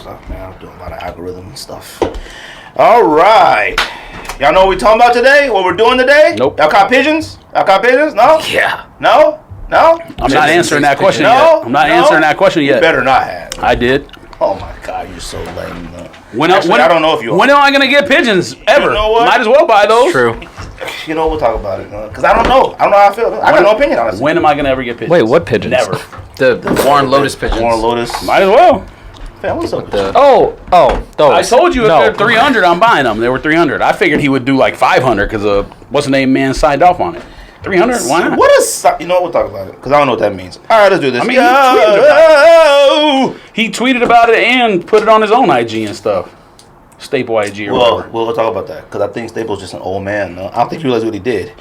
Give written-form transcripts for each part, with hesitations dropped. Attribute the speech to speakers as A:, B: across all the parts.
A: stuff, man. I'm doing a lot of algorithm stuff. All right. Y'all know what we're talking about today? What we're doing today?
B: Nope.
A: Y'all caught pigeons? No?
C: Yeah.
A: No?
B: I'm not answering that question yet. I'm not answering that question yet.
A: You better not have.
B: I did.
A: Oh my God, you're so lame.
B: When
A: I don't know if you are.
B: When am I gonna get pigeons ever?
A: You know what?
B: Might as well buy those.
C: True.
A: You know, we'll talk about it. Because I don't know. I don't know how I feel. I got no opinion on it.
B: When am I gonna ever get pigeons?
D: Wait, what pigeons?
B: Never.
C: The Warren Lotus pigeons.
A: Warren Lotus.
B: Might as well.
A: Fam, what's up with
C: The-
D: Those.
B: I told you if they're 300, I'm buying them. They were 300. I figured he would do like 500 because what's the name man signed off on it. 300? Why not?
A: What is... You know what? We'll talk about it. Because I don't know what that means. All right, let's do this.
B: I mean, he tweeted about it and put it on his own IG and stuff. Staple IG or whatever.
A: We'll talk about that. Because I think Staple's just an old man. No? I don't think you realize what he did.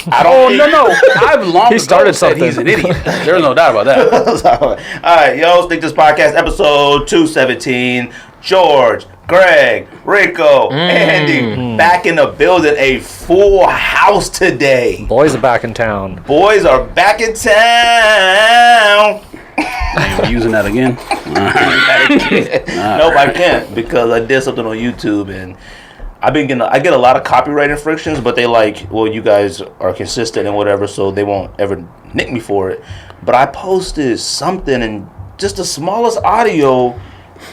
B: No. I've long
D: He started
B: ago said
D: something.
B: he's an idiot. There's no doubt about that.
A: All right, yo, Sneak This Podcast, episode 217. George, Greg, Ricco, Andy, back in the building. A full house today.
D: Boys are back in town.
A: Boys are back in town.
B: Are you using that again?
A: Nope, I can't because I did something on YouTube and I get a lot of copyright infractions, but they like, well, you guys are consistent and whatever, so they won't ever nick me for it. But I posted something and just the smallest audio,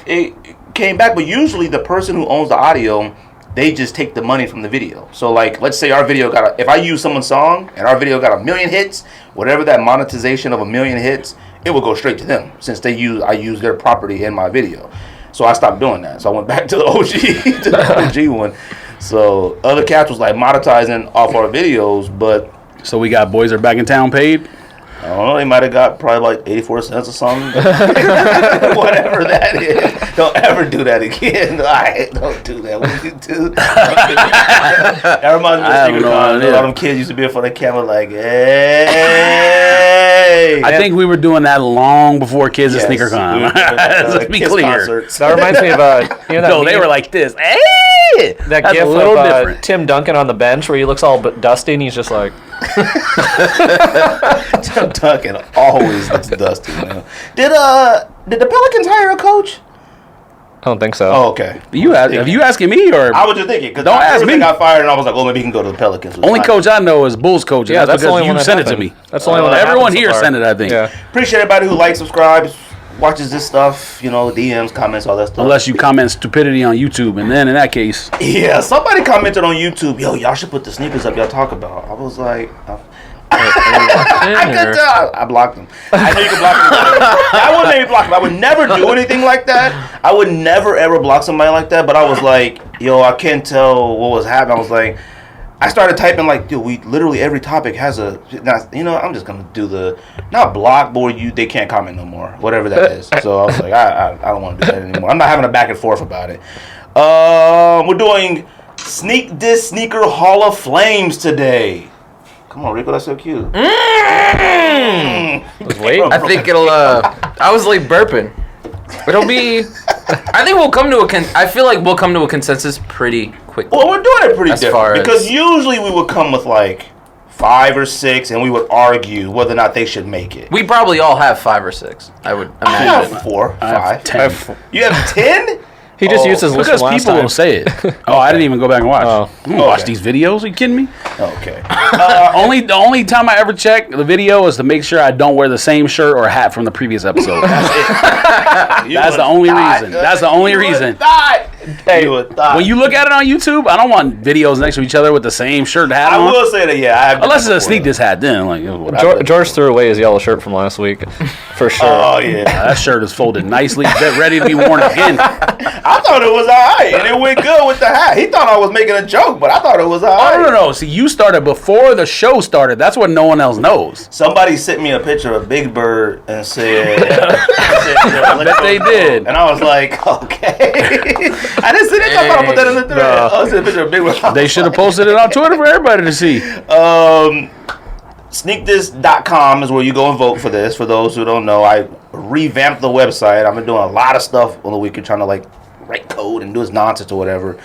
A: it came back. But usually the person who owns the audio, they just take the money from the video. So like, let's say our video if I use someone's song and our video got 1 million hits, whatever that monetization of 1 million hits, it will go straight to them since I use their property in my video. So I stopped doing that. So I went back to the OG one. So other cats was like monetizing off our videos, but
B: So we got Boys Are Back in Town paid.
A: I don't know, they might have got probably like 84 cents or something. Whatever that is. Don't ever do that again. All right, don't do that. What did you do? That reminds me of Sneaker Con. All them kids used to be in front of the camera like, hey.
B: I think we were doing that long before kids at Sneaker Con. Let's be clear.
A: Concerts.
D: That reminds me of
B: No, they were like this. Hey!
D: that
B: That's
D: gif
B: a little
D: of
B: different.
D: Tim Duncan on the bench where he looks all dusty and he's just like,
A: Tim Duncan always looks dusty, man. Did the Pelicans hire a coach?
D: I don't think so.
A: Oh, okay.
B: Have you asking me or?
A: I was just thinking because
B: Don't ask me.
A: got fired, and I was like, "Oh, maybe he can go to the Pelicans."
B: Only coach I know is Bulls coach.
D: Yeah,
B: That's
D: that's the
B: because
D: only one
B: you
D: that
B: sent it to
D: happened.
B: me.
D: That's the only one that
B: Everyone
D: happened so
B: here
D: far.
B: sent it, I think.
D: Yeah.
A: Appreciate everybody who likes, subscribes, watches this stuff. You know, DMs, comments, all that stuff.
B: Unless you comment stupidity on YouTube, and then in that case,
A: Yeah, somebody commented on YouTube, "Yo, y'all should put the sneakers up y'all talk about." I was like, I could tell. I blocked them. I know you can block them. I wouldn't maybe block them. I would never do anything like that. I would never ever block somebody like that. But I was like, yo, I can't tell what was happening. I was like, I started typing like, dude, we literally every topic has a. You know, I'm just gonna do not block, but they can't comment no more, whatever that is. So I was like, I don't want to do that anymore. I'm not having a back and forth about it. We're doing Sneak This Sneaker Hall of Flames today. Come on, Ricco, that's so cute.
D: Wait.
C: I think it'll. I was like burping. It'll be. I think we'll come to I feel like we'll come to a consensus pretty quickly.
A: Well, we're doing it pretty
C: As
A: different
C: far
A: because
C: as-
A: usually we would come with like 5 or 6, and we would argue whether or not they should make it.
C: We probably all have 5 or 6. I would
A: I
C: imagine.
A: have 4,
B: I have
A: 5.
B: 10.
A: You have 10?
D: He just used his list
B: Because
D: from last
B: people
D: time.
B: will say it. Oh, I didn't even go back and watch.
D: Oh.
B: I'm gonna watch
A: Okay.
B: these videos. Are you kidding me?
A: Okay.
B: The only time I ever check the video is to make sure I don't wear the same shirt or hat from the previous episode. That's the only reason. That's the only reason.
A: Hey, you would thought.
B: When you look at it on YouTube, I don't want videos next to each other with the same shirt and hat
A: I
B: on.
A: will say that, yeah. I have
B: Unless it's a
A: before.
B: Sneak This hat, then like whatever.
D: George threw away his yellow shirt from last week, for sure.
A: Oh, yeah.
B: That shirt is folded nicely, ready to be worn again.
A: I thought it was all right, and it went good with the hat. He thought I was making a joke, but I thought it was all right.
B: Oh, no. See, you started before the show started. That's what no one else knows.
A: Somebody sent me a picture of Big Bird and said,
B: I bet they did.
A: And I was like, okay. I didn't see that. I thought I put that in the thread.
D: No.
A: I sent a picture of Big Bird.
B: They should have posted it on Twitter for everybody to see.
A: Sneakthis.com is where you go and vote for this. For those who don't know, I revamped the website. I've been doing a lot of stuff on the weekend, trying to like write code and do this nonsense or whatever.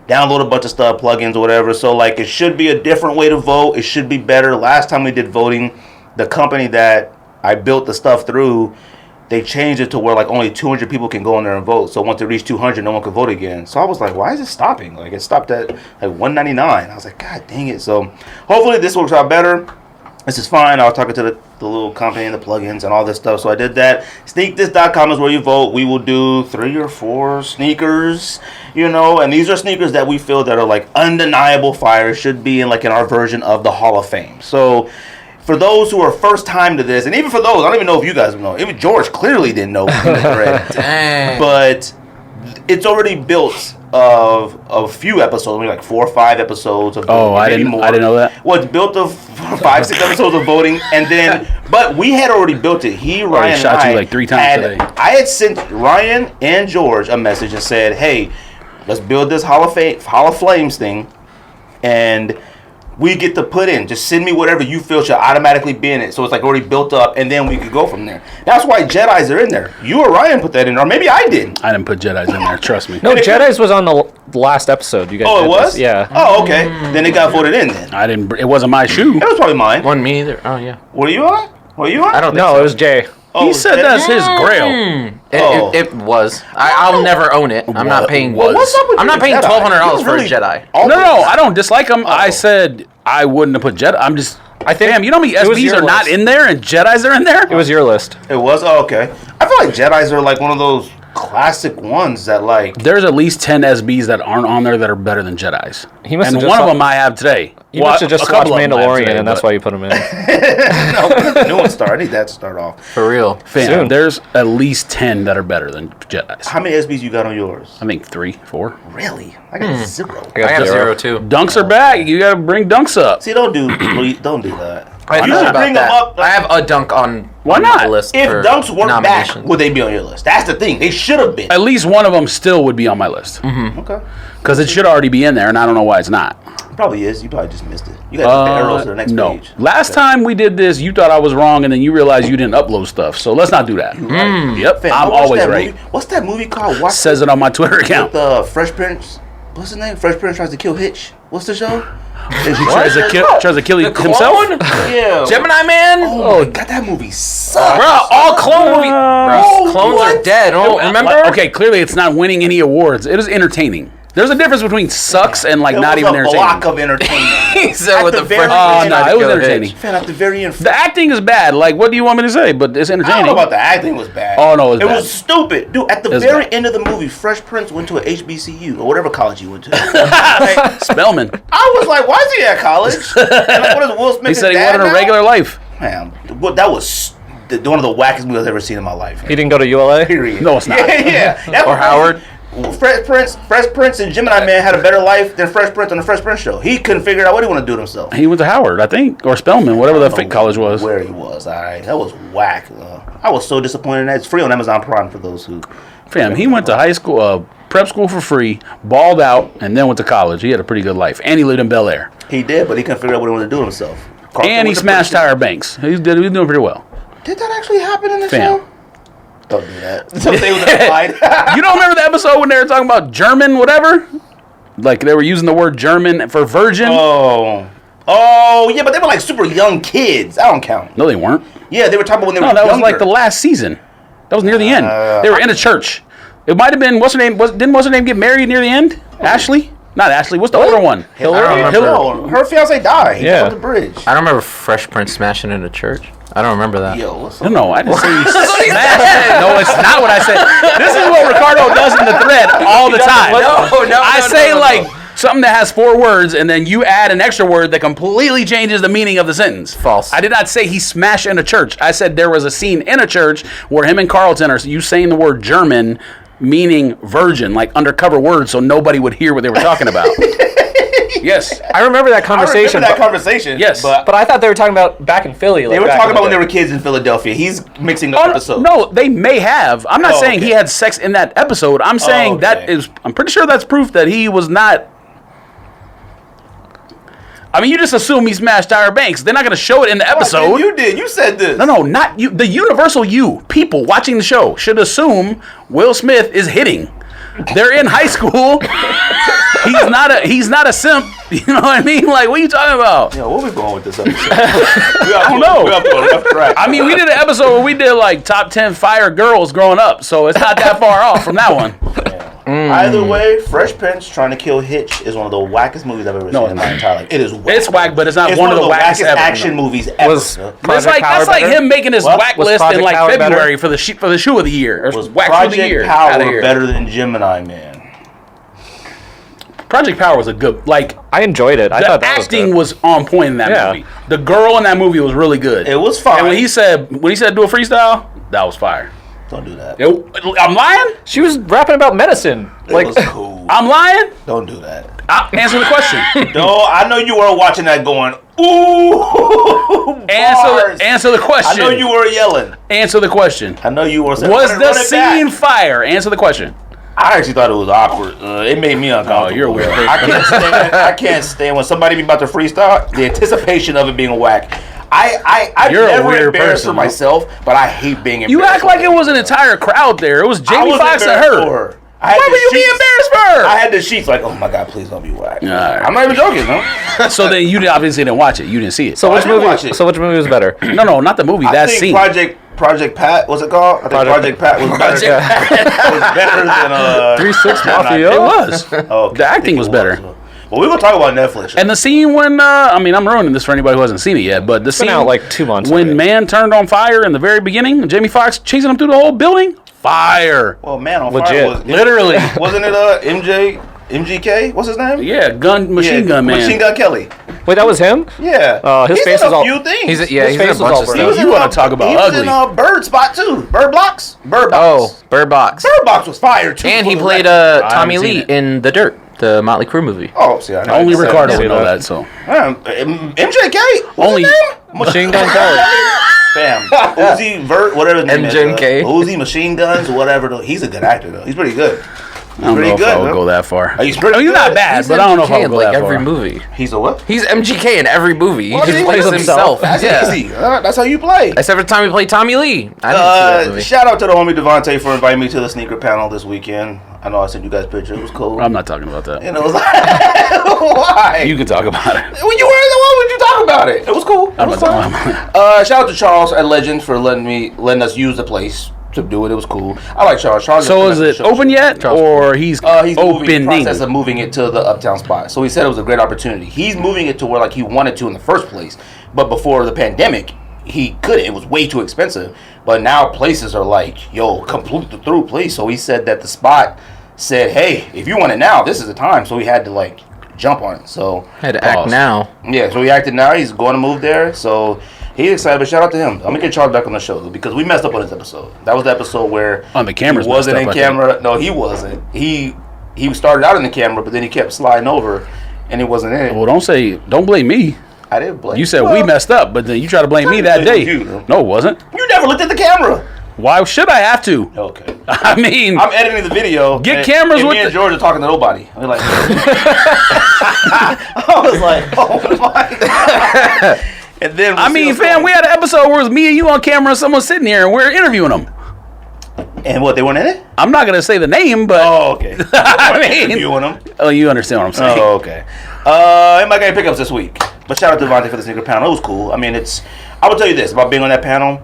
A: Download a bunch of stuff, plugins or whatever. So like, it should be a different way to vote. It should be better. Last time we did voting, the company that I built the stuff through, they changed it to where like only 200 people can go in there and vote. So once it reached 200, no one could vote again. So I was like, why is it stopping? Like it stopped at like 199. I was like, God dang it. So hopefully this works out better. This is fine. I was talking to the little company and the plugins and all this stuff. So I did that. Sneakthis.com is where you vote. We will do 3 or 4 sneakers, you know, and these are sneakers that we feel that are like undeniable fire, should be in like in our version of the Hall of Fame. So for those who are first time to this, and even for those, I don't even know if you guys know. Even George clearly didn't know in the thread.
C: Dang.
A: But it's already built of a few episodes, maybe like 4 or 5 episodes of voting.
B: I didn't know that.
A: Well, it's built of 5, 6 episodes of voting, and then, but we had already built it. Ryan,
B: shot
A: and I
B: you like 3 times today.
A: I had sent Ryan and George a message and said, "Hey, let's build this Hall of Flames thing, and we get to put in. Just send me whatever you feel should automatically be in it." So it's like already built up, and then we could go from there. That's why Jedis are in there. You or Ryan put that in, or maybe I didn't.
B: I didn't put Jedis in there. Trust me.
D: No, Jedi's was on the last episode. You guys.
A: Oh, it
D: did
A: was?
D: this. Yeah.
A: Oh, okay. Then it got voted in then.
B: I didn't. It wasn't my shoe.
A: That was probably mine.
C: One me either. Oh yeah.
A: Were you on? Were you on?
C: I don't think
D: No,
C: so.
D: it was Jay.
A: Oh,
B: He said that's his grail.
C: It was. I'll never own it. I'm not paying.
B: Well,
A: what's up with
C: I'm
A: you
C: not paying
A: Jedi?
C: $1,200
A: You
C: for a
A: really
C: Jedi.
B: No, I don't dislike them. I said I wouldn't have put Jedi. I'm just.
D: I think
B: Damn, you know how many
D: it was
B: SBs
D: your
B: are not
D: list.
B: in there and Jedis are in there?
D: It was your list.
A: It was? Oh, okay. I feel like Jedis are like one of those classic ones that like...
B: There's at least 10 SBs that aren't on there that are better than Jedis.
D: He must
B: and
D: have just
B: one of
D: saw-
B: them I have today.
D: You must have just
B: a
D: watched
B: couple of them I have
D: Mandalorian,
B: today,
D: and that's
B: but-
D: why you put him in.
A: No, the new one start. I need that to start off.
C: For real.
B: Fam,
D: Soon.
B: there's at least 10 that are better than Jedis.
A: How many SBs you got on yours?
B: I think 3, 4.
A: Really? I got 0.
C: I have 0 too.
B: Dunks are back. You gotta bring dunks up.
A: See, don't do that.
C: I
A: You
C: thought
A: should
C: about
A: bring
C: that.
A: them up.
C: I have a dunk on.
B: Why
C: on
B: not?
C: my list
A: If
C: for
A: dunks weren't back,
C: nomination.
A: would they be on your list? That's the thing. They should have been.
B: At least one of them still would be on my list.
A: Okay.
B: Because it should already be in there, and I don't know why it's not.
A: Probably is. You probably just missed it. You got to put the arrows to the next
B: no.
A: page.
B: Last time we did this, you thought I was wrong, and then you realized you didn't upload stuff. So let's not do that. Yep,
A: Fam, I
B: I'm
A: watched
B: always
A: that
B: right.
A: movie. What's that movie called? Watch
B: Says it on my Twitter account.
A: with Fresh Prince. What's his name? Fresh Prince tries to kill Hitch. What's the show?
B: He tries to kill
C: The
B: himself.
C: clone?
A: Yeah.
C: Gemini Man?
A: Oh, my God, that movie sucks.
C: Bro, all clone movies.
A: Oh,
C: Clones
A: what?
C: are dead. Oh, remember?
B: Okay, clearly it's not winning any awards. It is entertaining. There's a difference between sucks and like
A: It
B: not
A: was
B: even
A: a
B: entertaining.
A: block of entertainment.
C: He said
A: At
C: with
A: the
C: the
A: very
C: first.
A: end.
B: No, it was entertaining.
A: Fan, at the very end.
B: The acting is bad. Like, what do you want me to say? But it's
A: I don't
B: entertaining.
A: know about the acting was bad.
B: Oh, no, it was
A: it
B: bad.
A: was stupid, dude. At the
B: was
A: very
B: bad.
A: end of the movie, Fresh Prince went to a HBCU or whatever college he went to. Like,
B: Spellman.
A: I was like, "Why is he at college?" And like, what is Will Smith?
B: He said he
A: his
B: wanted
A: dad
B: a
A: now?
B: regular life.
A: Man, well, that was one of the wackest movies I've ever seen in my life.
D: He didn't go to ULA?
A: Period.
B: No, it's not.
A: Yeah. That
C: Or
A: was-
C: Howard.
A: Fresh Prince and Gemini Man had a better life than Fresh Prince on the Fresh Prince show. He couldn't figure out what he wanted to do to himself.
B: He went to Howard, I think, or Spellman, whatever the fake college was.
A: Where he was, all right. That was whack. I was so disappointed in that. It's free on Amazon Prime for those who...
B: Fam, he went to high school, prep school for free, balled out, and then went to college. He had a pretty good life, and he lived in Bel Air.
A: He did, but he couldn't figure out what he wanted to do to himself. Carlton
B: And he
A: went to
B: smashed
A: prison.
B: Tyra Banks. He was doing pretty well.
A: Did that actually happen in the
B: Fam.
A: show? Don't do that. Don't say it was implied.
B: You don't remember the episode when they were talking about German, whatever? Like they were using the word German for virgin?
A: Oh, yeah, but they were like super young kids. I don't count.
B: No, they weren't.
A: Yeah, they were talking about when they
B: No,
A: were
B: that was
A: younger.
B: like the last season. That was near the end. They were in a church. It might have been, what's her name? Didn't what's her name get married near the end? Ashley? Not Ashley. What's the older one?
A: Hillary.
C: remember.
A: Her fiance died. He
D: Yeah.
A: fell off the bridge.
C: I don't remember Fresh Prince smashing into church. I don't remember that.
A: Yo, what's up?
B: No, I didn't say he smashed. No, it's not what I said. This is what Ricardo does in the thread all the time. I say like something that has 4 words, and then you add an extra word that completely changes the meaning of the sentence.
C: False.
B: I did not say he smashed in a church. I said there was a scene in a church where him and Carlton are you saying the word German, meaning virgin, like undercover words, so nobody would hear what they were talking about. Yes.
D: I remember that
A: I
D: conversation.
A: remember that conversation.
B: Yes.
D: But I thought they were talking about back in Philly.
A: They were talking about when they were kids in Philadelphia. He's mixing up episodes.
B: No, they may have. I'm not saying
A: okay.
B: he had sex in that episode. I'm saying that
A: okay.
B: is. I'm pretty sure that's proof that he was not. I mean, you just assume he smashed Tyra Banks. They're not going to show it in the episode.
A: You did. You said this.
B: No, not you. The universal you, people watching the show, should assume Will Smith is hitting. They're in high school. He's not a simp. You know what I mean? Like, what are you talking about?
A: Yo, where we going with this episode?
B: I don't know.
A: We have to go left track.
B: I mean, we did an episode where we did like top 10 fire girls growing up, so it's not that far off from that one.
A: Either way, Fresh Prince trying to kill Hitch is one of the wackest movies I've ever seen in my entire life. It is whack.
B: It's whack, but it's not one of the wackest ever.
A: action movies ever.
D: Was
B: But it's like that's like him making his whack
D: Was
B: list in
D: Project
B: like
D: Power
B: February for the shoe of the year. Or
A: Was
B: whack shoe of the
A: Project
B: year.
A: Power
B: Outta here.
A: better than Gemini Man?
B: Project Power was a good like.
D: I enjoyed it. I
B: The
D: thought that
B: acting
D: was
B: was on point in that
D: Yeah.
B: movie. The girl in that movie was really good.
A: It was fine.
B: And when he said do a freestyle, that was fire.
A: Don't do that.
B: I'm lying.
D: good. She was rapping about medicine.
A: It
D: Like
A: was cool.
B: I'm lying.
A: Don't do that.
B: Answer the question.
A: No, I know you were watching that going, ooh, bars.
B: Answer the question.
A: I know you were yelling.
B: Answer the question.
A: I know you were saying,
B: Was
A: run
B: the
A: it
B: scene
A: back.
B: fire? Answer the question.
A: I actually thought it was awkward. It made me uncomfortable.
B: Oh, you're a weird person.
A: I can't stand when somebody be about to freestyle. The anticipation of it being whack. I'm
B: You're a
A: never
B: weird
A: embarrassed
B: person,
A: for myself, but I hate being embarrassed.
B: You act like
A: for
B: it was an entire crowd there. It was
A: I
B: Jamie
A: was
B: Foxx and
A: embarrassed
B: her.
A: for her. I had
B: Why
A: the
B: would you be
A: sheets-
B: embarrassed for her?
A: I had the sheets like, oh my god, please don't be whack.
B: Alright.
A: I'm not even joking, no.
B: So then you obviously didn't watch it. You didn't see it.
D: so.
A: I
D: Which
A: did watch
D: movie?
A: it.
D: So which movie was better?
B: No, not the movie.
A: I
B: That
A: think
B: scene.
A: Project Pat, what's it called? I think Project Pat was better. Was better than
D: 3-6
A: Gemini.
D: Mafia.
B: It was.
A: Oh, okay.
B: The
A: I
B: acting
A: think
B: was
A: it
B: better.
A: Well, we're gonna talk about Netflix.
B: And the scene when I'm ruining this for anybody who hasn't seen it yet, but the scene
D: been out like 2 months
B: when
D: already.
B: man turned on fire in the very beginning, and Jamie Foxx chasing him through the whole building, fire.
A: Well, man on
D: Legit.
A: fire was
B: Literally.
A: Wasn't it MGK? What's his name?
B: Yeah, machine gun man.
A: Machine Gun Kelly.
D: Wait, that was him?
A: Yeah.
D: His
A: He's
D: face
A: in
D: was
A: a
D: all-
A: few things.
C: He's
D: His
C: in
D: face
C: a
D: was
C: bunch
D: all
C: of
D: burnt
A: He was
C: stuff.
B: You
A: in,
B: wanna talk about
A: he
B: ugly.
A: was in Bird Spot too. Bird Box. Bird
C: Oh,
A: Box.
C: Bird Box.
A: Bird Box was fire too.
C: And he
A: for the
C: played
A: record.
C: Tommy
B: haven't seen
C: Lee
B: it.
C: in The Dirt, the Motley Crue movie.
A: Oh, see, I know.
B: Only
A: I
B: Ricardo
A: said
B: would
A: that.
B: know that. So
A: MJK. What's
B: Only-
A: his name?
D: Machine Gun Kelly.
A: Bam. Uzi Vert, whatever his name is.
C: MJK.
A: Uzi Machine Guns, whatever. He's a good actor though. He's pretty good.
B: I don't
A: Pretty
B: know if
A: good,
B: I would
A: huh?
B: go that far.
A: He's pretty
B: He's
A: good.
B: not bad,
C: He's
B: but I don't know if
C: MGK
B: I would
C: in
B: go
C: like
B: that
C: every
B: far.
C: movie.
A: He's a what?
C: He's MGK in every movie. He
A: Well,
C: just
A: he
C: plays
A: was
C: himself.
A: That's
C: Yeah.
A: easy. That's how you play.
C: Except for the time he played Tommy Lee. I didn't see that movie.
A: Shout out to the homie Devontae for inviting me to the sneaker panel this weekend. I know I sent you guys pictures. It was cool.
B: I'm not talking about that.
A: And it was like, why?
B: You can talk about it.
A: When you were the one, would you talk about it? It was cool. It
B: I'm
A: was
B: not
A: fun.
B: talking about it.
A: Shout out to Charles at Legend for letting us use the place to do it. It was cool. I like Charles. Charles
B: So
A: just
B: is it
A: came out to
B: open
A: show
B: yet,
C: Charles.
B: or he's
A: He's moving, in the
B: opening?
A: process of moving it to the uptown spot. So he said it was a great opportunity. He's moving it to where like he wanted to in the first place, but before the pandemic, he couldn't. It was way too expensive. But now places are like, yo, completely through, please. So he said that the spot said, hey, if you want it now, this is the time. So he had to like jump on it. So
C: Had to act
B: Pause.
C: now.
A: yeah, so he acted now. He's going to move there. So he's excited. But shout out to him. I'm gonna get Charles back on the show because we messed up on this episode. That was the episode where
B: On the cameras
A: he wasn't
B: messed
A: in
B: up, I think.
A: camera. No, he wasn't. He started out in the camera, but then he kept sliding over, and he wasn't in it.
B: Well, don't blame me.
A: I didn't blame.
B: You said
A: Well,
B: we messed up, but then you try to blame me that
A: it
B: day.
A: was you, though.
B: No, it wasn't.
A: You never looked at the camera.
B: Why should I have to?
A: Okay.
B: I mean,
A: I'm editing the video.
B: Get
A: and,
B: cameras
A: and
B: with
A: me and
B: the-
A: George are talking to nobody. We're like, I was like, oh my god. And then
B: I mean, fam, we had an episode where it was me and you on camera and someone sitting here and we're interviewing them.
A: And what, they weren't in it?
B: I'm not gonna say the name, but
A: Oh, okay.
B: I mean,
A: Interviewing them.
B: oh, you understand what I'm saying?
A: Oh, okay. Anybody got any pickups this week? But shout out to Devontae for the sneaker panel. It was cool. I mean, I will tell you this about being on that panel.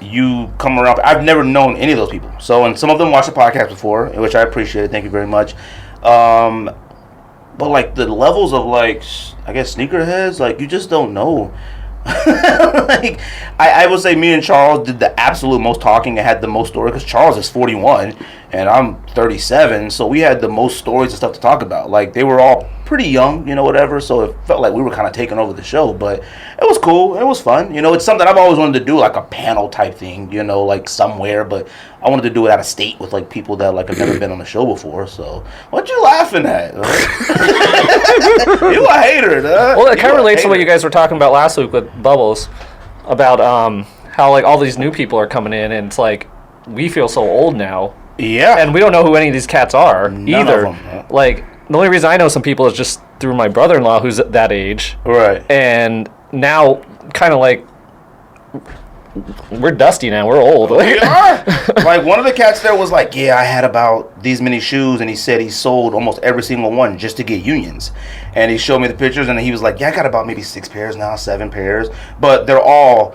A: You come around. I've never known any of those people. So, and some of them watched the podcast before, which I appreciate. Thank you very much. But like the levels of like, I guess sneakerheads, like you just don't know. Like I would say me and Charles did the absolute most talking and had the most story because Charles is 41 and I'm 37, so we had the most stories and stuff to talk about. Like they were all pretty young, whatever, so it felt like we were kind of taking over the show, but it was cool. It was fun. It's something I've always wanted to do, like a panel type thing, like somewhere, but I wanted to do it out of state with like people that like have never been on the show before. So what you laughing at? You a hater, huh?
D: Well, it kind
A: You
D: of
A: a
D: relates to what
A: hater.
D: you guys were talking about last week with Bubbles, about how like all these new people are coming in, and it's like we feel so old now,
A: Yeah.
D: and we don't know who any of these cats are
A: None
D: either.
A: of them, yeah.
D: Like the only reason I know some people is just through my brother-in-law who's that age,
A: Right.
D: and now kind of like we're dusty now. We're old.
A: We are. Like, one of the cats there was like, yeah, I had about these many shoes, and he said he sold almost every single one just to get unions. And he showed me the pictures, and he was like, yeah, I got about maybe 6 pairs now, 7 pairs, but they're all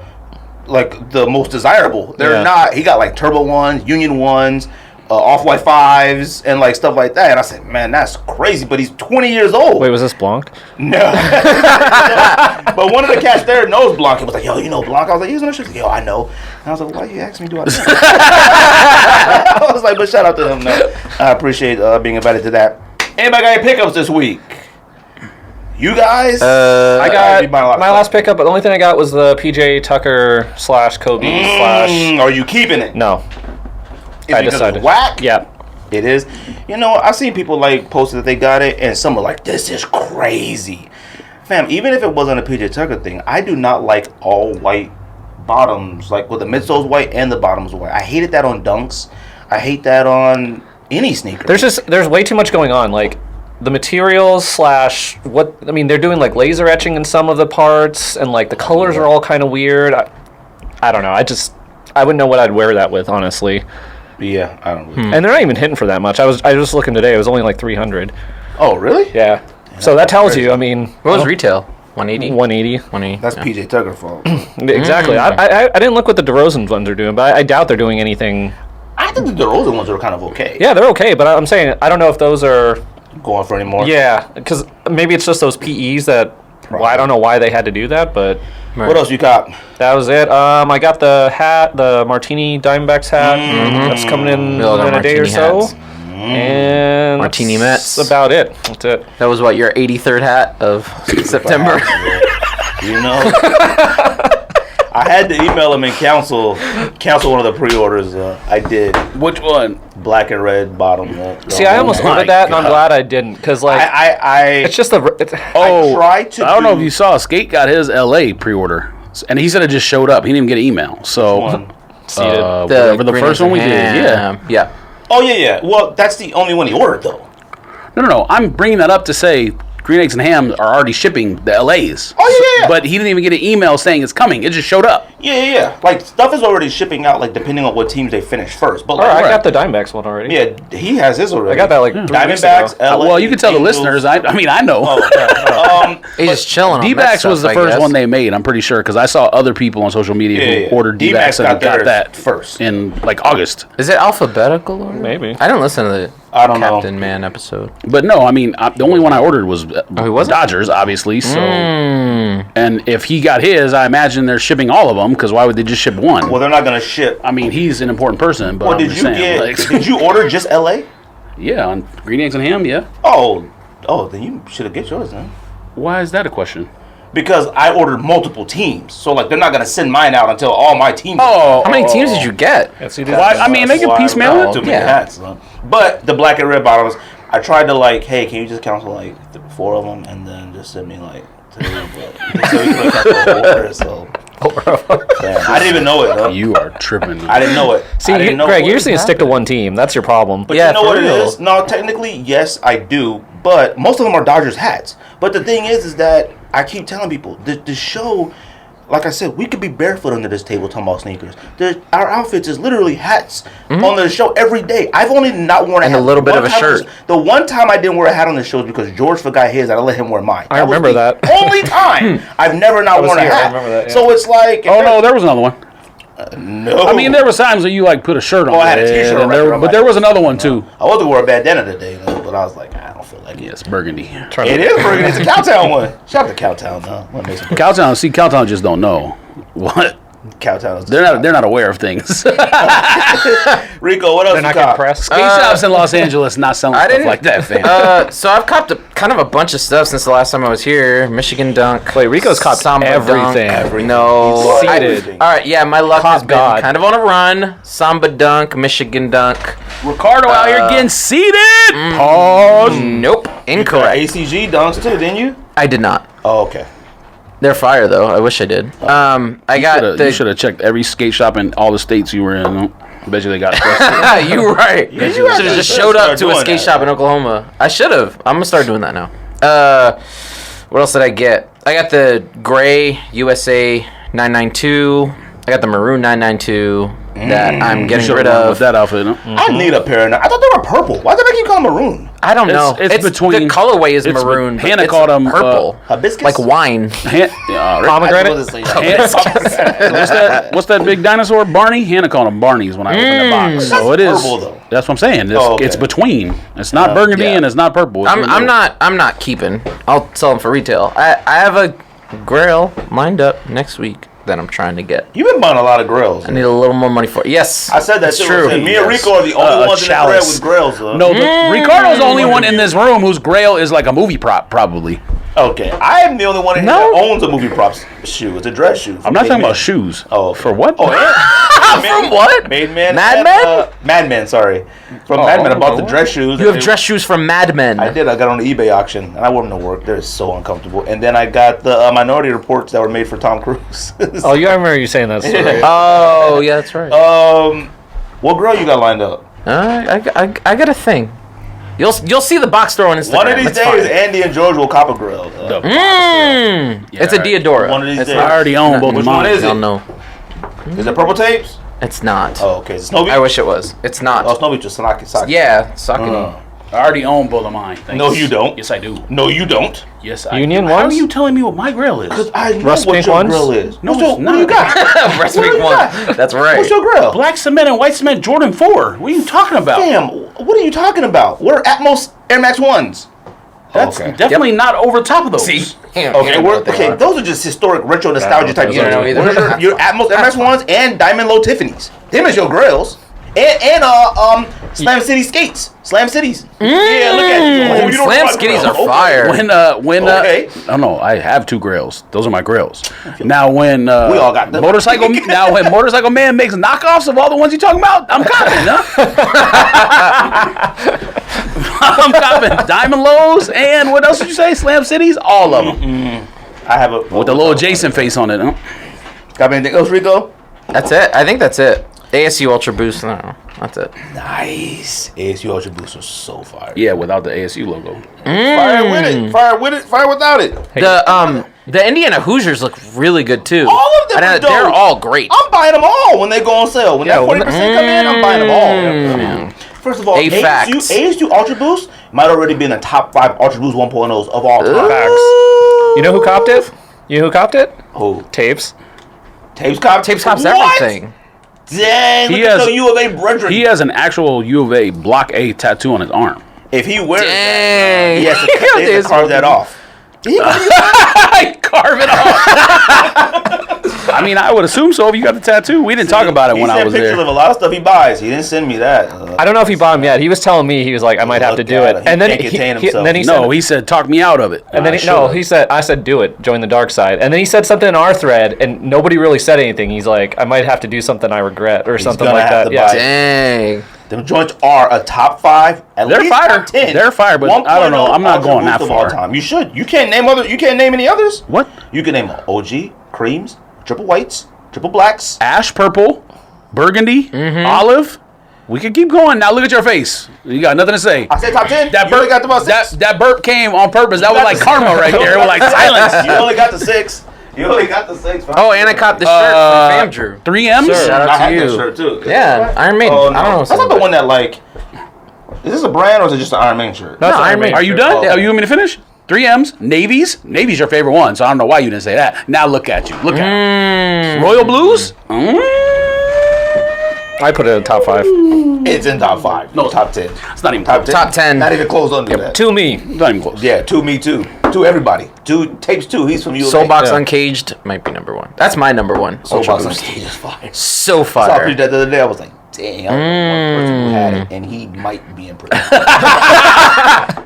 A: like the most desirable. They're not. He got like turbo ones, union ones, off-white 5s, and like stuff like that. And I said, man, that's crazy. But he's 20 years old.
D: Wait, was this Blanc?
A: No. But one of the cats there knows Blanc. He was like, yo, you know Blanc? I was like, he's on the shoes. Yo, I know. And I was like, why you ask me? Do I know? I was like, but shout out to him, though. I appreciate being invited to that. Anybody got any pickups this week? You guys?
D: I got my last pickup, but the only thing I got was the PJ Tucker / Kobe /
A: Are you keeping it?
D: No.
A: Is it because it's whack?
D: Yeah.
A: It is. You know, I've seen people like posted that they got it, and some are like, this is crazy. Fam, even if it wasn't a PJ Tucker thing, I do not like all white bottoms, like with the midsole's white and the bottom's white. I hated that on Dunks. I hate that on any sneaker.
D: There's way too much going on. Like, the materials / they're doing like laser etching in some of the parts, and like the colors are all kind of weird. I don't know. I wouldn't know what I'd wear that with, honestly.
A: Yeah, I don't really.
D: And they're not even hitting for that much. I was looking today. It was only like 300.
A: Oh, really?
D: Yeah. So that tells you. I mean,
C: what was retail? 180.
D: 180.
A: That's PJ Tucker fault.
D: Exactly. I didn't look what the DeRozan ones are doing, but I doubt they're doing anything.
A: I think the DeRozan ones are kind of okay.
D: Yeah, they're okay, but I'm saying I don't know if those are
A: going for anymore.
D: Yeah, because maybe it's just those PEs that. Well, I don't know why they had to do that, but.
A: What else you got?
D: That was it. I got the hat, the Martini Diamondbacks hat. That's coming in a day or so. And
C: Martini Mets.
D: That's about it. That's it.
C: That was what, your 83rd hat of September?
A: You know, I had to email him and cancel one of the pre-orders. I did.
B: Which one?
A: Black and red bottom.
D: See, I almost ordered that, and I'm glad I didn't, because like it's just the.
B: I tried to. I don't know if you saw. Skate got his LA pre-order, and he said it just showed up. He didn't even get an email. So the first one we did,
C: yeah.
A: Oh yeah. Well, that's the only one he ordered though.
B: No. I'm bringing that up to say Green Eggs and Ham are already shipping the LAs.
A: Oh yeah.
B: But he didn't even get an email saying it's coming. It just showed up.
A: Yeah. Like, stuff is already shipping out, like, depending on what teams they finish first. But
D: like, I got the Diamondbacks one already.
A: Yeah, he has his already.
D: I got that like 3
A: Diamondbacks. LA,
B: well, you can tell
A: Angels.
B: the listeners. I know.
C: He's just chilling.
B: D-backs was the first one they made. I'm pretty sure because I saw other people on social media who ordered D-backs and got that
A: first
B: in like August.
C: Is it alphabetical order?
D: Maybe.
C: I didn't listen to the Captain Man episode.
B: But no, I mean the only one I ordered was Dodgers, obviously. So, and if he got his, I imagine they're shipping all of them because why would they just ship one?
A: Well, they're not going to ship.
B: I mean, he's an important person. But
A: well, did you order just LA?
B: Yeah, on Green Eggs and Ham. Yeah.
A: Oh, then you should have get yours then.
B: Why is that a question?
A: Because I ordered multiple teams, so like they're not gonna send mine out until all my teams.
C: Oh, how many teams did you get?
B: I mean, they can piecemeal it.
A: Too many hats, but the black and red bottoms, I tried to like, hey, can you just cancel like 4 of them and then just send me like 2? I didn't even know it. Though.
B: You are tripping.
A: I didn't know it.
D: See, Greg, you just need to stick to one team. That's your problem.
A: But you know what it is? No, technically, yes, I do. But most of them are Dodgers hats. But the thing is that I keep telling people, the show, like I said, we could be barefoot under this table talking about sneakers. Our outfits is literally hats on the show every day. I've only not worn a hat.
C: And a little bit of a shirt.
A: The one time I didn't wear a hat on the show is because George forgot his. I let him wear mine.
D: I remember that.
A: Only time I've never not worn a hat.
D: I remember that, yeah.
A: So it's like...
B: Oh, no, there was another one.
A: No.
B: I mean, there was times where you like put a shirt on.
A: Oh, I had a t-shirt on.
B: But there was another one too.
A: I wasn't wear a bandana today, though, but I was like, I don't feel like it.
B: Yes, burgundy.
A: It is burgundy. It's a Cowtown one. Shout out to Cowtown, though.
B: Cowtown just don't know what.
A: Cowtown.
B: They're not aware of things.
A: Rico, what else
D: They're not
A: you got?
D: pressed.
B: Skate shops in Los Angeles not selling stuff like that, fam.
C: So I've copped kind of a bunch of stuff since the last time I was here. Michigan Dunk.
D: Wait, Rico's copped everything.
C: No.
D: Seated.
C: All right, yeah, my luck has been
D: God.
C: kind of on a run. Samba Dunk, Michigan Dunk.
B: Ricardo out here getting seated. Pause.
C: Nope, incorrect.
A: ACG dunks, too, didn't you?
C: I did not.
A: Oh, okay.
C: They're fire though. I wish I did.
B: You should have checked every skate shop in all the states you were in. I bet you they got it.
C: You were right. You should have just showed up to a skate shop in Oklahoma. I should have. I'm gonna start doing that now. What else did I get? I got the gray USA 992. I got the maroon 992 that I'm getting rid
B: With
C: of.
B: that outfit. No?
A: I need a pair. I thought they were purple. Why did they keep calling them maroon?
C: I don't know.
B: It's between-
C: the colorway is
B: it's
C: maroon. but
B: Hannah
C: it's
B: called 'em,
C: purple,
A: hibiscus?
C: like wine.
D: Pomegranate.
B: What's that big dinosaur? Barney? Hannah called them Barneys when I opened the box. So it is.
A: purple, though.
B: That's what I'm saying. It's between. It's not burgundy
A: yeah.
B: and it's not purple. It's in the
C: I'm
B: middle.
C: not keeping. I'll sell them for retail. I have a grail lined up next week that I'm trying to get.
A: You've been buying a lot of grills.
C: I need a little more money for it. Yes,
A: I said that
C: it's
A: too.
C: true.
A: I said, me and Rico are the only ones in the thread
B: chalice.
A: with grills. Huh?
B: No, Ricardo's the only one in this room whose grail is like a movie prop, probably.
A: Okay, I am the only one in here that owns a movie props shoe. It's a dress shoe.
B: I'm not talking about shoes.
A: Oh,
B: For what?
A: Oh,
C: From what?
A: Mad Men.
C: Mad Men?
A: Mad Men. Sorry, from Mad Men. I bought the dress shoes.
C: You have dress shoes from Mad Men.
A: I did. I got on the eBay auction, and I wore them to work. They're so uncomfortable. And then I got the Minority Reports that were made for Tom Cruise.
D: Oh, I remember you saying that story.
C: Oh yeah, that's right.
A: What girl you got lined up?
C: I got a thing. You'll see the box store on Instagram.
A: One of these
C: It's
A: days,
C: fine.
A: Andy and George will cop a grill.
C: It's a Diodora.
A: One of these
C: It's
A: days.
C: not-
B: I already own both
A: Which
B: of
A: one
B: mine.
A: is
C: I
A: it?
C: don't know.
A: Is it Purple Tapes?
C: It's not.
A: Oh, okay. Is it Snowy?
C: I wish it was. It's not.
A: Oh, Snowy just Saki.
C: Yeah, Saucony.
B: I already own both of mine. Thanks.
A: No, you don't.
B: Yes, I do.
A: No, you don't.
B: Yes, I
D: Union
B: do. How are
D: ones?
B: you telling me what my grill is?
A: Because I know
D: Rust
A: what
D: pink
A: your
D: ones?
A: grill is.
B: No,
A: What's your,
B: it's
A: what do you
B: not.
A: got?
C: Breast
A: What do
C: Week
A: you
C: one.
A: got?
C: That's right.
A: What's your grill?
B: Black cement and white cement Jordan 4. What are you talking about?
A: Damn, what are you talking about? What are Atmos Air Max 1s?
B: That's
A: Okay.
B: definitely not over top of those.
C: See?
A: Okay, those are just historic retro nostalgia type
C: those are-
A: gears.
C: I don't know
A: What
C: either.
A: are your Atmos Air Max 1s and Diamond Low Tiffany's? Them is your grills. And Slam City skates. Slam Cities. Yeah, look at you. Oh, you don't
C: Slam
A: know my
C: Skitties
A: grill.
C: are fire.
A: Okay.
B: I don't know. I have 2 grills. Those are my grills. Now when
A: We all got them.
B: when Motorcycle Man makes knockoffs of all the ones you talking about, I'm copping, huh? I'm copping Diamond Lows and what else did you say? Slam Cities, all of them
A: I have a
B: with the little Jason face on it. Huh?
A: Got anything else, Rico?
C: That's it. I think that's it. ASU Ultra Boost. I don't know. That's it.
A: Nice. ASU Ultra Boost was so fire.
B: Yeah, without the ASU logo.
A: Fire with it. Fire with it. Fire without it.
C: The Indiana Hoosiers look really good too.
A: All of them are dope.
C: They're all great.
A: I'm buying them all when they go on sale. When that 40% come in, I'm buying them all. First of all, ASU Ultra Boost might already be in the top 5 Ultra Boost 1.0s of all time.
D: You know who copped it? You know who copped it?
A: Who?
D: Tapes.
A: Tapes cops?
C: Tapes cops
A: What?
C: everything.
A: Dang, look
B: He
A: at
B: has-
A: the U of A brethren.
B: He has an actual U of A Block A tattoo on his arm.
A: If he wears
C: Dang.
A: that, he has to, they have
C: This
A: to carve that off.
B: Carve it off. I mean, I would assume so if you got the tattoo. We didn't talk about it when I was
A: He sent pictures
B: there.
A: of a lot of stuff he buys. He didn't send me that.
D: I don't know if he bought them yet. He was telling me, he was like, I might have to do
A: Look at
D: it.
A: him.
D: And then
A: He can't contain
D: he
A: himself.
D: then he
B: No,
D: said,
B: he said, talk me out of it.
D: and then I said, do it. Join the dark side. And then he said something in our thread, and nobody really said anything. He's like, I might have to do something I regret or something
A: gonna
D: like
A: have
D: that.
A: to
D: Yeah.
A: buy it.
C: Dang.
A: Them joints are a top 5, at
B: They're
A: least
B: fire.
A: top 10.
B: They're fire, but I don't know. I'm not
A: Ultra
B: going that
A: Boost of all
B: far.
A: time. You should. You can't name any others.
B: What?
A: You can name OG, creams, triple whites, triple blacks.
B: Ash purple, burgundy, olive. We can keep going. Now look at your face. You got nothing to say.
A: I said top 10.
B: That
A: You only
B: burp,
A: got about 6.
B: that burp came on purpose. That was like karma right there. It was like
A: You
B: silence.
A: only got the 6. You only got the 6.
C: Oh, and I copped the shirt from Fam Drew.
B: 3 M's?
C: Shout out
A: I
C: to
A: had
C: you.
A: that shirt too.
C: Yeah, Iron Maiden.
A: Oh, no.
C: I don't know.
A: That's not the one that like. Is this a brand or is it just an Iron Man shirt?
D: No, it's
C: No,
D: Iron
C: Iron
D: Man.
B: Are you done?
A: Oh.
B: Oh, you want me to finish? 3 M's, Navy's. Navy's your favorite one, so I don't know why you didn't say that. Now look at you. Look at you. Royal Blues?
D: I put it in top 5.
A: It's in top 5. No, top 10.
B: It's not even
A: Top
B: close.
A: 10.
C: Top 10.
A: Not even close under that.
D: To me.
B: Not even close.
A: Yeah, to me too. To everybody. To Tapes too. He's from U of A.
C: Soulbox
D: Yeah.
C: Uncaged might be number 1. That's my number 1.
A: Soulbox on stage is fire.
C: So
A: I saw a
C: fire.
A: picture that the other day. I was like, damn, one person who had it, and he might be in prison.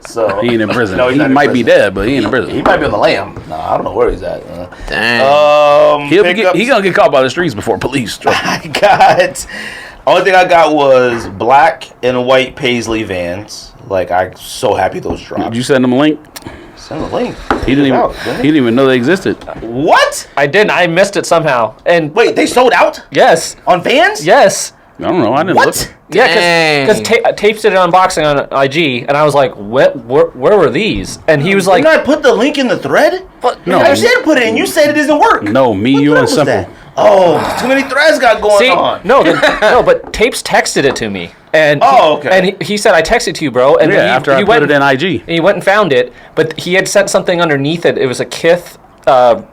A: So
B: He ain't in prison.
A: No, he's
B: he
A: not in
B: might be
A: prison.
B: dead, but he ain't in prison.
A: He might be on the lam. No, I don't know where he's at.
C: Dang.
B: He's gonna get caught by the streets before police. Trust me.
A: I got. Only thing I got was black and white Paisley Vans. Like, I'm so happy those dropped.
B: Did you send him a link?
A: Send the link.
B: He didn't even.
A: Out,
B: He didn't even know they existed.
A: What?
D: I didn't. I missed it somehow. And
A: Wait, they sold out
D: yes.
A: on Vans?
D: Yes.
B: I don't know. I didn't
A: What?
B: look.
D: Yeah, because
C: Dang.
D: Tapes did an unboxing on IG, and I was like, where were these? And he was like,
A: Didn't I put the link in the thread?
D: what?
B: No.
A: I did put it in. You said it doesn't work.
B: No, me,
A: What
B: you,
A: thread
B: and
A: was
B: Simple.
A: that? Oh, too many threads got going on.
D: No, but Tapes texted it to me. And he said, I texted to you, bro. And
B: after I put it in IG.
D: And he went and found it, but he had sent something underneath it. It was a Kith, the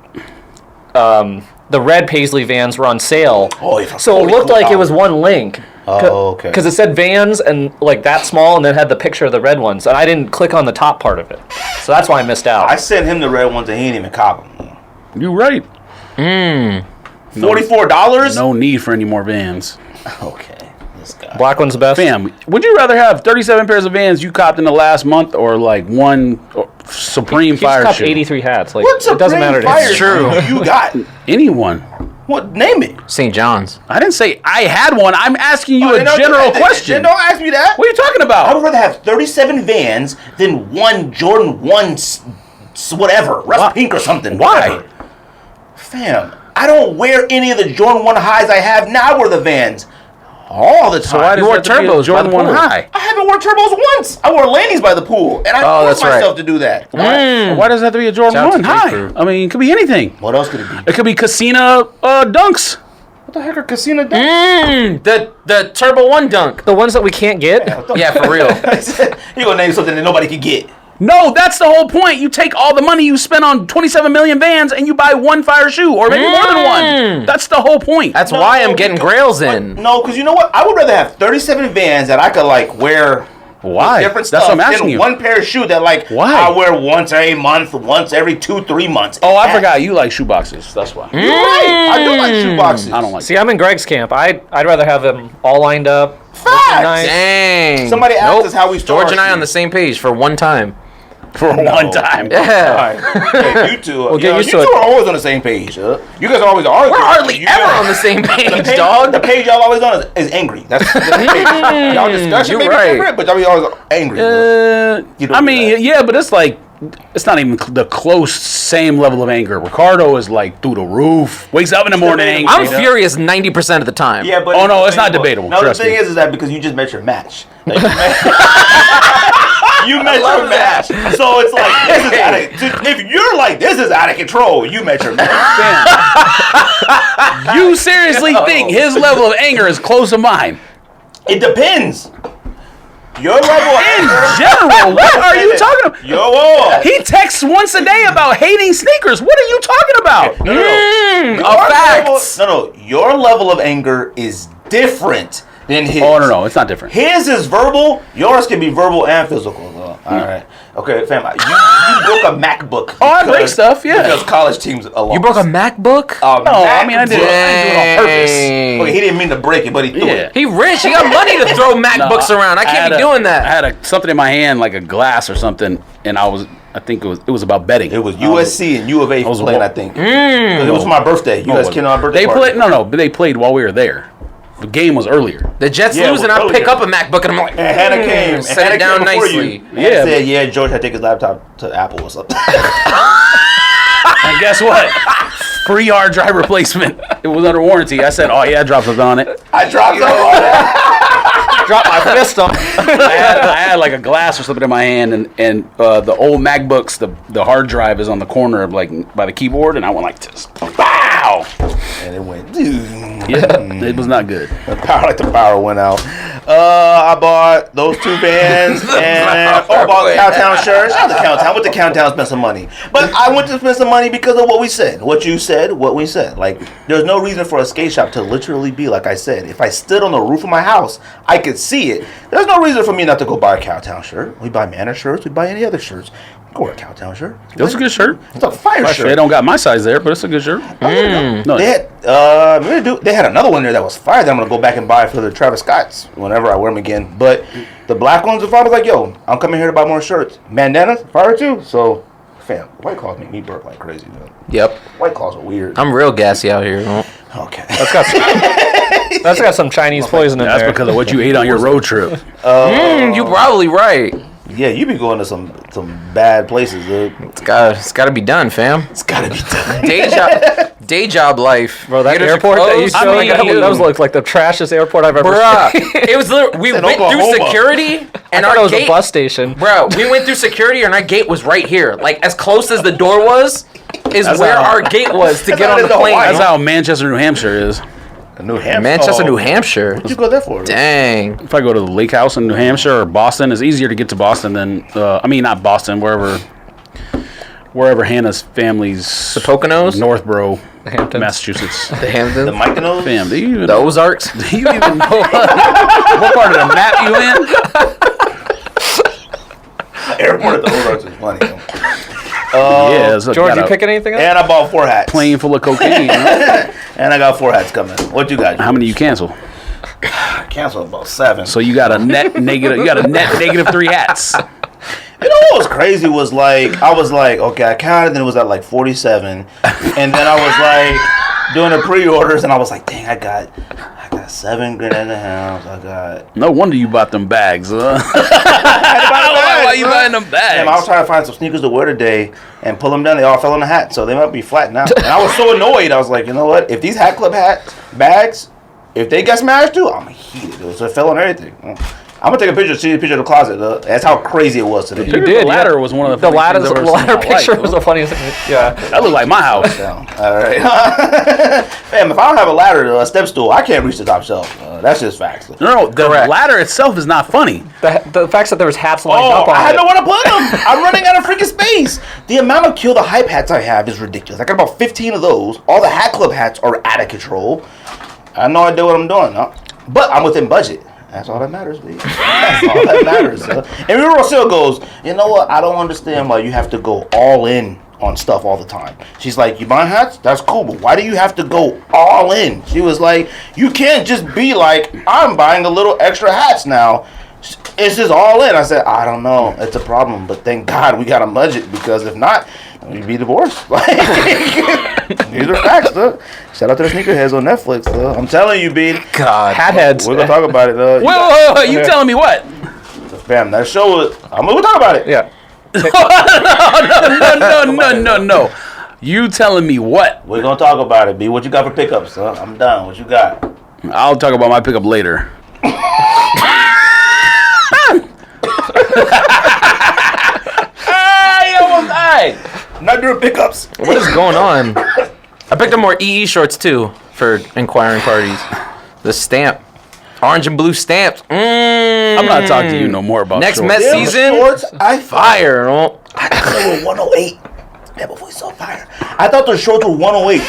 D: red Paisley Vans were on sale.
A: Oh,
D: so it looked like it was one link.
A: Oh, okay.
D: Because it said Vans and like that small, and then had the picture of the red ones. And I didn't click on the top part of it. So that's why I missed out.
A: I sent him the red ones and he didn't even cop them.
B: You right.
A: $44?
B: No need for any more Vans.
A: Okay. This guy.
D: Black one's the best.
B: Fam, would you rather have 37 pairs of Vans you copped in the last month or like one Supreme fire
D: copped
B: shoe?
D: 83 hats. Like,
A: What's
D: it doesn't matter to him.
C: It's true.
A: You got
B: Anyone.
A: what? Name it.
C: St. John's.
B: I didn't say I had one. I'm asking you a general question.
A: Then don't ask me that.
B: What are you talking about?
A: I would rather have 37 Vans than one Jordan 1 whatever. Rust Pink or something.
B: Why?
A: Whatever. Fam, I don't wear any of the Jordan 1 highs I have now. I wear the Vans all the time.
B: So why does
C: You wore
B: it have to be a
C: turbos
B: Jordan
C: by the
B: 1
C: pool.
B: high?
A: I haven't worn turbos once. I wore Laney's by the pool, and I forced myself to do that.
B: Why does it have to be a Jordan
C: Shout out
B: 1
C: to
B: high?
C: J. Crew.
B: I mean, it could be anything.
A: What else could it be?
B: It could be Casino Dunks.
A: What the heck are Casino Dunks?
C: The Turbo 1 dunk.
D: The ones that we can't get?
C: Yeah, for real.
A: You gonna name something that nobody can get?
B: No, that's the whole point. You take all the money you spend on 27 million Vans and you buy one fire shoe, or maybe more than one. That's the whole point.
C: That's why I'm getting grails in.
A: No, because you know what? I would rather have 37 Vans that I could like wear.
B: Why?
A: Different
B: That's
A: stuff
B: what I'm asking
A: than
B: you.
A: one pair of shoe that like
B: Why?
A: I wear once a month, once every 2-3 months.
B: Oh, I forgot. You like shoe boxes. That's why.
A: You're right. I do like shoe boxes.
B: I don't like
D: See, I'm in Greg's camp. I'd rather have them all lined up.
A: Facts.
D: Nice.
C: Dang.
A: Somebody asked us how we store
C: George and
A: our
C: I on the
A: shoes.
C: same page for one time.
B: for one time.
C: Yeah.
A: All right. Yeah, you two.
D: We'll get used
A: you
D: to
A: two
D: it.
A: are always on the same page. You guys are always arguing.
C: We're hardly
A: You
C: ever
A: guys-
C: on the same
A: The
C: page,
A: page,
C: dog.
A: the page y'all always on is angry. That's the page. Y'all discussion
C: You're
A: may be
C: right.
A: different, but y'all be always angry. You don't
B: I
A: do
B: mean,
A: that.
B: yeah, but it's like, it's not even the close same level of anger. Ricardo is like through the roof. Wakes up in the morning angry.
C: I'm furious 90% of the time.
A: Yeah, but
B: Oh, no, it's not debatable.
A: No, the
B: Trust
A: thing
B: me.
A: is that because you just met your match. Like, you met
C: love
A: your match. So it's like this is out of, if you're like this is out of control, you met your match.
B: You seriously think his level of anger is close to mine?
A: It depends. Your level of
B: In
A: anger.
B: general, what are you talking about?
A: Yo,
B: He texts once a day about hating sneakers. What are you talking about?
A: no. Your
C: facts.
A: level, no. Your level of anger is different than his.
B: Oh, no, it's not different.
A: His is verbal. Yours can be verbal and physical. All right. Okay, fam. You broke a MacBook.
B: Oh, I break
A: because-
B: stuff, yeah.
A: Because college teams alone.
C: You broke a MacBook?
B: No, I mean, I did it on purpose.
A: Okay, he didn't mean to break it, but he threw
B: Yeah.
A: it.
C: He rich. He got money to throw MacBooks around. I can't be doing that.
B: I had something in my hand, like a glass or something, and I think it was about betting.
A: It was USC and U of A
B: was
A: playing,
B: wa-
A: I think. It was for my birthday. You guys
B: was
A: came
B: it?
A: on my birthday
B: They
A: party.
B: played. But they played while we were there. The game was earlier.
C: The Jets
A: Yeah,
C: lose, and
A: well,
C: I pick
A: earlier.
C: up a MacBook, and I'm like,
A: And Hannah came. And
C: set
A: Hannah
C: it down
A: came before
C: nicely.
A: You.
B: Yeah,
A: Hannah said, yeah, George had to take his laptop to Apple or something.
B: And guess what? Free hard drive replacement. It was under warranty. I said, "Oh yeah, drop something on it."
A: I dropped it on that.
D: Drop my fist on.
B: I had like a glass or something in my hand, and the old MacBooks, the hard drive is on the corner of like by the keyboard, and I went like this. Bow!
A: And it went, dude.
B: Yeah, it was not good.
A: The power went out. I bought those two Vans and I bought Cowtown shirts. Shout out to Cowtown. Went to Cowtown, spend some money. But I went to spend some money because of what we said. What you said, what we said. Like, there's no reason for a skate shop to literally be like I said. If I stood on the roof of my house, I could see it. There's no reason for me not to go buy a Cowtown shirt. We buy Manor shirts. We buy any other shirts. Go wear a Cowtown shirt.
B: It was a good shirt.
A: It's a fire
B: They
A: shirt.
B: don't got my size there, but it's a good shirt. No,
A: They had another one there that was fire that I'm gonna go back and buy for the Travis Scotts whenever I wear them again. But the black ones, if I was like, yo, I'm coming here to buy more shirts. Bandanas, fire too. So, fam, White Claws make me burp like crazy, man.
C: yep.
A: White Claws are weird.
C: I'm real gassy out here.
A: Okay.
D: That's got some Chinese poison in
B: that's
D: there.
B: because of what you ate on your road trip.
C: You're probably right.
A: Yeah, you be going to some bad places, dude.
C: It's gotta be done, fam.
A: It's gotta be done.
C: Day job life.
D: Bro, that
C: You gotta
D: airport that you
C: close.
D: showed, that was like the trashiest airport I've ever
C: Bruh,
D: seen.
C: it was literally, we
A: in
C: went through
A: Oklahoma.
C: security and
D: I thought
C: our
D: it was
C: gate,
D: a bus station.
C: Bro, we went through security and our gate was right here. Like, as close as the door was, is where our gate was to get on the plane.
B: That's how Manchester, New Hampshire is.
A: New Hampshire.
C: Manchester, New Hampshire.
A: What'd you go there for?
C: Dang.
B: If I go to the lake house in New Hampshire or Boston, it's easier to get to Boston than, not Boston, wherever Hannah's family's.
C: The Poconos?
B: Northborough,
D: Hamptons.
B: Massachusetts.
C: The
A: The
C: Hamptons?
A: Mykonos?
B: Fam, do you even
C: The Ozarks?
B: do you even know what part of the map you in?
A: Airport at the Ozarks is funny. Though.
B: Yeah, so
D: George,
B: got
D: you
B: a
D: pick anything up?
A: And I bought 4 hats.
B: plane full of cocaine.
A: And I got 4 hats coming. What you got?
B: How many you cancel?
A: I canceled about 7.
B: So you got a net negative. You got a net negative 3 hats.
A: You know what was crazy was like, I was like, okay, I counted, then it was at like 47. And then I was like, doing the pre-orders, and I was like, dang, I got 7 grand in the house. I got...
B: No wonder you bought them bags. Why you buying them bags?
A: Damn, I was trying to find some sneakers to wear today and pull them down. They all fell in the hat, so they might be flat now. And I was so annoyed. I was like, you know what? If these Hat Club bags, if they get smashed too, I'm going to heat it. So it fell on everything. I'm going to take a picture, see the picture of the closet. That's how crazy it was today.
B: You did. The ladder was one of the
D: ladder
B: funniest things I've ever seen in my
D: picture
B: life.
D: was the funniest thing. Yeah.
B: That looked like my house.
A: All right. Fam, if I don't have a ladder, a step stool, I can't reach the top shelf. That's just facts.
B: No, the
C: Correct.
B: ladder itself is not funny.
D: The fact that there was hats lined
A: Oh,
D: up on
A: I had
D: it.
A: nowhere to put them. I'm running out of freaking space. The amount of Kill the Hype hats I have is ridiculous. I got about 15 of those. All the Hat Club hats are out of control. I have no idea what I'm doing, huh? But I'm within budget. That's all that matters, baby. That's all that matters. And Riro still goes, you know what? I don't understand why you have to go all in on stuff all the time. She's like, you buying hats? That's cool, but why do you have to go all in? She was like, you can't just be like, I'm buying a little extra hats now. It's just all in. I said, I don't know. It's a problem, but thank God we got a budget, because if not, we'd be divorced. These are facts, though. Shout out to the Sneakerheads on Netflix, though. I'm telling you, B.
C: God.
D: Hat heads.
A: We're gonna talk about it, though.
B: Whoa, you telling me what?
A: Fam, that show was... I'm gonna talk about it.
D: Yeah.
B: No. You telling me what?
A: We're gonna talk about it, B. What you got for pickups, huh? I'm done. What you got?
B: I'll talk about my pickup later.
A: Hey, almost died. I'm not doing pickups.
C: What is going on? I picked up more EE shorts too for inquiring parties. The stamp. Orange and blue stamps.
B: I'm not talking to you no more about
C: Next
B: shorts.
C: Mets
A: Them
C: season.
A: shorts, I
C: Fire. Oh.
A: I thought they were 108. Yeah, but we so fire. I thought the shorts were 108.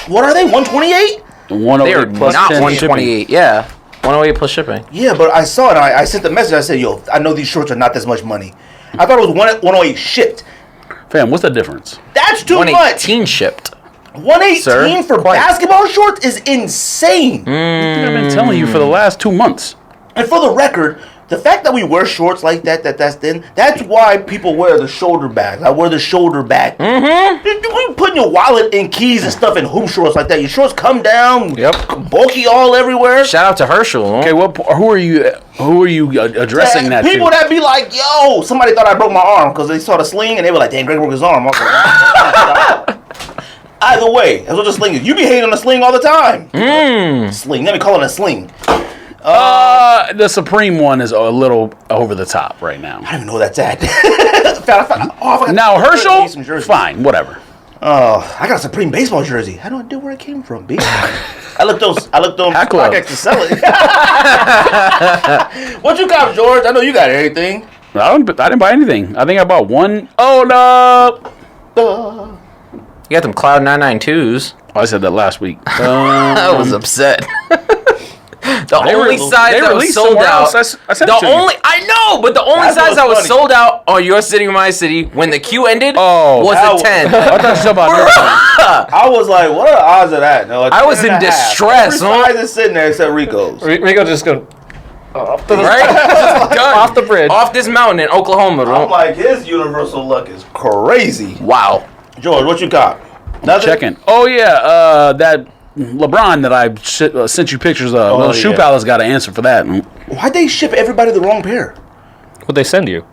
A: What are they? 128?
B: 108
C: They are
B: plus
C: not
B: 10 shipping.
C: 128. Yeah. 108 plus shipping.
A: Yeah, but I saw it. And I sent the message. I said, yo, I know these shorts are not this much money. I thought it was 108 shipped.
B: Fam, what's the difference?
A: That's too much.
C: 118 shipped.
A: 118
C: Sir,
A: for
C: quite.
A: basketball shorts is insane.
B: I've been telling you for the last 2 months.
A: And for the record, the fact that we wear shorts like that's thin, that's why people wear the shoulder bags. I wear the shoulder bag. Mm-hmm. You putting your wallet and keys and stuff in hoop shorts like that. Your shorts come down, bulky all everywhere.
C: Shout out to Herschel.
B: Okay, who are you addressing that
A: People
B: to?
A: that be like, yo, somebody thought I broke my arm because they saw the sling and they were like, dang, Greg broke his arm. I was like, either way, that's what the sling is. You be hating on the sling all the time. Sling. Let me call it a sling.
B: The Supreme one is a little over the top right now.
A: I don't even know where that's at.
B: Now
A: Some
B: Herschel,
A: jerseys.
B: fine, whatever.
A: Oh, I got a Supreme baseball jersey. How do I do where it came from, B? I looked on
B: Hat Club.
A: StockX to sell it. What you got, George? I know you got everything.
B: I didn't buy anything. I think I bought one. Oh no!
C: You got them Cloud 992s.
B: I said that last week.
C: I was upset. The only size
B: they
C: that was
B: released
C: sold
B: somewhere
C: out.
B: else. I said
C: The
B: it to you.
C: only I know, but the only
A: That's
C: size
A: what's
C: that was
A: funny.
C: sold out on Your City, My City when the queue ended
B: Oh,
C: was
A: that
C: a
A: was-
C: 10.
B: I thought you were talking about
A: I was like, what are the odds of that? No,
C: I was in distress,
A: Every size is sitting there except Rico's.
D: Rico just go
C: right? Done.
D: off the bridge.
C: Off this mountain in Oklahoma.
A: I'm like, his universal luck is crazy.
C: Wow.
A: George, what you got? Nothing?
B: Checking. Oh yeah, that LeBron that I sent you pictures of. Little Shoe
A: yeah.
B: Palace got an answer for that.
A: Why'd they ship everybody the wrong pair?
D: What'd they send you?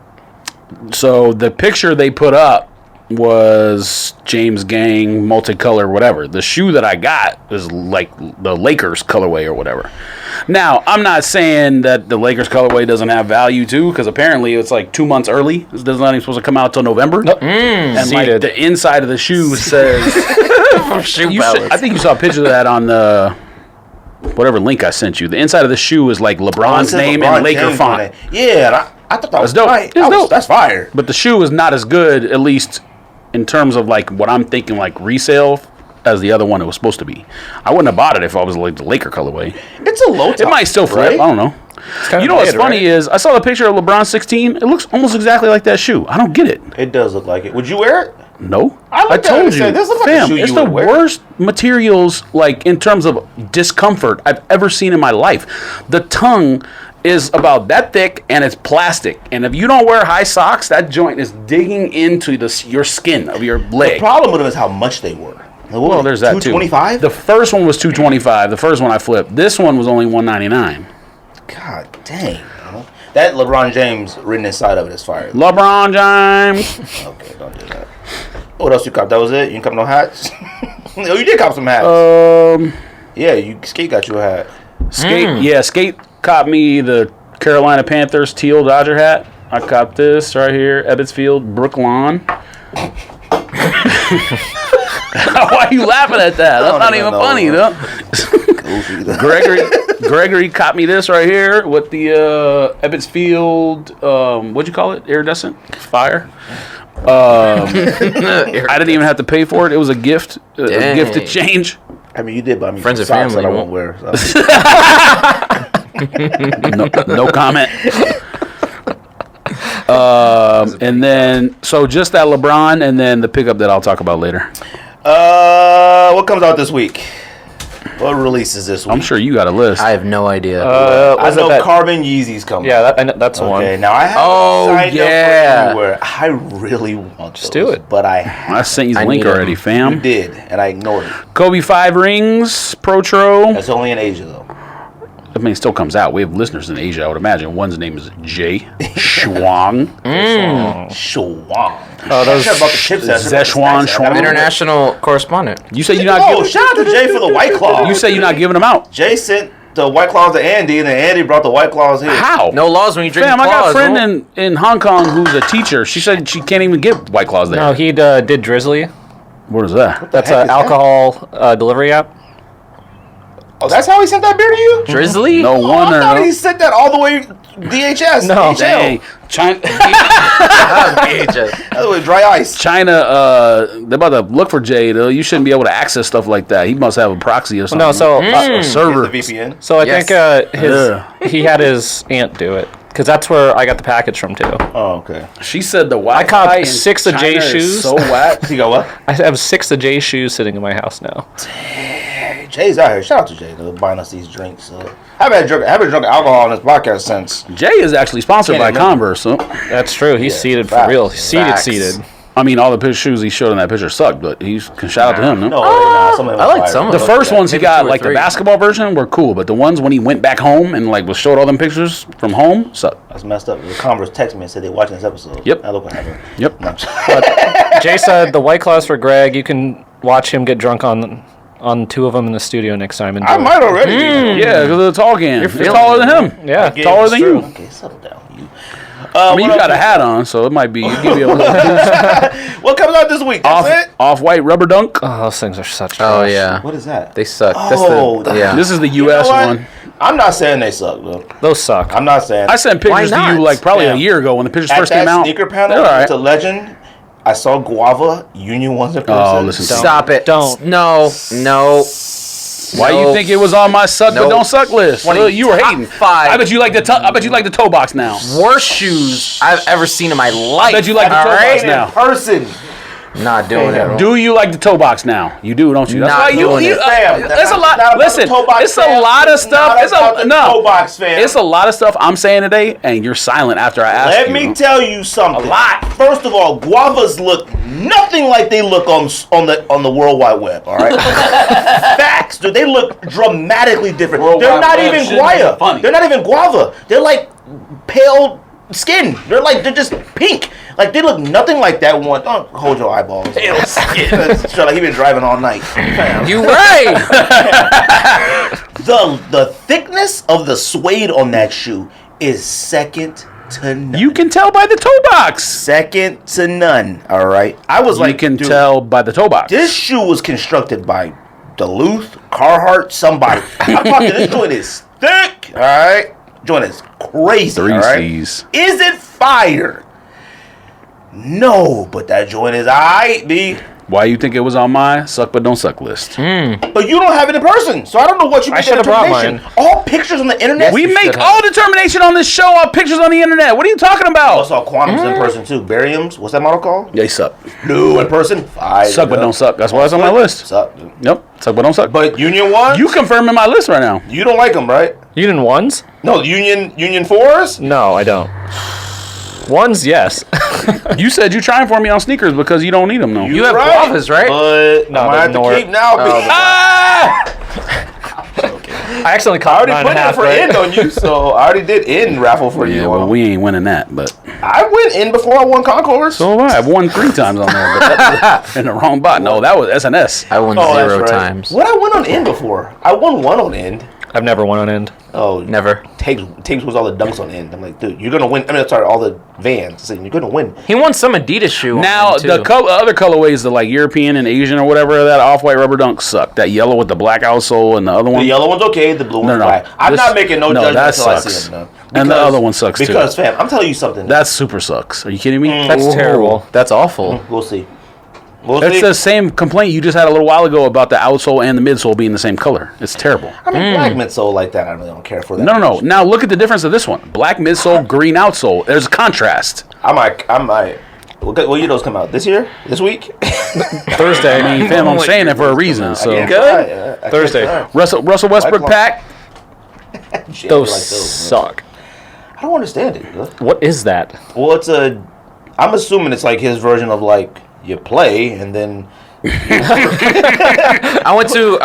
B: So the picture they put up was James Gang, multicolor, whatever. The shoe that I got is like the Lakers colorway or whatever. Now, I'm not saying that the Lakers colorway doesn't have value too, because apparently it's like 2 months early. It's not even supposed to come out till November.
D: Nope.
B: And like the inside of the shoe says, I think you saw a picture of that on the whatever link I sent you. The inside of the shoe is like LeBron's name
A: LeBron
B: in Laker
A: James
B: font.
A: Yeah, I thought that was
B: dope.
A: right.
B: It's dope.
A: That's fire.
B: But the shoe is not as good, at least in terms of like what I'm thinking like resale, as the other one it was supposed to be. I wouldn't have bought it if I was like the Laker colorway.
A: It's a low top.
B: It might still flip.
A: Right?
B: I don't know. You know what's funny is I saw the picture of LeBron 16. It looks almost exactly like that shoe. I don't get it.
A: It does look like it. Would you wear it?
B: No.
A: I
B: I told you.
A: This looks like a
B: Fam,
A: shoe
B: it's
A: you
B: the
A: would wear.
B: worst materials like in terms of discomfort I've ever seen in my life. The tongue is about that thick and it's plastic. And if you don't wear high socks, that joint is digging into your skin of your leg.
A: The problem with them is how much they were.
B: Well, there's that too.
A: $225?
B: The first one was $225. The first one I flipped. This one was only $199.
A: God dang. Bro. That LeBron James written inside of it is fire.
B: LeBron James.
A: Okay, don't do that. What else you cop? That was it? You didn't cop no hats? Oh, you did cop some hats. Yeah, Skate got you a hat.
B: Skate copped me the Carolina Panthers teal Dodger hat. I copped this right here, Ebbetsfield Brook Lawn. Why are you laughing at that? That's not even funny, though. Gregory copped me this right here with the Ebbetsfield, what'd you call it? Iridescent fire. I didn't even have to pay for it. It was a gift, a gift exchange.
A: I mean, you did buy me
C: Friends and
A: socks
C: family
A: that I won't wear. So.
B: No comment. And then, so just that LeBron, and then the pickup that I'll talk about later.
A: What comes out this week? What releases this week?
B: I'm sure you got a list.
C: I have no idea.
A: I know Carbon Yeezys coming.
D: Yeah, that's the one.
A: Okay, now I have signed up for everywhere. I really want those.
D: do it.
A: But
B: I sent you the link already,
A: you
B: fam.
A: did, and I ignored it.
B: Kobe 5 rings, Protro.
A: That's only in Asia, though.
B: I mean, it still comes out. We have listeners in Asia, I would imagine. One's name is Jay Shuang.
A: Shuang.
D: Oh, those
A: about the chipsets.
B: Szechuan Shuang.
C: International correspondent.
B: You say you're not
A: Oh,
B: giving.
A: shout out to Jay for the White Claw.
B: You say you're not giving them out.
A: Jay sent the White Claws to Andy, and then Andy brought the White Claws here.
B: How?
C: No laws when you drink
B: Fam, I got a
C: claws,
B: friend
C: huh?
B: in Hong Kong who's a teacher. She said she can't even get White Claws there.
D: No, he did Drizzly.
B: What is that?
D: That's
A: heck
D: an
A: is that?
D: alcohol delivery app.
A: Oh, that's how he sent that beer to you?
C: Drizzly?
B: No
A: I
B: wonder.
A: thought he sent that all the way DHS.
D: No.
A: DHL.
B: Dang. China,
A: That's the way dry ice.
B: they're about to look for Jay, though. You shouldn't be able to access stuff like that. He must have a proxy or something.
D: No, so
B: a server.
A: The VPN.
D: so I
C: Yes.
D: think he had his aunt do it because that's where I got the package from too.
A: Oh, okay.
B: She said the Wi-Fi
D: copped
B: in
D: 6 of Jay's
B: China is
D: shoes.
B: so whack.
A: You got what?
D: I have 6 of Jay's shoes sitting in my house now.
A: Jay's out here. Shout out to Jay for buying us these drinks. I haven't drunk alcohol on this podcast since.
B: Jay is actually sponsored by
A: Can't
B: Converse. So
D: That's true. He's seated for
A: facts.
D: real. Seated,
C: Facts.
D: seated.
B: I mean, all the shoes he showed in that picture sucked, but he's shout out to him. No?
A: No, nah, some of them
C: I
A: was
C: like
A: fire.
C: some of
B: The
C: them.
B: first ones he
C: Maybe
B: got,
C: 2 or
B: like the
C: 3.
B: basketball version, were cool, but the ones when he went back home and like was showed all them pictures from home sucked.
A: That's messed up. The Converse texted me and said they're watching this episode.
B: Yep.
A: I look what happened.
B: Yep.
A: No.
D: Jay said the White Claws for Greg. You can watch him get drunk on 2 of them in the studio next time.
A: I might already.
B: Yeah, because of the tall can. It's
C: feeling
B: taller
C: it,
B: than him.
D: Yeah.
A: Yeah,
B: taller
A: it's
B: than
A: true.
B: you.
A: Okay, settle down. You.
B: I mean, you
A: what
B: got a
A: else?
B: hat on, so it might be give you a little boost.
A: What comes out this week? That's it?
B: Off-white rubber dunk.
D: Oh, those things are such.
C: Oh,
D: trash.
C: yeah.
A: What is that?
C: They suck.
A: Oh,
C: That's yeah.
B: This is the
A: You know
B: U.S.
A: what?
B: one.
A: I'm not saying they suck, though.
D: Those suck.
A: I'm not saying.
B: I sent pictures to
C: not?
B: you like probably
A: Yeah.
B: a year ago when the pictures
A: At
B: first
A: that
B: came out.
A: sneaker panel,
B: They're all right.
A: it's a legend. I saw Guava Union ones in person.
B: Oh, listen to
C: Stop it.
D: Don't.
C: No.
B: Why you think it was on my suck but
C: Nope.
B: don't suck list?
C: One of
B: You were
C: top
B: hating.
C: 5.
B: I bet you like the toe box now.
C: Worst shoes I've ever seen in my life.
B: bet you like the
C: All
B: toe box
C: right?
B: now.
A: In person.
C: Not doing it.
B: Do you like the toe box now? You do, don't you? That's
C: Not
B: why
C: doing it.
A: Fam,
B: It's a lot.
A: not about
B: Listen,
A: the toe box,
B: it's a
A: fam.
B: lot of
A: It's
B: stuff.
A: not
B: It's
A: about the
B: no.
A: toe box, fam.
B: It's a lot of stuff I'm saying today, and you're silent after I ask
A: Let
B: you.
A: me tell you something.
B: A lot.
A: First of all, guavas look nothing like they look on the World Wide Web. All right, facts, dude. They look dramatically different.
B: World
A: They're
B: Wide
A: not
B: Web
A: even
B: shouldn't make it
A: guava.
B: funny.
A: They're not even guava. They're like pale skin. They're just pink. Like they look nothing like that one. Don't hold your eyeballs. It's like he been driving all night.
C: You right.
A: The thickness of the suede on that shoe is second to none.
B: You can tell by the toe box.
A: Second to none. All right. I was
B: You
A: like,
B: can
A: dude,
B: tell by the toe box.
A: this shoe was constructed by Duluth, Carhartt, somebody. I'm talking. This joint is thick. All right. Joint is crazy.
B: Three
A: all right?
B: C's.
A: Is it fire? No, but that joint is alright, B.
B: Why you think it was on my suck but don't suck list?
A: But you don't have it in person, so I don't know what you.
D: I should have brought mine.
A: All pictures on the internet.
B: We
D: you
B: make
D: should
B: all determination on this show of pictures on the internet. What are you talking
A: I
B: about?
A: saw Quantums in person too. Bariums. What's that model called?
B: They suck.
A: No, in person. Fire.
B: Suck but don't suck. That's why it's on my list.
A: Suck. Dude.
B: Yep. Suck but don't suck.
A: But Union ones.
B: You confirming my list right now.
A: You don't like them, right?
D: Union ones?
A: No, Union fours.
D: No, I don't. Ones, yes.
B: You said you trying for me on sneakers because you don't need them no.
C: You have guavas, right?
A: But
D: No,
A: I'm gonna have
D: but
A: to keep now. B.
D: I accidentally
A: I
D: caught
A: already
D: mine
A: put
D: in
A: it
D: half,
A: for
D: right?
A: end on you, so I already did end raffle for
B: Yeah,
A: you.
B: well, we ain't winning that, but
A: I went in before I won Concourse.
B: so have I. I've won 3 times on there, but that's in the wrong bot. No, that was SNS.
C: I won
A: Oh, that's
C: 0
A: right.
C: times.
A: What I won on end before? I won one on end.
D: I've never won on end.
A: Oh,
C: Never.
A: Tapes was all the dunks on end. I'm like, dude, you're gonna win. I mean, sorry, all the Vans. I said, you're gonna win.
C: He won some Adidas shoe.
B: Now
C: on too.
B: the other colorways, the like European and Asian or whatever, that off-white rubber dunk suck. That yellow with the black outsole and the other one.
A: The yellow one's okay. The blue one's black. I'm
B: This-
A: not making no judgment
B: that
A: until I
B: sucks.
A: see them.
B: And the other one sucks too.
A: Because, fam, I'm telling you something.
B: That super sucks. Are you kidding me?
D: That's terrible.
C: That's awful.
A: We'll see. We'll
B: It's
A: see.
B: the same complaint you just had a little while ago about the outsole and the midsole being the same color. It's terrible.
A: I mean, black midsole like that. I really don't care for that.
B: No. Now look at the difference of this one. Black midsole, green outsole. There's a contrast.
A: I might. What year those come out? This year? This week?
D: Thursday.
B: I mean, fam, I'm saying it for a reason. So
A: Good.
D: Thursday.
B: Russell Westbrook
A: Like-
B: pack.
D: Those
A: man.
D: suck.
A: I don't understand it.
D: What is that?
A: Well, I'm assuming it's like his version of like you play and then.
C: I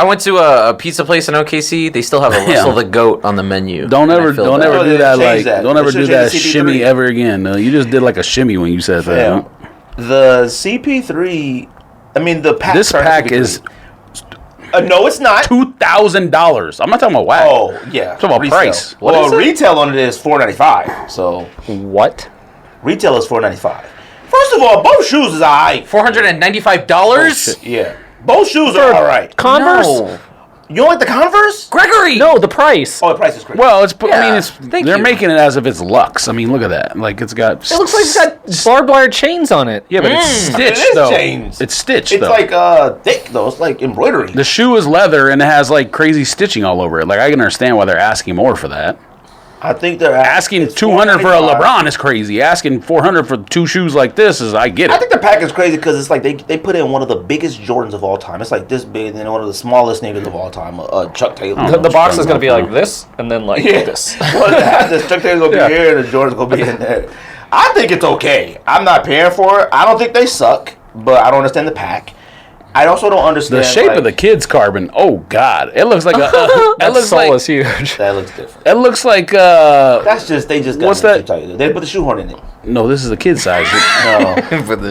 C: went to a pizza place in OKC. They still have a Russell the Goat on the menu.
B: Don't
C: And I
B: ever
C: feel
B: do
C: bad.
A: they
B: that
A: changed
B: like
A: that.
B: don't
A: They
B: ever
A: should
B: do
A: change
B: that
A: the CP3.
B: shimmy ever again. You just did like a shimmy when you said that.
A: Yeah.
B: Huh?
A: The CP3. I mean, the pack.
B: This pack is
A: no, it's not.
B: $2,000. I'm not talking about wow.
A: Oh yeah.
B: Talking about
A: Retail.
B: price.
C: What
A: Well,
C: is it?
A: retail on it is $495. So
D: What?
A: retail is $495. First of all, both shoes is alright.
C: $495.
A: Yeah, both shoes are alright.
D: Converse?
C: No.
A: You don't like the Converse?
C: Gregory.
D: No, the price.
A: Oh, the price is crazy.
B: Well, it's. I
C: Yeah,
B: mean, it's.
C: thank
B: They're
C: you.
B: making it as if it's luxe. I mean, look at that. Like it's got.
D: It looks like it's got barbed wire chains on it.
B: Yeah, but it's stitched
A: It is
B: though.
A: chains.
B: It's stitched
A: it's
B: though.
A: like thick though. It's like embroidery.
B: The shoe is leather and it has like crazy stitching all over it. Like I can understand why they're asking more for that.
A: I think they're
B: Asking
A: it's
B: $200 for a
A: $495.
B: LeBron is crazy. Asking $400 for 2 shoes like this is I get
A: I
B: it.
A: think the pack is crazy because it's like they put in one of the biggest Jordans of all time. It's like this big, and then one of the smallest sneakers of all time. Chuck Taylor.
B: Oh,
D: The box
B: Strung
D: is going to be
B: up,
D: like this, and then like
A: Yeah.
D: this.
A: Well, the Chuck Taylor's gonna be here, and the Jordan's gonna be in there. I think it's okay. I'm not paying for it. I don't think they suck, but I don't understand the pack. I also don't understand
B: The shape
A: like,
B: of the kid's carbon. Oh God, it looks like a. It
D: That
B: looks
D: sole
B: like.
D: is huge.
A: That looks different.
B: It looks like.
A: That's just they just got
B: What's
A: me
B: that?
A: too tight. They put the shoehorn in it.
B: No, this is a kid size.
A: No.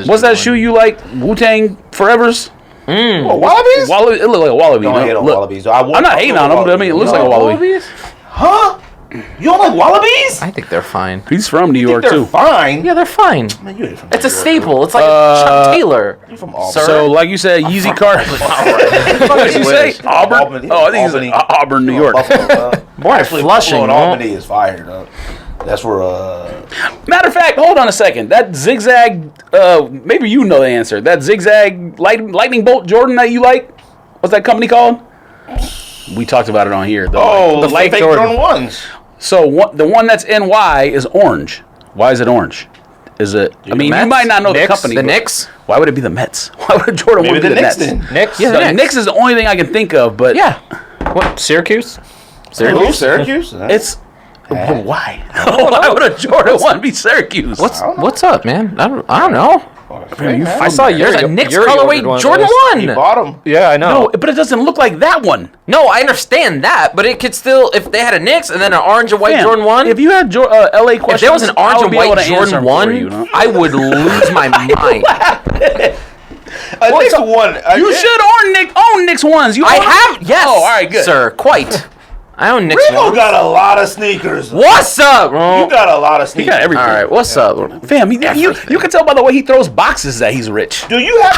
B: What's that shoe you like? Wu-Tang Forevers.
A: Oh, Wallabies?
B: Wallaby. It look like a wallaby.
A: Don't hate on
B: Look,
A: Wallabies.
B: I'm not hating on them, but I mean, it looks like a wallaby.
A: Huh? You don't like Wallabies?
C: I think they're fine.
B: He's from New York
A: They're
B: too.
A: fine.
C: Yeah, they're fine.
A: Man, you ain't from
C: It's a
A: New York,
C: staple. It's like Chuck Taylor.
A: You from Auburn?
C: Sir?
B: So, like you said, Yeezy Card. What did you say? Auburn.
A: Albany.
B: Oh, I think
A: Albany.
B: it's Auburn, New York.
A: Buffalo,
C: Boy,
A: Actually,
C: Flushing,
A: Buffalo and
C: huh?
A: Albany is fire, though. That's where
B: Matter of fact, hold on a second. That zigzag. Maybe you know the answer. That zigzag lightning bolt Jordan that you like. What's that company called? We talked about it on here.
A: the
B: light
A: fake
B: Jordan.
A: Jordan ones.
B: So the one that's NY is orange. Why is it orange? Is it? I mean, you
C: Mets?
B: might not know the
D: Knicks?
B: company.
C: The
B: but
C: Knicks?
B: Why would it be the Mets? Why would Jordan
A: Maybe
B: want to
A: the
B: be the
A: Knicks
B: Nets?
A: then.
D: Knicks?
C: Yeah,
B: The
C: the Knicks.
B: Knicks is the only thing I can think of, but
C: Yeah.
D: What? Syracuse?
A: Who? Syracuse?
B: it's why? Why would a Jordan one be Syracuse?
C: What's up, man? I don't know.
A: Man,
D: I saw
C: There's a Knicks
D: Yuri
C: colorway
D: ordered one of
C: Jordan
D: those.
A: He
C: 1.
A: bought them.
D: Yeah, I know.
B: No, but it doesn't look like that one.
C: No, I understand that, but it could still, if they had a Knicks and then an orange and white
B: Fam,
C: Jordan 1.
B: If you had LA questions,
C: If there was an
B: I
C: orange
B: would
C: and
B: be able
C: white
B: to answer
C: Jordan
B: them
C: 1,
B: for you, know?
C: I would lose my mind.
A: Knicks won.
B: You should own Knicks ones. You
C: I
B: own them?
C: have, yes,
B: Oh, all right, good.
C: sir, quite. I own Knicks
A: Ricco
C: 1.
A: got a lot of sneakers.
C: What's up,
A: You
C: bro?
A: got a lot of
B: He
A: sneakers.
B: got everything.
C: All right, what's up?
B: Fam, you can tell by the way he throws boxes that he's rich.
A: Do you have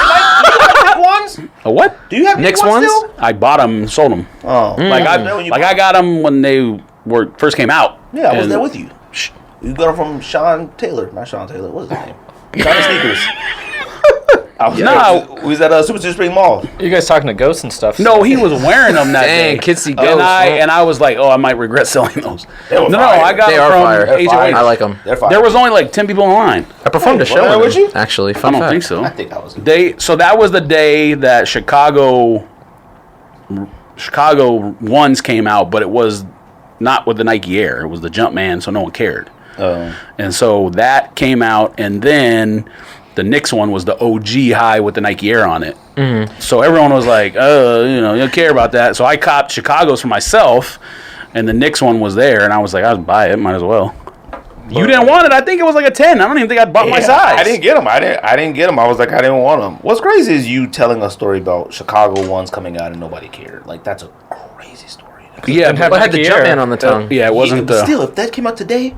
A: Knick ones?
B: A what?
A: Do you have
C: Knicks
A: Knick
C: ones?
A: still?
B: I bought them and sold them.
A: Oh,
B: Like I got them when they were first came out.
A: Yeah, I was
B: And-
A: there with you. You got them from Sean Taylor, not Sean Taylor. What's his name? Sean Sneakers.
B: No.
A: we was at Super Spring Mall.
D: You guys talking to ghosts and stuff?
B: No, he was wearing them that
C: Dang,
B: day.
C: kids see
B: And
C: ghosts,
B: and I was like, oh, I might regret selling those.
A: They were
B: No,
A: fire.
B: I got
C: They
B: them
C: are
B: from
C: fire. They're
B: HOH.
A: fire.
C: I like them.
A: They're fine.
B: There was only like 10 people in line.
C: I performed a
A: Hey,
C: show
A: was I
C: with
A: with
C: them,
A: you?
C: actually.
B: I
C: Fun
B: don't
C: fact.
B: think so.
A: I think I was.
B: So that was the day that Chicago ones came out, but it was not with the Nike Air. It was the Jumpman, so no one cared. And so that came out, and then the Knicks one was the OG high with the Nike Air on it. Mm-hmm. So everyone was like, you don't care about that. So I copped Chicago's for myself, and the Knicks one was there, and I was like, I'll buy it, might as well. You didn't want it. I think it was like a 10. I don't even think I bought my size.
A: I didn't get them. I didn't get them. I was like, I didn't want them. What's crazy is you telling a story about Chicago ones coming out and nobody cared. Like, that's a crazy story.
B: Yeah,
D: Didn't have
C: Well, I had the
D: Nike Air.
C: Jumpman on the tongue.
B: yeah, it wasn't
A: But
B: the.
A: still, if that came out today,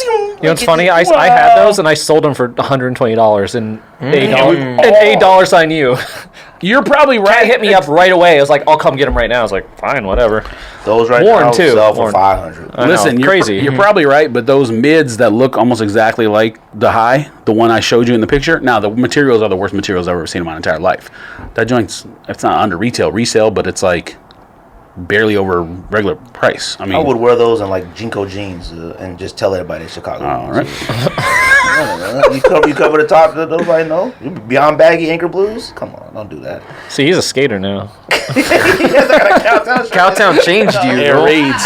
D: You know what's funny? I had those and I sold them for $120 and $8 on you.
B: You're probably
D: Cat
B: right.
D: hit me up right away. I was like, I'll come get them right now. I was like, fine, whatever.
A: Those right
D: Warren
A: now
D: too.
A: sell for
D: Warren.
A: $500.
D: I know,
B: Listen,
D: it's
B: you're
D: crazy.
B: You're probably right, but those mids that look almost exactly like the high, the one I showed you in the picture, now the materials are the worst materials I've ever seen in my entire life. That joint's, it's not under resale, but it's like barely over regular price. I mean,
A: I would wear those in like Jinko jeans and just tell everybody it's Chicago.
B: all right.
A: You cover the top that nobody know. You beyond baggy anchor blues. Come on, don't do that.
D: See, he's a skater now.
C: Cowtown changed you,
B: Air
C: bro.
B: raids.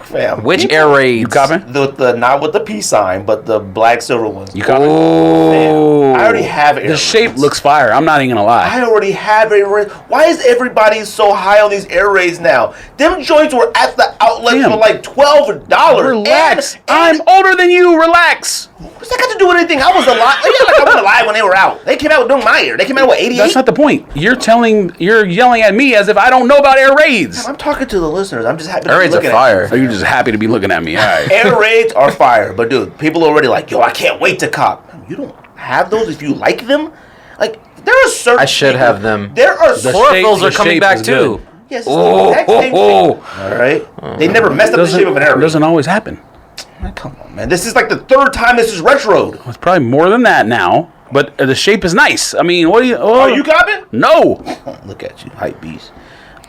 A: Fam.
C: Which air raids?
B: You copping?
A: The not with the peace sign, but the black silver ones.
B: You copping?
C: Oh.
A: I already have air
B: The shape
A: raids.
B: looks fire. I'm not even gonna lie.
A: I already have air raids. Why is everybody so high on these air raids now? Them joints were at the outlet
B: Damn.
A: for like $12.
B: Relax.
A: And
B: I'm older than you. Relax.
A: what's that got to do with anything? I was alive. I wasn't alive when they were out. They came out during my year. They came out with 88.
B: That's not the point. You're yelling at me as if I don't know about air raids.
A: I'm talking to the listeners. I'm just happy to
C: Air
A: be
C: raids are
A: looking at
C: fire.
B: Are you just happy to be looking at me? All right.
A: Air raids are fire, but dude, people are already like, yo, I can't wait to cop. You don't have those if you like them. Like there are certain.
C: I should
A: people-
C: have them.
A: There are
B: The
C: Chlorophylls
B: shape-
C: are coming
B: shape
C: back
B: is
C: too.
B: good.
A: Yes, it's
C: Oh,
A: the exact same
C: oh,
A: thing. All right, they never messed up the shape of an air raid.
B: Doesn't always happen.
A: Man, come on, man. This is like the third time this is retroed.
B: It's probably more than that now, but the shape is nice. I mean, what do you? Oh,
A: Are you copping?
B: No.
A: Look at you, hype beast.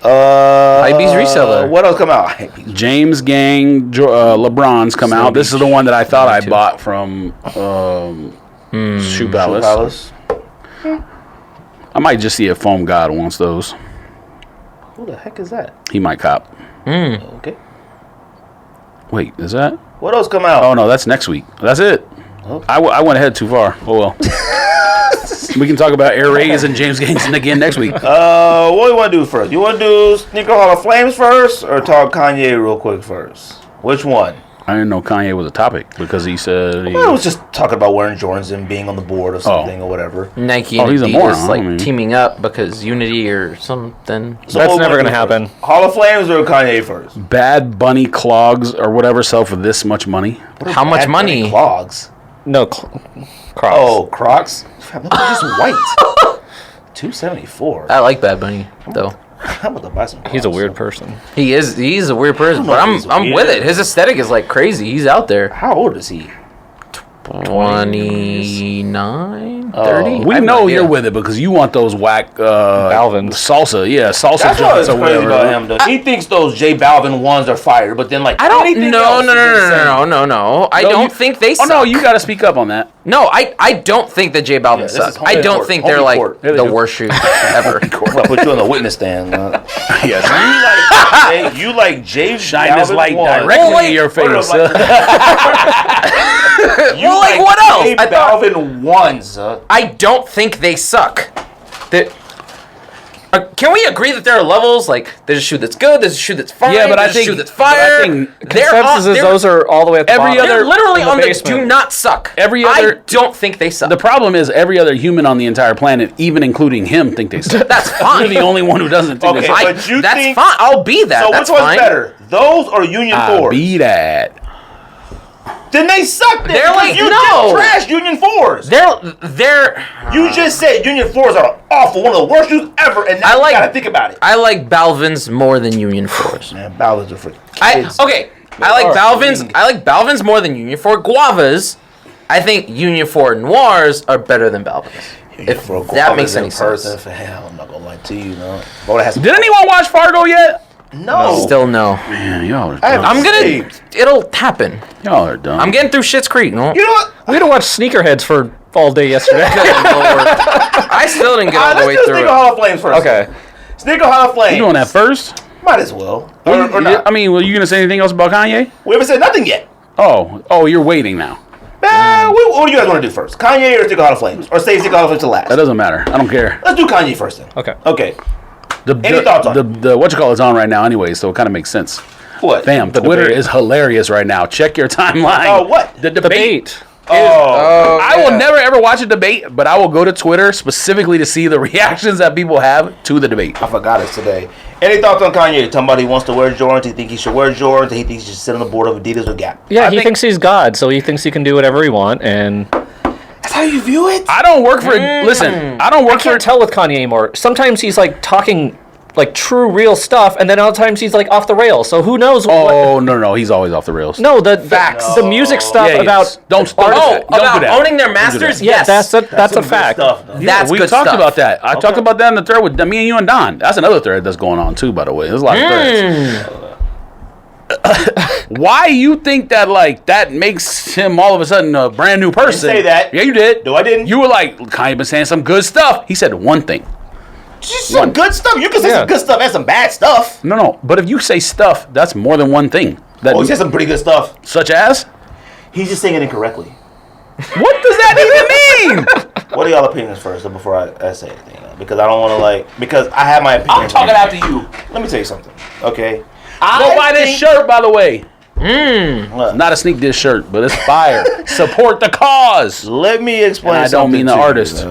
C: Hypebeast reseller.
A: What else come out? Hype beast.
B: James Gang LeBron's come out. This is the one that I thought I bought from Shoe Palace.
A: Palace.
B: I might just see if Foam God wants those.
A: Who the heck is that?
B: He might cop.
A: Okay.
B: Wait, is that?
A: What else come out?
B: Oh no, that's next week. That's it.
A: Okay.
B: I went ahead too far. Oh well. We can talk about air raids and James Gangs again next week.
A: What do you want to do first? You want to do Sneaker Hall of Flames first, or talk Kanye real quick first? Which one?
B: I didn't know Kanye was a topic because he said he,
A: I was just talking about wearing Jordans and being on the board or something or whatever.
C: Nike
B: Oh,
C: and
B: he's a
C: Adidas
B: moron,
C: like
B: I mean.
C: teaming up because unity or something.
A: So
D: That's
A: what
D: never
A: we
D: gonna
A: do
D: happen.
A: first? Hall of Flames or Kanye first?
B: Bad Bunny clogs or whatever sell for this much money.
C: How much
A: Bad Bunny
C: money?
A: Clogs.
D: No, Crocs.
A: Oh, Crocs. They're just white. $274.
C: I like Bad Bunny though.
A: I'm about to buy some.
D: He's a
A: Crocs.
D: weird person.
C: He's a weird person,
A: know
C: but
A: if he's
C: I'm
A: weird.
C: with it. His aesthetic is like crazy. He's out there.
A: How old is he?
C: 29, 30.
B: We
C: I have
B: know
C: no idea.
B: you're with it because you want those whack
D: Balvins.
B: salsa. Yeah, salsa
A: That's
B: joints
A: what's
B: or
A: crazy
B: whatever.
A: about him, though. He thinks those J Balvin ones are fire, but then like
C: I don't.
A: anything
C: No.
A: else is insane.
C: I
B: No,
C: don't
B: you-
C: think they.
B: Oh
C: Suck.
B: no, you got to speak up on that.
C: No, I don't think that J Balvin
A: this is
C: sucks.
A: home
C: I don't
A: court.
C: think
A: Home
C: they're like
A: court.
B: Yeah, they
C: the
B: do.
C: worst shoes ever.
A: I'm gonna put you on the witness stand.
B: Yes.
A: You like J
B: Shine this
A: Balvin
B: light
A: ones.
B: directly
C: Wait,
B: in your
A: Hold
B: face.
A: up,
C: Well, like, what else? I thought
A: Balvin ones.
C: I don't think they suck. Can we agree that there are levels? Like, there's a shoe that's good, there's a shoe that's fine,
B: Yeah, but
C: there's
B: I think
C: a shoe that's fire.
D: Consensus is those are all the way at the bottom.
C: They're literally on the
D: basement.
C: do not suck.
B: I
C: don't think they suck.
B: The problem is every other human on the entire planet, even including him, think they suck.
C: That's fine.
B: You're the only one who doesn't think they suck.
A: But you
C: that's
A: think,
C: fine. I'll be that.
A: So
C: that's
A: which one's
C: fine.
A: better? Those or Union 4s?
B: Be that.
A: Then they suck. Then,
C: They're like,
A: you
C: no.
A: just trashed Union 4s.
C: They're.
A: You just said Union 4s are awful, one of the worst shoes ever, and now you gotta think about it.
C: I like Balvin's more than Union 4s.
A: Man, Balvin's are for kids.
C: I like Balvin's. I like Balvin's more than Union 4 Guavas. I think Union 4 Noirs are better than Balvin's. If that makes any sense.
A: I'm not gonna lie to you, no.
B: Did anyone watch Fargo yet?
A: No.
C: Still no.
B: Man, y'all are
A: I have
B: dumb.
C: I'm gonna. It'll happen.
B: Y'all are dumb.
C: I'm getting through Schitt's Creek. No?
A: You know what?
D: We had to watch Sneakerheads for all day yesterday.
C: I still didn't get all the way
A: Let's do
C: through
A: Sneaker
C: it.
A: Hall of Flames first.
D: Okay.
A: Sneaker Hall of Flames.
B: You doing that first?
A: Might as well. Or not.
B: I mean, were you gonna say anything else about Kanye?
A: We haven't said nothing yet.
B: Oh, you're waiting now.
A: What do you guys want to do first? Kanye or Sneaker Hall of Flames? Or save Sneaker Hall of Flames to last?
B: That doesn't matter. I don't care.
A: Let's do Kanye first then.
D: Okay.
A: Okay.
B: Any
A: thoughts on
B: the whatchamacallit's on right now anyway, so it kind of makes sense.
A: What?
B: Fam, Twitter
D: debate.
B: is hilarious right now. Check your timeline.
A: Oh, what?
B: The debate.
A: Oh.
B: I will never ever watch a debate, but I will go to Twitter specifically to see the reactions that people have to the debate.
A: I forgot it today. Any thoughts on Kanye? Talking about he wants to wear Jordans. He think he should wear Jordans. He thinks he should sit on the board of Adidas or Gap.
D: Yeah,
B: I
D: he
B: think-
D: thinks he's God, so he thinks he can do whatever he wants. And
A: That's how you view it?
B: I don't work for. Listen, I don't
D: I
B: work for.
D: can't tell with Kanye anymore. Sometimes he's like talking like true, real stuff, and then other times he's like off the rails. So who knows?
B: Oh no, he's always off the rails.
D: No, the
C: Facts.
D: the music stuff
B: Yeah, he
D: about
B: is. Don't
C: Oh,
B: don't do
C: about
B: that.
C: owning their
B: Don't do
C: masters?
B: that.
D: yeah,
C: Yes.
D: that's a
A: some good
D: fact.
A: stuff, though.
C: That's
B: we
C: good
B: talked
C: stuff.
B: about that. I talked about that in the thread with me and you and Don. That's another thread that's going on too, by the way. There's a lot of threads. Why you think that like that makes him all of a sudden a brand new person?
A: say that.
B: Yeah, you did.
A: No, I didn't.
B: You were like Kanye been saying some good stuff. He said one thing.
A: Just some good stuff. You can say
D: Yeah.
A: some good stuff and some bad stuff.
B: No. But if you say stuff, that's more than one thing. That
A: Oh, he said some pretty good stuff.
B: such as.
A: He's just saying it incorrectly.
B: What does that even mean?
A: What are y'all opinions first before I say anything? Because I don't want to because I have my opinion.
B: I'm talking after you.
A: Let me tell you something, okay?
B: Go buy this shirt, by the way.
A: What?
B: Not a sneak dish shirt, but it's fire. Support the cause.
A: Let me explain
B: And I don't
A: something
B: mean the
A: to you,
B: artist.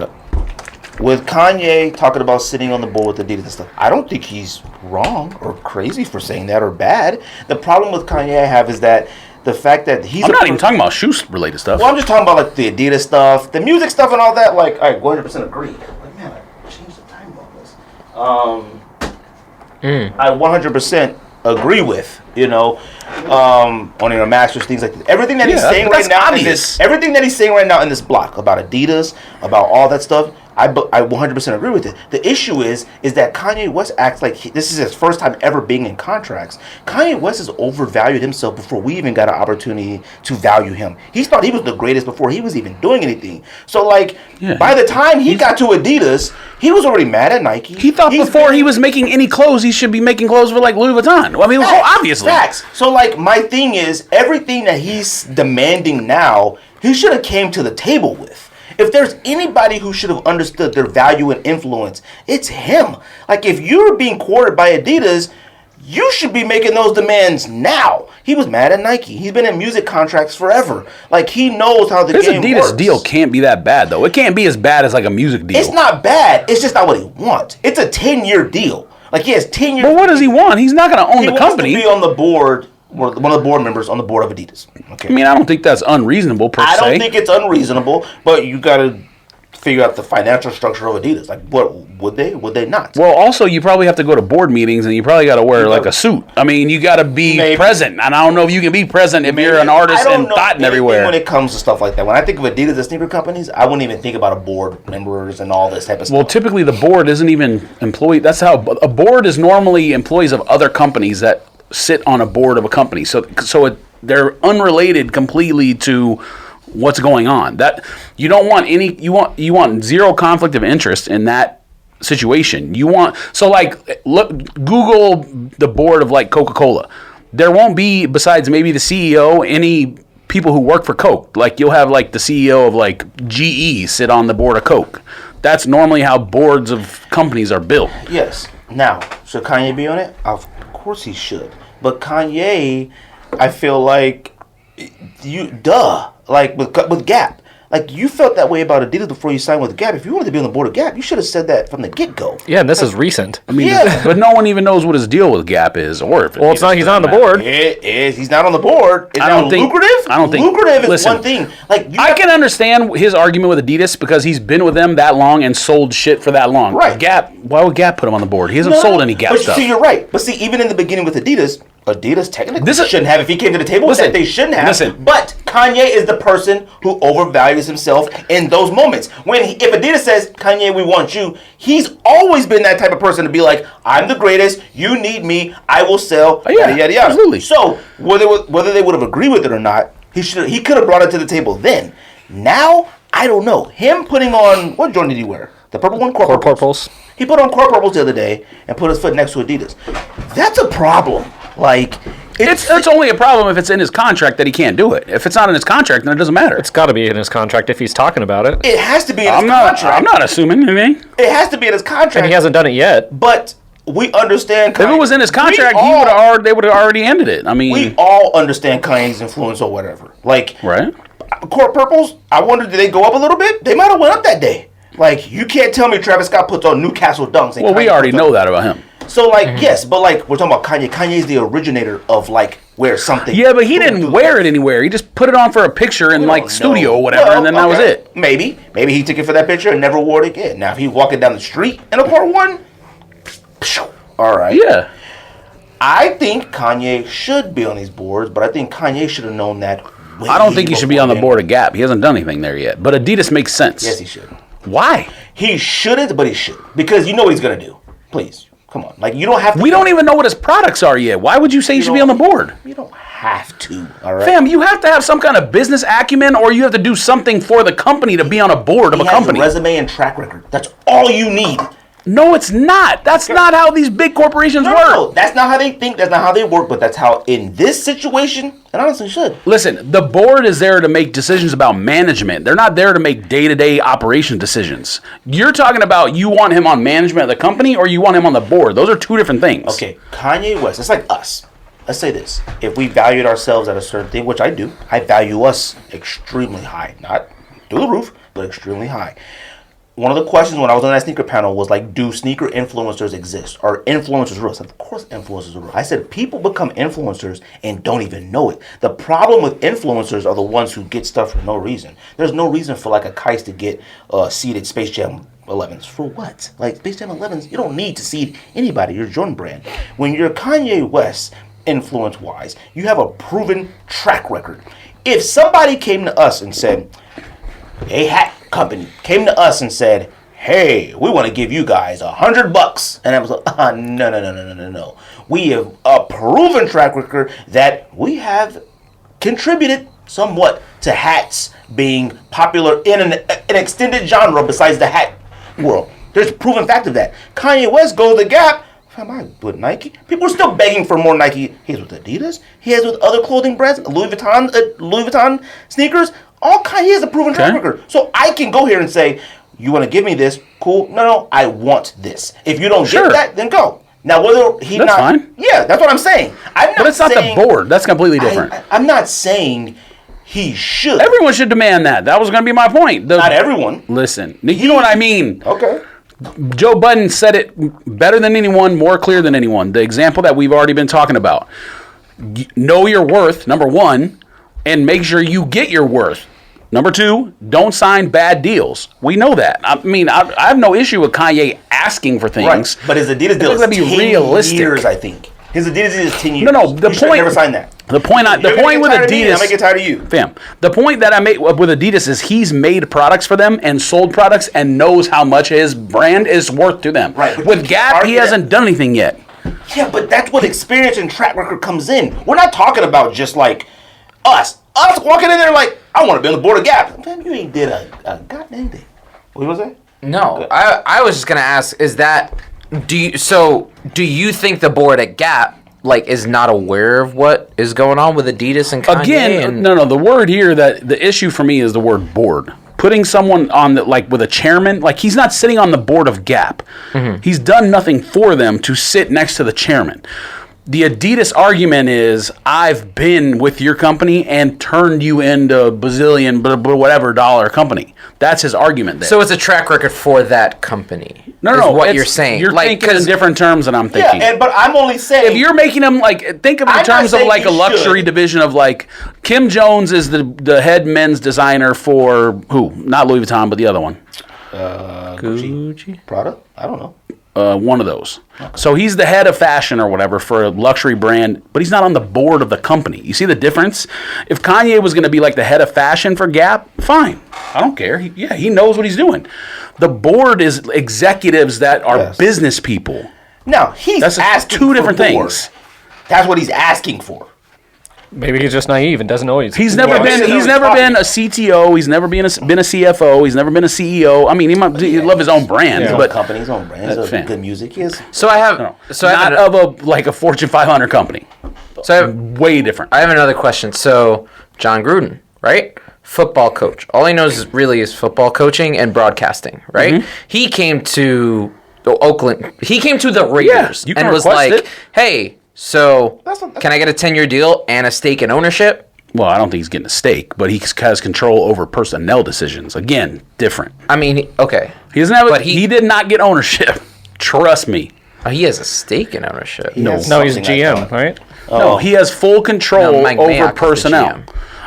A: With Kanye talking about sitting on the board with Adidas and stuff, I don't think he's wrong or crazy for saying that or bad. The problem with Kanye I have is that the fact that he's
B: I'm not even talking about shoes-related stuff.
A: Well, I'm just talking about like the Adidas stuff, the music stuff, and all that. Like, I 100% agree. Like, man, I changed the time on this. I 100% agree with on your masters, things like that. Everything that he's saying right
B: that's
A: now,
B: obvious.
A: everything that he's saying right now in this block about Adidas, about all that stuff. I 100% agree with it. The issue is that Kanye West acts like this is his first time ever being in contracts. Kanye West has overvalued himself before we even got an opportunity to value him. He thought he was the greatest before he was even doing anything. So, by the time he got to Adidas, he was already mad at Nike.
B: He thought before he was making any clothes, he should be making clothes for like Louis Vuitton. I mean, obviously.
A: Facts. So, my thing is, everything that he's demanding now, he should have came to the table with. If there's anybody who should have understood their value and influence, it's him. If you're being courted by Adidas, you should be making those demands now. He was mad at Nike. He's been in music contracts forever. He knows how the
B: This
A: game
B: Adidas
A: works.
B: deal can't be that bad, though. It can't be as bad as like a music deal.
A: It's not bad. It's just not what he wants. It's a 10-year deal. He has 10 years.
B: But what does he want? He's not going to own
A: He
B: the
A: wants
B: company.
A: to be on the board, one of the board members on the board of Adidas. Okay.
B: I mean, I don't think that's unreasonable per se.
A: I don't think it's unreasonable, but you got to figure out the financial structure of Adidas. What would they? Would they not?
B: Well, also, you probably have to go to board meetings, and you probably got to wear a suit. I mean, you got to be present, and I don't know if you can be present if you're an artist and thought everywhere.
A: When it comes to stuff like that, when I think of Adidas as sneaker companies, I wouldn't even think about a board members and all this type of stuff.
B: Well, typically the board isn't even employee. That's how a board is normally employees of other companies that sit on a board of a company. So they're unrelated completely to what's going on. That you don't want any. You want zero conflict of interest in that situation. You want look, Google the board of Coca-Cola. There won't be, besides maybe the CEO, any people who work for Coke. Like you'll have like the CEO of like GE sit on the board of Coke. That's normally how boards of companies are built.
A: Yes. Now, should Kanye be on it? Of course he should. But Kanye, I feel like like with Gap. Like, you felt that way about Adidas before you signed with Gap. If you wanted to be on the board of Gap, you should have said that from the get-go.
D: Yeah, and this is recent.
B: I mean, but no one even knows what his deal with Gap is, or if
D: well, it's not. He's not on the board.
A: It is. He's not on the board. It's
B: I don't think
A: lucrative.
B: I don't think
A: lucrative is
B: listen,
A: one thing. Like
B: I can understand his argument with Adidas because he's been with them that long and sold shit for that long.
A: Right.
B: Gap. Why would Gap put him on the board? He hasn't sold any Gap
A: but
B: stuff.
A: See, you're right. But see, even in the beginning with Adidas technically
B: This is-
A: shouldn't have. If he came to the table,
B: Listen,
A: that they shouldn't have.
B: listen.
A: But Kanye is the person who overvalues himself in those moments. If Adidas says, Kanye, we want you, he's always been that type of person to be like, I'm the greatest, you need me, I will sell,
B: Oh, yeah,
A: yada, yada, yada.
B: absolutely.
A: So, whether they would have agreed with it or not, he could have brought it to the table then. Now, I don't know. Him putting on, what Jordan did he wear? The purple one?
D: Core purples.
A: He put on core purples the other day and put his foot next to Adidas. That's a problem. Like,
B: It's only a problem if it's in his contract that he can't do it. If it's not in his contract, then it doesn't matter.
D: It's got to be in his contract if he's talking about it.
A: It has to be in his
B: I'm
A: contract.
B: not. I'm not assuming anything.
A: It has to be in his contract.
D: And he hasn't done it yet.
A: But we understand.
B: If it was in his contract, they would have already ended it. I mean,
A: we all understand Kanye's influence or whatever. Like,
B: right?
A: Core purples. I wonder, did they go up a little bit? They might have went up that day. Like, you can't tell me Travis Scott puts on Newcastle dunks. And
B: Well, we
A: Kanye
B: already
A: puts on-
B: know that about him.
A: So, like, yes, but like we're talking about Kanye. Kanye's the originator of like wear something.
B: Yeah, but he didn't wear it anywhere. He just put it on for a picture in like studio or whatever, and then that was it.
A: Maybe he took it for that picture and never wore it again. Now, if he's walking down the street in a Core One, all right.
B: Yeah.
A: I think Kanye should be on these boards, but I think Kanye should have known that.
B: I don't think he should be on the board of Gap. He hasn't done anything there yet. But Adidas makes sense.
A: Yes, he should.
B: Why?
A: He shouldn't, but he should, because you know what he's gonna do. Please, come on. Like, you don't have to.
B: We don't even know what his products are yet. Why would you say he should be on the board?
A: You don't have to. All right.
B: Fam, you have to have some kind of business acumen, or you have to do something for the company to be on a board of
A: He
B: a
A: has
B: company.
A: a resume and track record. That's all you need.
B: No, it's not. That's not how these big corporations work.
A: No, that's not how they think. That's not how they work. But that's how, in this situation, it honestly should.
B: Listen, the board is there to make decisions about management. They're not there to make day-to-day operation decisions. You're talking about you want him on management of the company or you want him on the board. Those are two different things.
A: Okay, Kanye West. It's like us. Let's say this: if we valued ourselves at a certain thing, which I do, I value us extremely high. Not through the roof, but extremely high. One of the questions when I was on that sneaker panel was like, do sneaker influencers exist? Are influencers real? I said, of course influencers are real. I said, people become influencers and don't even know it. The problem with influencers are the ones who get stuff for no reason. There's no reason for like a Kais to get seeded Space Jam 11s. For what? Like, Space Jam 11s, you don't need to seed anybody. You're Jordan Brand. When you're Kanye West, influence-wise, you have a proven track record. If somebody came to us and said, a hat company came to us and said, hey, we want to give you guys $100, and I was like, no. We have a proven track record that we have contributed somewhat to hats being popular in an extended genre besides the hat world. There's a proven fact of that. Kanye West goes to Gap. Am I with Nike? People are still begging for more Nike. He's with Adidas. He has with other clothing brands, Louis Vuitton sneakers. All Kanye has a proven track record. So I can go here and say, you want to give me this? Cool. No, I want this. If you don't get that, then go. Now, whether he
B: That's fine.
A: Yeah, that's what I'm saying.
B: But it's not the board. That's completely different.
A: I'm not saying he should.
B: Everyone should demand that. That was going to be my point.
A: Not everyone.
B: Listen, you know what I mean.
A: Okay.
B: Joe Budden said it better than anyone, more clear than anyone. The example that we've already been talking about. Know your worth, number one, and make sure you get your worth. Number two, don't sign bad deals. We know that. I mean, I have no issue with Kanye asking for things.
A: Right. But his Adidas deal is 10
B: realistic.
A: years, I think. His Adidas is 10 years.
B: No, the
A: you should
B: point.
A: never sign that.
B: The point with Adidas.
A: I'm gonna get tired of you,
B: fam. The point that I made with Adidas is he's made products for them and sold products and knows how much his brand is worth to them.
A: Right.
B: With Gap, he hasn't done anything yet.
A: Yeah, but that's what experience and track record comes in. We're not talking about just like us walking in there like, I want to be on the board of Gap. Man, you ain't did a goddamn thing. What was that?
C: No, I was just gonna ask: is that do you think the board at Gap is not aware of what is going on with Adidas and Kanye.
B: Again, no. The word here the issue for me is the word board. Putting someone on with a chairman, he's not sitting on the board of Gap. Mm-hmm. He's done nothing for them to sit next to the chairman. The Adidas argument is, I've been with your company and turned you into a bazillion, whatever dollar company. That's his argument there.
C: So it's a track record for that company.
B: No.
C: What you're saying.
B: You're thinking in different terms than I'm thinking.
A: Yeah, but I'm only saying.
B: If you're making them think of it in terms of a luxury division of Kim Jones is the head men's designer for who? Not Louis Vuitton, but the other one.
A: Gucci? Prada? I don't know.
B: One of those. Okay. So he's the head of fashion or whatever for a luxury brand, but he's not on the board of the company. You see the difference? If Kanye was going to be the head of fashion for Gap, fine. I don't care. He knows what he's doing. The board is executives that are business people.
A: No, that's asking two different things. That's what he's asking for.
D: Maybe he's just naive and doesn't know
B: he's never been a CTO. He's never been a CFO. He's never been a CEO. I mean, he love his own brand, but
A: company's own brand. Good music. He is.
C: So I have
B: not of a Fortune 500 company.
C: So
B: way different.
C: I have another question. So John Gruden, right? Football coach. All he knows is football coaching and broadcasting, right? Mm-hmm. He came to Oakland. He came to the Raiders and was hey. So, can I get a 10-year deal and a stake in ownership?
B: Well, I don't think he's getting a stake, but he has control over personnel decisions. Again, different.
C: I mean, okay.
B: He doesn't have. He did not get ownership. Trust me.
C: Oh, he has a stake in ownership.
D: No, he's GM, right?
B: No, he has full control over personnel.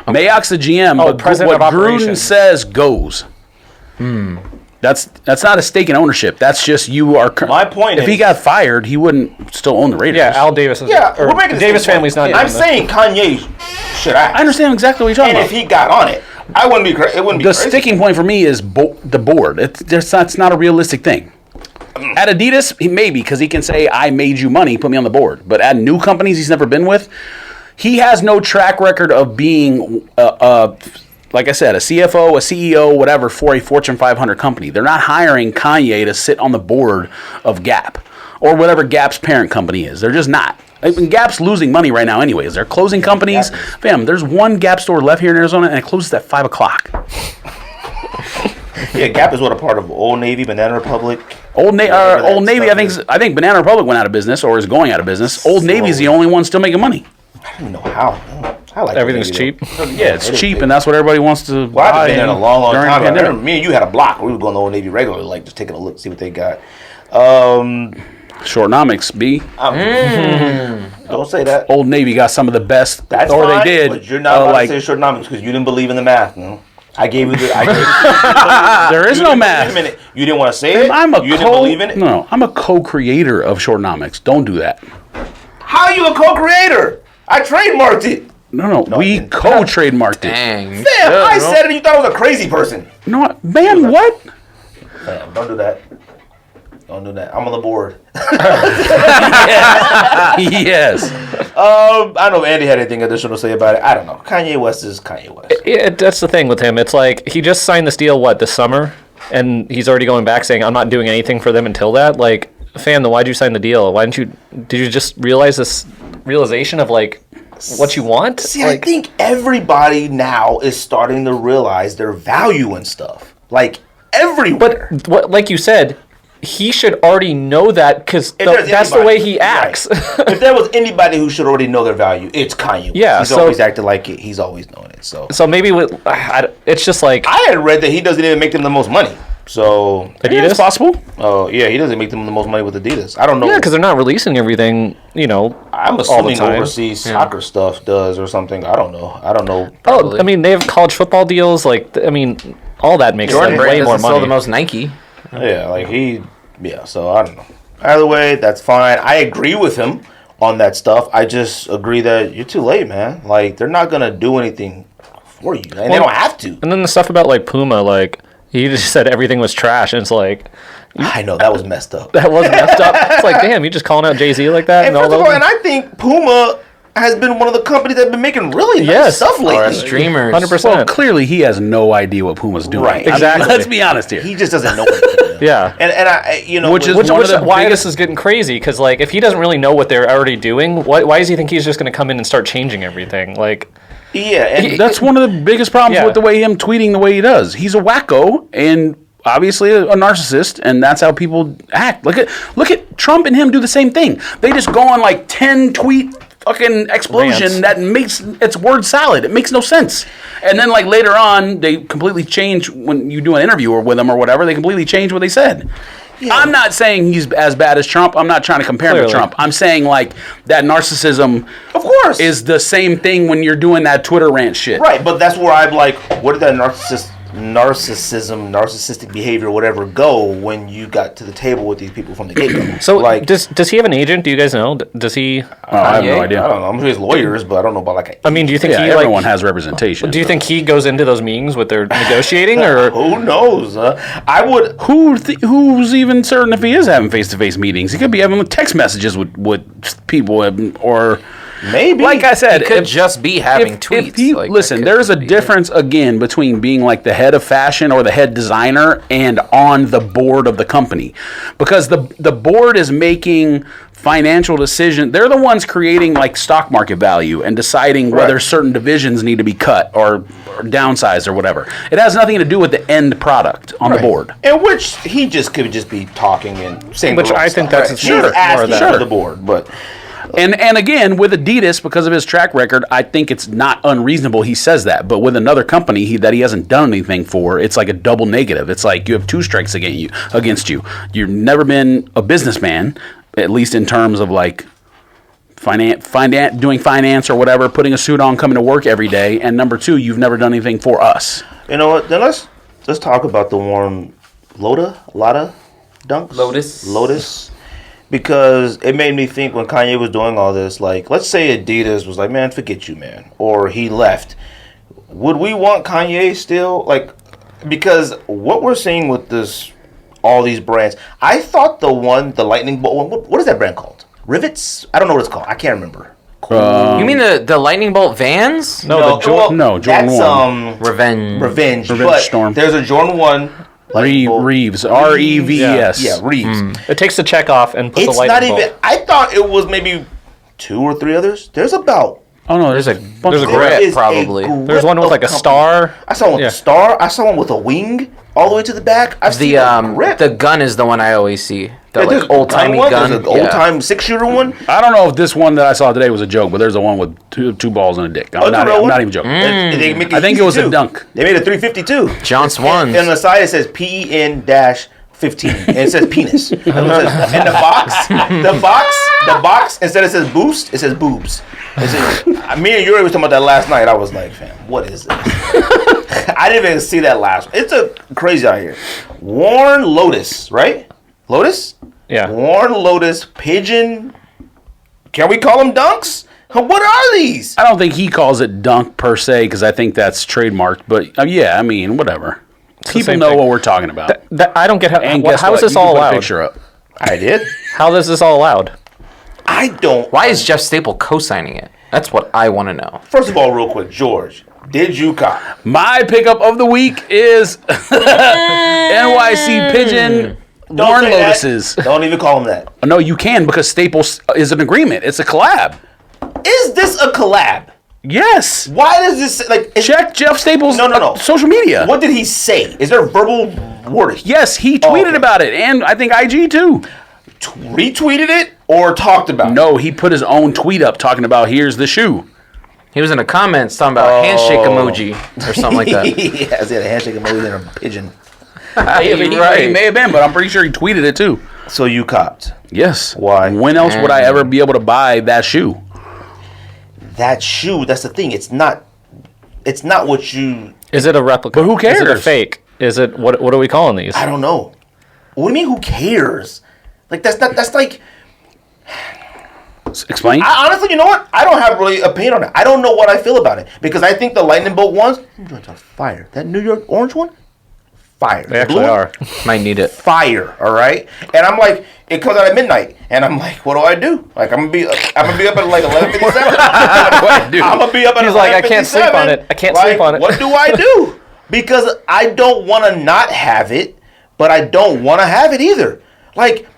B: Mayock's the GM, but what Gruden says goes. That's not a stake in ownership. That's just you are.
A: My point is,
B: if he got fired, he wouldn't still own the Raiders.
D: Yeah, Al Davis.
A: We're making
D: the Davis family's not.
A: I'm saying Kanye should act.
B: I understand exactly what you're talking about.
A: And if he got on it, I wouldn't be. It wouldn't be.
B: The sticking point for me is the board. That's not a realistic thing. At Adidas, maybe because he can say, "I made you money, put me on the board." But at new companies he's never been with, he has no track record of being like I said, a CFO, a CEO, whatever, for a Fortune 500 company. They're not hiring Kanye to sit on the board of Gap or whatever Gap's parent company is. They're just not. Gap's losing money right now anyways. They're closing companies. Fam, there's one Gap store left here in Arizona, and it closes at 5 o'clock.
A: Yeah, Gap is a part of Old Navy, Banana Republic.
B: Old Navy, I think Banana Republic went out of business or is going out of business. Old Navy's the only one still making money.
A: I don't even know how. I like
D: everything's cheap.
B: Yeah, it's cheap, and that's what everybody wants to buy.
A: I've been there a long time. Me and you had a block. We were going to Old Navy regularly, just taking a look, see what they got.
B: Shortnomics, B.
A: Don't say that.
B: Old Navy got some of the best.
A: That's
B: or
A: fine,
B: they did.
A: But you're not allowed to say Shortnomics because you didn't believe in the math. No? I gave you the.
B: There is no math.
A: Wait a minute. You didn't want to say it. You didn't believe in it.
B: No, I'm a co-creator of Shortnomics. Don't do that.
A: How are you a co-creator? I trademarked it.
B: No, we co-trademarked it.
C: Dang.
A: Damn, I said it and you thought I was a crazy person.
B: No, man, what?
A: Damn, don't do that. Don't do that. I'm on the board.
B: Yes.
A: I don't know if Andy had anything additional to say about it. I don't know. Kanye West is Kanye West.
D: That's the thing with him. It's like he just signed this deal, this summer? And he's already going back saying, I'm not doing anything for them until that. Like, fam, then why'd you sign the deal? Did you just realize this realization of, what you want?
A: See, I think everybody now is starting to realize their value and stuff. Everywhere.
D: But, like you said, he should already know that because that's the way he acts.
A: Right. If there was anybody who should already know their value, it's Kanye.
B: Yeah,
A: he's always acted like it. He's always known it. So
D: maybe it's just like
A: I had read that he doesn't even make them the most money. So
D: Adidas,
B: possible?
A: Oh yeah, he doesn't make them the most money with Adidas. I don't know.
D: Yeah, because they're not releasing everything.
A: I'm assuming overseas soccer stuff does or something. I don't know.
D: Probably. Oh, I mean, they have college football deals. All that makes
C: Jordan
D: way more money.
C: Sell the most Nike.
A: Yeah, so I don't know. Either way, that's fine. I agree with him on that stuff. I just agree that you're too late, man. They're not gonna do anything for you, and they don't have to.
D: And then the stuff about Puma, he just said everything was trash, and it's
A: I know that was messed up.
D: That was messed up. It's damn, you just calling out Jay-Z like that,
A: and all first of all, and I think Puma has been one of the companies that have been making really nice stuff lately.
C: Or streamers.
D: 100%.
B: Well, clearly he has no idea what Puma's doing.
A: Right.
D: Exactly.
B: Let's be honest here.
A: He just doesn't know what he's doing.
D: Yeah.
A: And I, you know,
B: Which is
A: with-
B: one of the
D: why
B: biggest-
D: this is getting crazy, because, like, if he doesn't really know what they're already doing, why does he think he's just going to come in and start changing everything? Like,
A: yeah, and
B: That's one of the biggest problems
D: Yeah.
B: with the way him tweeting the way he does. He's a wacko and obviously a narcissist, and that's how people act. Look at Trump and him do the same thing. They just go on like 10 tweet fucking explosion
D: Rants.
B: that makes it's word salad. It makes no sense. And then like later on, they completely change when you do an interview or with them or whatever. They completely change what they said. I'm not saying he's as bad as Trump. I'm not trying to compare him to
D: Clearly.
B: Trump. I'm saying like that narcissism,
A: of course,
B: is the same thing when you're doing that Twitter rant shit.
A: right. But that's where I'm like, where did that narcissistic behavior, whatever, go when you got to the table with these people from the get-go?
D: so
A: like,
D: does he have an agent? Do you guys know? Does he?
B: Oh, I have no
A: I
B: idea.
A: don't know. I'm sure he's lawyers, but I don't know about like.
D: I mean, do you think
B: Yeah,
D: he
B: everyone
D: like?
B: has representation.
D: Do you think he goes into those meetings with their negotiating, or
A: Who knows? I would.
B: Who's even certain if he is having face-to-face meetings? He could be having text messages with people, or
A: Maybe.
B: like I said,
C: He could just be having tweets.
B: If he,
C: like,
B: listen,
C: that
B: there's a
C: could be
B: difference again between being like the head of fashion or the head designer and on the board of the company, because the board is making financial decisions. They're the ones creating like stock market value and deciding whether
A: Right.
B: certain divisions need to be cut or downsized or whatever. It has nothing to do with the end product on the board.
A: In which he just could just be talking and saying.
D: Which
A: the wrong
D: I think
A: stuff.
D: that's
A: He's
D: more of
A: asking
D: that.
A: for the board, but.
B: And again, with Adidas, because of his track record, I think it's not unreasonable he says that. But with another company that he hasn't done anything for, it's like a double negative. It's like you have two strikes against you. You've never been a businessman, at least in terms of like doing finance or whatever, putting a suit on, coming to work every day. And number two, you've never done anything for us.
A: You know what? Then let's talk about the worn Lotta dunks. Lotus. Because it made me think when Kanye was doing all this, like, let's say Adidas was like, man, forget you, man. Or he left. Would we want Kanye still? Like, because what we're seeing with this, all these brands, I thought the lightning bolt one, what is that brand called? Rivets? I don't know what it's called. I can't remember.
C: You mean the Lightning Bolt Vans?
D: no?
B: Jordan
A: that's,
B: 1.
C: Revenge.
A: But
B: Storm.
A: there's a Jordan 1. lightning bolt.
B: Reeves. R-E-V-E-S.
A: Yeah, Reeves.
D: It takes the check off and puts
A: It's
D: the
A: not
D: lightning
A: even.
D: bolt.
A: I thought it was maybe 2 or 3 others. There's about.
B: Oh, no, there's a bunch
D: There's a
B: of
D: grip.
A: there is
C: probably.
A: grip
D: There's one with
A: of
D: like a
A: company.
D: star.
A: I saw one with
D: Yeah.
A: a star. I saw one with a wing all the way to the back. I've seen a grip.
C: The gun is the one I always see. The
A: Yeah, there's
C: like
A: a
C: old timey
A: one,
C: gun.
A: There's an
C: Yeah.
A: old time 6-shooter one.
B: I don't know if this one that I saw today was a joke, but there's a one with two balls and a dick. I'm
A: Oh,
B: not,
A: the real
B: I'm
A: one?
B: not even joking.
A: They make
B: I think it was a
A: 52.
B: dunk.
A: They made a 352.
C: John Swans.
A: And on the side it says PEN-15, and it says penis. And the box instead it says boost, it says boobs. It says, me and Yuri was talking about that last night. I was like, fam, what is this? I didn't even see that last one. It's a crazy out here. Worn Lotus, right? Lotus?
D: Yeah.
A: Worn Lotus Pigeon. Can we call them dunks? What are these?
B: I don't think he calls it dunk per se because I think that's trademarked. But yeah, I mean, whatever. People
D: same
B: know
D: thing.
B: what we're talking about.
D: I don't get
B: and
D: how
B: guess
D: is
B: what?
D: this
B: You can
D: all
B: put a
D: allowed?
B: picture up.
A: I did.
D: How is this all allowed?
A: I don't.
C: Why is Jeff Staple co-signing it? That's what I want to know.
A: First of all, real quick, George, did you cop?
B: My pickup of the week is NYC Pigeon Worn
A: say that.
B: Lotuses.
A: Don't even call them that.
B: No, you can because Staples is an agreement. It's a collab.
A: Is this a collab?
B: Yes.
A: Why does this like?
B: Check Jeff Staples'
A: No.
B: social media.
A: What did he say? Is there verbal wording?
B: Yes, he tweeted
A: okay.
B: about it, and I think IG too.
A: Retweeted it or talked about it?
B: No, he put his own tweet up talking about here's the shoe.
C: He was in the comments talking about handshake emoji or something like that.
A: Yes, he had a handshake emoji and a pigeon.
B: He may have been, but I'm pretty sure he tweeted it too.
A: So you copped.
B: Yes.
A: Why?
B: When else would I ever be able to buy that shoe?
A: That shoe, that's the thing. It's not what you.
D: Is it a replica?
B: But who
D: Is it a
B: cares?
D: fake? Is it what are we calling these?
A: I don't know. What do you mean? Who cares? Like that's like.
B: Explain.
A: Honestly, you know what? I don't have really a opinion on it. I don't know what I feel about it because I think the lightning bolt ones, them joints are fire. That New York orange one, fire.
D: They actually are.
C: Might need it.
A: Fire, all right? And I'm like, it comes out at midnight, and I'm like, what do I do? Like, I'm gonna be up at like 11:57. I'm gonna be up at.
D: He's like, I can't sleep on it. I can't sleep on it.
A: What do I do? Because I don't want to not have it, but I don't want to have it either. Like,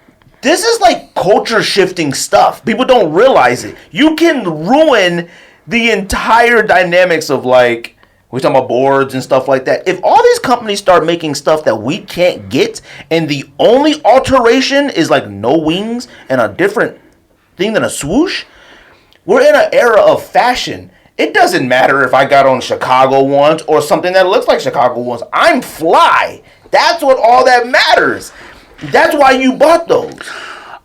A: this is like culture shifting stuff. People don't realize it. You can ruin the entire dynamics of like. We're talking about boards and stuff like that. If all these companies start making stuff that we can't get, and the only alteration is like no wings and a different thing than a swoosh, we're in an era of fashion. It doesn't matter if I got on Chicago ones or something that looks like Chicago ones. I'm fly. That's what all that matters. That's why you bought those.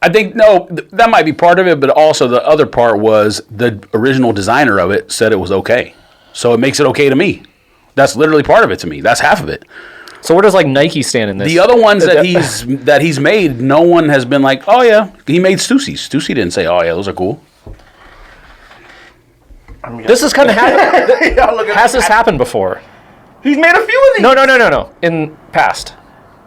B: I think, that might be part of it, but also the other part was the original designer of it said it was okay. So it makes it okay to me. That's literally part of it to me. That's half of it.
D: So where does like Nike stand in this?
B: The other ones that he's made, no one has been like, oh yeah, he made Stussy's. Stussy didn't say, oh yeah, those are cool.
D: I mean, this is kind of happened. Has this happened before?
A: He's made a few of these.
D: No. In past.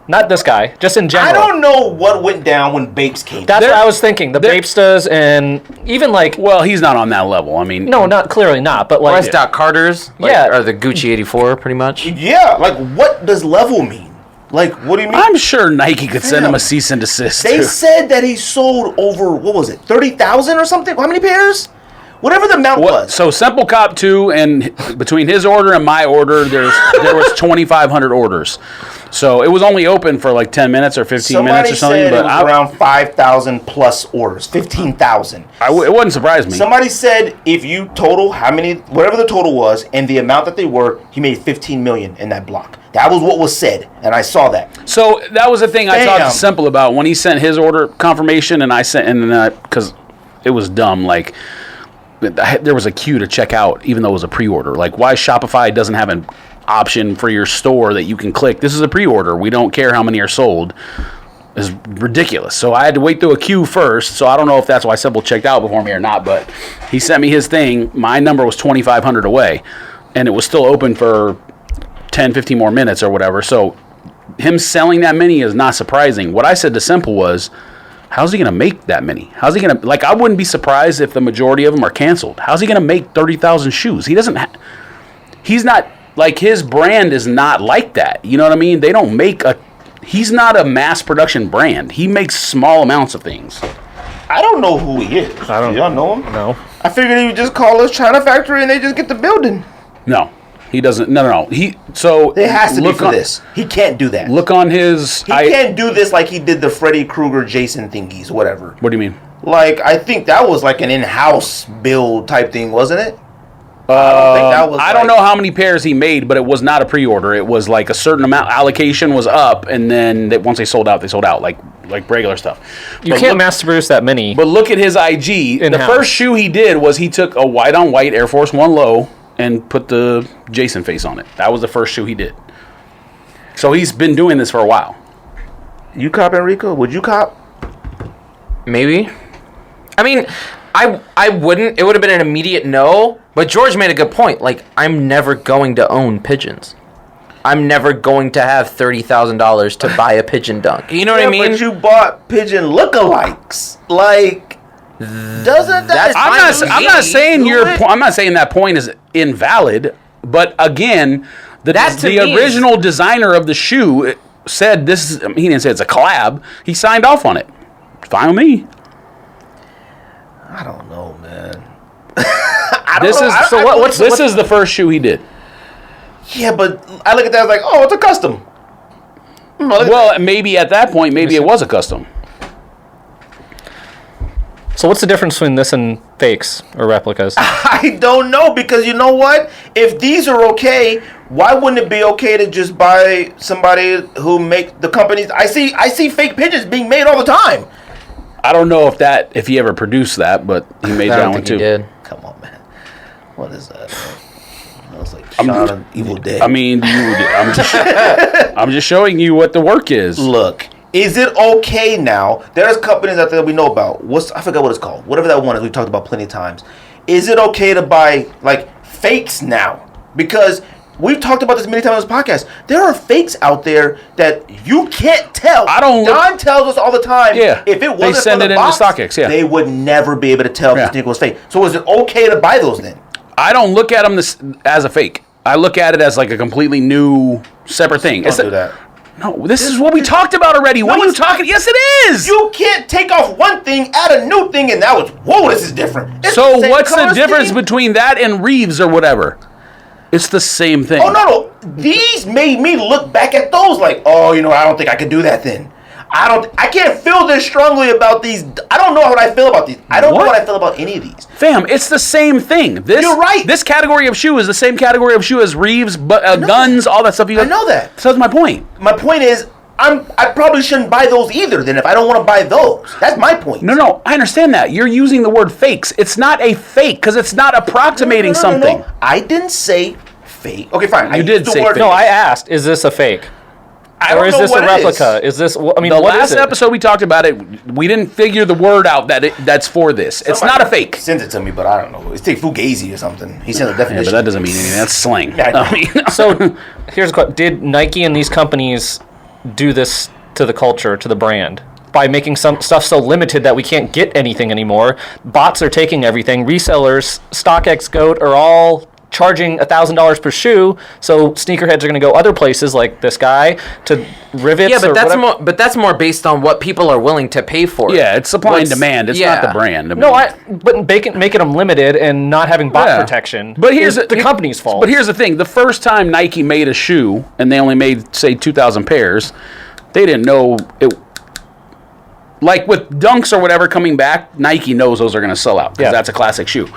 D: Not this guy, just in general.
A: I don't know what went down when Bapes came.
D: That's what I was thinking. The Bapestas and even like...
B: Well, he's not on that level. I mean...
D: No, clearly not, but like...
C: Where's Doc Carter's? Or the Gucci 84, pretty much?
A: Yeah, like what does level mean? Like, what do you mean?
B: I'm sure Nike could send him a cease and desist.
A: They said that he sold over, what was it, 30,000 or something? How many pairs? Whatever the amount was.
B: So Simple Cop 2, and between his order and my order, there was 2,500 orders. So it was only open for like 10 minutes or 15 minutes or something.
A: Said
B: but
A: it was around 5,000 plus orders, 15,000.
B: It wouldn't surprise me.
A: Somebody said if you total whatever the total was, and the amount that they were, he made 15 million in that block. That was what was said, and I saw that.
B: So that was the thing I talked to Simple about when he sent his order confirmation, and I sent, because it was dumb, like... There was a queue to check out, even though it was a pre-order. Like, why Shopify doesn't have an option for your store that you can click? This is a pre-order. We don't care how many are sold. It's ridiculous. So I had to wait through a queue first. So I don't know if that's why Simple checked out before me or not. But he sent me his thing. My number was 2,500 away, and it was still open for 10, 15 more minutes or whatever. So him selling that many is not surprising. What I said to Simple was, how's he going to make that many? How's he going to... Like, I wouldn't be surprised if the majority of them are canceled. How's he going to make 30,000 shoes? He doesn't... He's not... Like, his brand is not like that. You know what I mean? They don't make a... He's not a mass production brand. He makes small amounts of things.
A: I don't know who he is.
D: I don't...
A: Y'all know him?
D: No.
A: I figured he would just call us China Factory and they just get the building.
B: No. He doesn't... No.
A: It has to be for this. He can't do that.
B: Look on his...
A: He can't do this like he did the Freddy Krueger, Jason thingies, whatever.
B: What do you mean?
A: Like, I think that was like an in-house build type thing, wasn't it? I don't think that was...
B: I don't know how many pairs he made, but it was not a pre-order. It was like a certain amount. Allocation was up, and then once they sold out, like regular stuff.
D: You can't mass produce that many.
B: But look at his IG.
D: In-house.
B: The first shoe he did was he took a white-on-white Air Force One low and put the Jason face on it. That was the first shoe he did. So he's been doing this for a while.
A: You cop, Enrico? Would you cop?
C: Maybe. I mean, I wouldn't. It would have been an immediate no. But George made a good point. Like, I'm never going to own pigeons. I'm never going to have $30,000 to buy a pigeon dunk. You know what I mean?
A: But you bought pigeon lookalikes. Like, doesn't that...
B: I'm not saying I'm not saying that point is invalid. But again, the original designer of the shoe said this is... He didn't say it's a collab. He signed off on it. Fine with me.
A: I don't know, man.
B: This is the first shoe he did.
A: Yeah, but I look at that as like, oh, it's a custom.
B: Well, maybe at that point, maybe it was a custom.
D: So what's the difference between this and fakes or replicas?
A: I don't know, because you know what? If these are okay, why wouldn't it be okay to just buy somebody who make the companies? I see fake pigeons being made all the time.
B: I don't know if he ever produced that, but he made that one too.
C: He did.
A: Come on, man. What is that? That was like Shaun Evil Dead.
B: I mean, I'm just showing you what the work is.
A: Look, is it okay now? There's companies out there we know about. I forgot what it's called. Whatever that one is, we talked about plenty of times. Is it okay to buy like fakes now? Because we've talked about this many times on this podcast. There are fakes out there that you can't tell. Don tells us all the time.
B: Yeah.
A: If it wasn't
B: they send
A: for
B: it
A: the
B: into
A: box,
B: StockX. Yeah.
A: they would never be able to tell if the sneaker was fake. So is it okay to buy those then?
B: I don't look at them as a fake. I look at it as like a completely new, separate thing.
A: Don't do that.
B: No, this is what we talked about already. What are you talking? Yes, it is.
A: You can't take off one thing, add a new thing, and now it's, whoa, this is different. It's
B: So
A: the same
B: what's the
A: color
B: difference
A: scheme.
B: between that and Reeves or whatever? It's the same thing.
A: Oh, no. These made me look back at those like, oh, I don't think I could do that then. I can't feel this strongly about these. I don't know what I feel about these. I don't know what I feel about any of these.
B: Fam, it's the same thing.
A: You're right.
B: This category of shoe is the same category of shoe as Reeves, but guns, all that stuff.
A: I know that.
B: So that's my point.
A: My point is, I probably shouldn't buy those either then if I don't want to buy those. That's my point.
B: No, I understand that. You're using the word fakes. It's not a fake because it's not approximating something.
A: No. I didn't say fake. Okay, fine.
B: You did say fake.
D: No, I asked, is this a fake? Or is this a replica? Is this? I mean,
B: the
D: what
B: last
D: is it?
B: episode we talked about it. We didn't figure the word out that's for this. It's not a fake.
A: Send it to me, but I don't know. It's take fugazi or something. He sent a definition.
B: Yeah, but that doesn't mean anything. That's slang.
D: So here's a question: did Nike and these companies do this to the culture, to the brand? By making some stuff so limited that we can't get anything anymore. Bots are taking everything. Resellers, StockX, Goat are all charging $1,000 per shoe, so sneakerheads are going to go other places like this guy to rivets.
C: Yeah, but
D: or
C: that's
D: whatever.
C: more. But that's more based on what people are willing to pay for.
B: Yeah, it's supply and demand. It's not the brand.
D: But making them limited and not having bot protection.
B: But here's
D: the company's fault.
B: But here's the thing: the first time Nike made a shoe, and they only made say 2,000 pairs, they didn't know it. Like with Dunks or whatever coming back, Nike knows those are going to sell out because that's a classic shoe.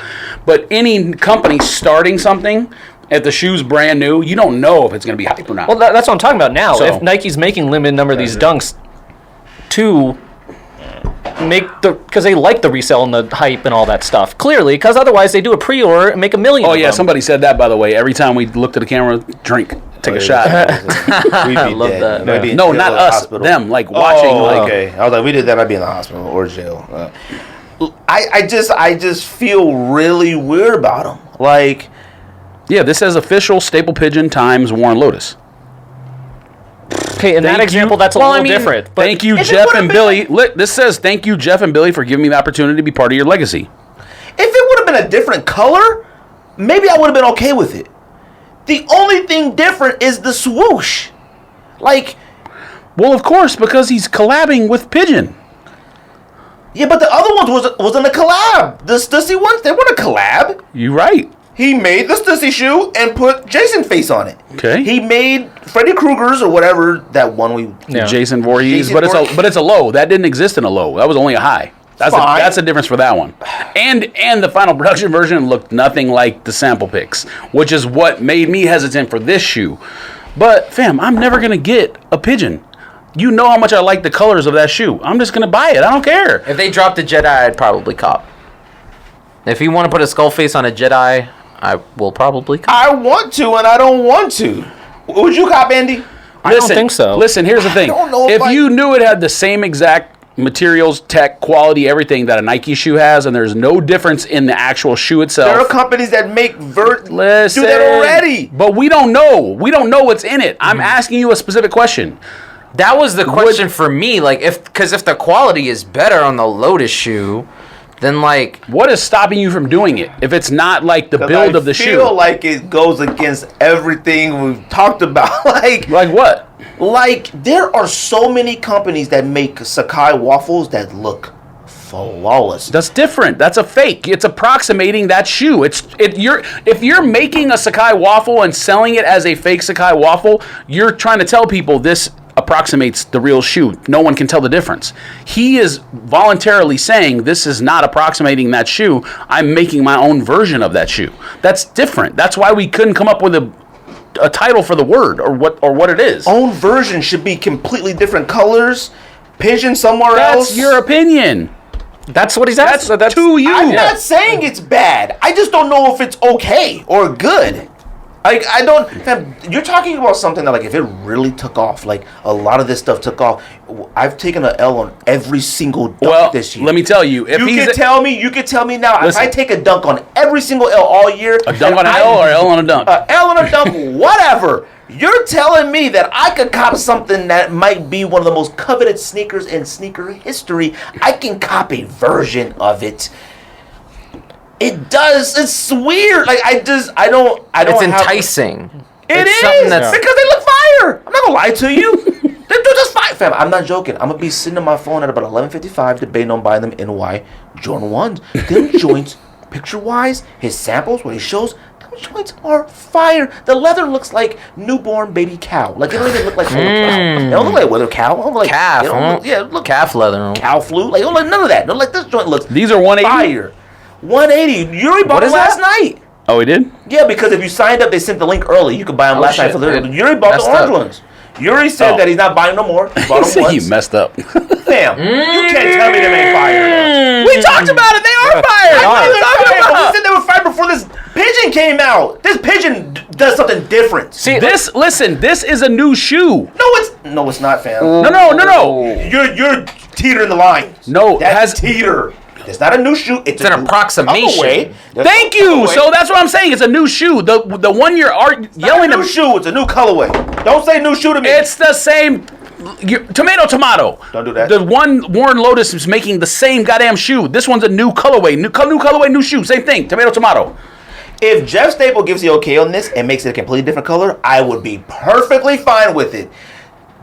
B: But any company starting something, if the shoe's brand new, you don't know if it's going to be hype or not.
D: Well, that's what I'm talking about now.
B: So,
D: if Nike's making limited number of these Dunks to make because they like the resale and the hype and all that stuff, clearly, because otherwise they do a pre-order and make 1 million.
B: Oh
D: of
B: yeah,
D: them.
B: somebody said that by the way. Every time we looked at the camera, drink, take a shot.
A: I
C: love that.
B: No, not us. Them, like watching.
A: Okay. I was like, we did that, I'd be in the hospital or jail. I just feel really weird about them. Like,
B: yeah, this says official Staple Pigeon times Warren Lotus.
D: Okay, in that example, that's a little different. But
B: thank you, Jeff and Billy. This says, thank you, Jeff and Billy, for giving me the opportunity to be part of your legacy.
A: if it would have been a different color, maybe I would have been okay with it. The only thing different is the swoosh. Like,
B: well, of course, because he's collabing with Pigeon.
A: yeah, but the other ones wasn't a collab. The Stussy ones, they weren't a collab.
B: You're right.
A: He made the Stussy shoe and put Jason face on it.
B: Okay.
A: He made Freddy Krueger's or whatever that one we.
D: Yeah.
B: Jason Voorhees,
A: Jason
B: but
A: Voorhees.
B: it's a low. That didn't exist in a low. That was only a high. That's the difference for that one. And the final production version looked nothing like the sample pics, which is what made me hesitant for this shoe. But fam, I'm never gonna get a Pigeon. You know how much I like the colors of that shoe. I'm just gonna buy it. I don't care.
C: If they dropped a Jedi, I'd probably cop. If you want to put a skull face on a Jedi, I will probably cop.
A: I want to and I don't want to. Would you cop, Andy?
D: I don't think so.
B: Listen, here's the thing.
A: don't know
B: if
A: if
B: you knew it had the same exact materials, tech, quality, everything that a Nike shoe has, and there's no difference in the actual shoe itself.
A: There are companies that make
B: Listen,
A: do that already.
B: But we don't know. We don't know what's in it. I'm asking you a specific question.
C: That was the question for me. Like, if the quality is better on the Lotus shoe, then like,
B: What is stopping you from doing it? If it's not like the build of the shoe.
A: I feel like it goes against everything we've talked about.
B: Like what?
A: Like, there are so many companies that make Sakai waffles that look flawless.
B: That's different. That's a fake. It's approximating that shoe. If you're making a Sakai waffle and selling it as a fake Sakai waffle, you're trying to tell people this approximates the real shoe. No one can tell the difference. He is voluntarily saying this is not approximating that shoe. I'm making my own version of that shoe. That's different. That's why we couldn't come up with a title for the word or what it is.
A: Own version should be completely different colors. Pigeon somewhere else.
B: That's your opinion.
D: That's what he's asking.
B: That's to you.
A: I'm not saying it's bad. I just don't know if it's okay or good. Like, I don't. Fam, you're talking about something that, like, if it really took off, like, a lot of this stuff took off. I've taken an L on every single dunk this year.
B: Let me tell you. If
A: you could tell me now.
B: Listen,
A: if I take a dunk on every single L all year.
B: A dunk on an L or L on a dunk?
A: L on a dunk, whatever. You're telling me that I could cop something that might be one of the most coveted sneakers in sneaker history. I can cop a version of it. It does. It's weird. Like, I don't.
C: It's enticing.
A: It
C: It's
A: is
C: something that's-
A: because they look fire. I'm not gonna lie to you. They're just fire, fam. I'm not joking. I'm gonna be sitting on my phone at about 11:55 debating on buying them NY Jordan 1s. Them joints, picture-wise, his samples, what he shows, them joints are fire. The leather looks like newborn baby cow. Like, it don't even look like leather cow. They don't look like leather cow. They don't look like
C: Calf,
A: they don't
C: huh?
A: look, yeah, look
C: Calf leather.
A: cow flu. Like, don't look none of that. Don't like this joint looks.
B: These are 180?
A: Fire. 180. Yuri bought
C: What
A: them
C: is
A: last
C: that?
A: night.
B: Oh, he did?
A: Yeah, because if you signed up, they sent the link early. You could buy them last night
C: shit,
A: for the.
C: dude.
A: Yuri bought the
C: Messed
A: orange
C: up.
A: ones. Yuri said that he's not buying no more. He bought them
B: You
A: once.
B: messed up.
A: Damn, you can't tell me them ain't fire.
B: We talked about it. They are fire.
A: I
B: What are you
A: know
B: talking
A: they're fire, but
B: about?
A: we said they were fire before this pigeon came out. This pigeon does something different.
D: See,
B: Listen, this is a new shoe.
A: No, it's not, fam.
B: No.
A: You're teetering the line.
B: No,
A: That's teeter. It's not a new shoe. It's
C: an
A: a new
C: approximation.
A: colorway.
B: Thank you. So that's what I'm saying. It's a new shoe. The one you're yelling
A: It's a new
B: at.
A: shoe. It's a new colorway. Don't say new shoe to me.
B: It's the same. Tomato.
A: Don't do that.
B: The one Warren Lotus is making the same goddamn shoe. This one's a new colorway. New colorway, new shoe. Same thing. Tomato.
A: If Jeff Staple gives the okay on this and makes it a completely different color, I would be perfectly fine with it.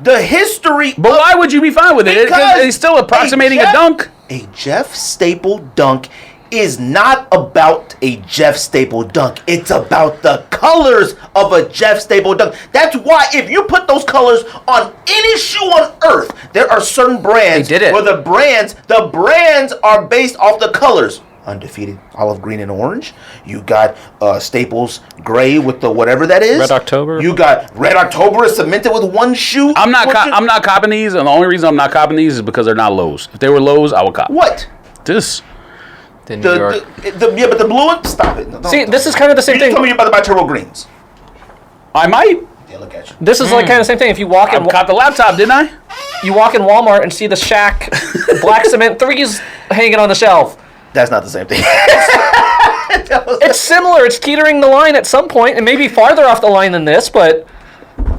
A: The history.
B: But why would you be fine with it? Because he's still approximating a dunk.
A: A Jeff Staple dunk is not about a Jeff Staple dunk. It's about the colors of a Jeff Staple dunk. That's why if you put those colors on any shoe on earth, there are certain brands
C: They did it.
A: where the brands are based off the colors. Undefeated olive green and orange. You got Staples gray with the whatever that is.
D: Red October.
A: You got Red October is cemented with one shoe.
B: I'm not copping these, and the only reason I'm not copping these is because they're not Lowe's. If they were Lowe's, I would cop.
A: What?
B: This.
C: The New York.
A: Yeah, but the blue one. Stop it. No,
D: See,
A: don't.
D: this is kind of the same
A: You just
D: thing.
A: told me you're about to buy turbo greens.
B: I might.
A: Yeah, look at you.
D: This is like kind of the same thing. If you walk
B: I
D: in,
B: caught the laptop, didn't I?
D: you walk in Walmart and see the Shaq black cement threes hanging on the shelf.
A: That's not the same thing.
D: It's similar. It's teetering the line at some point, and maybe farther off the line than this. But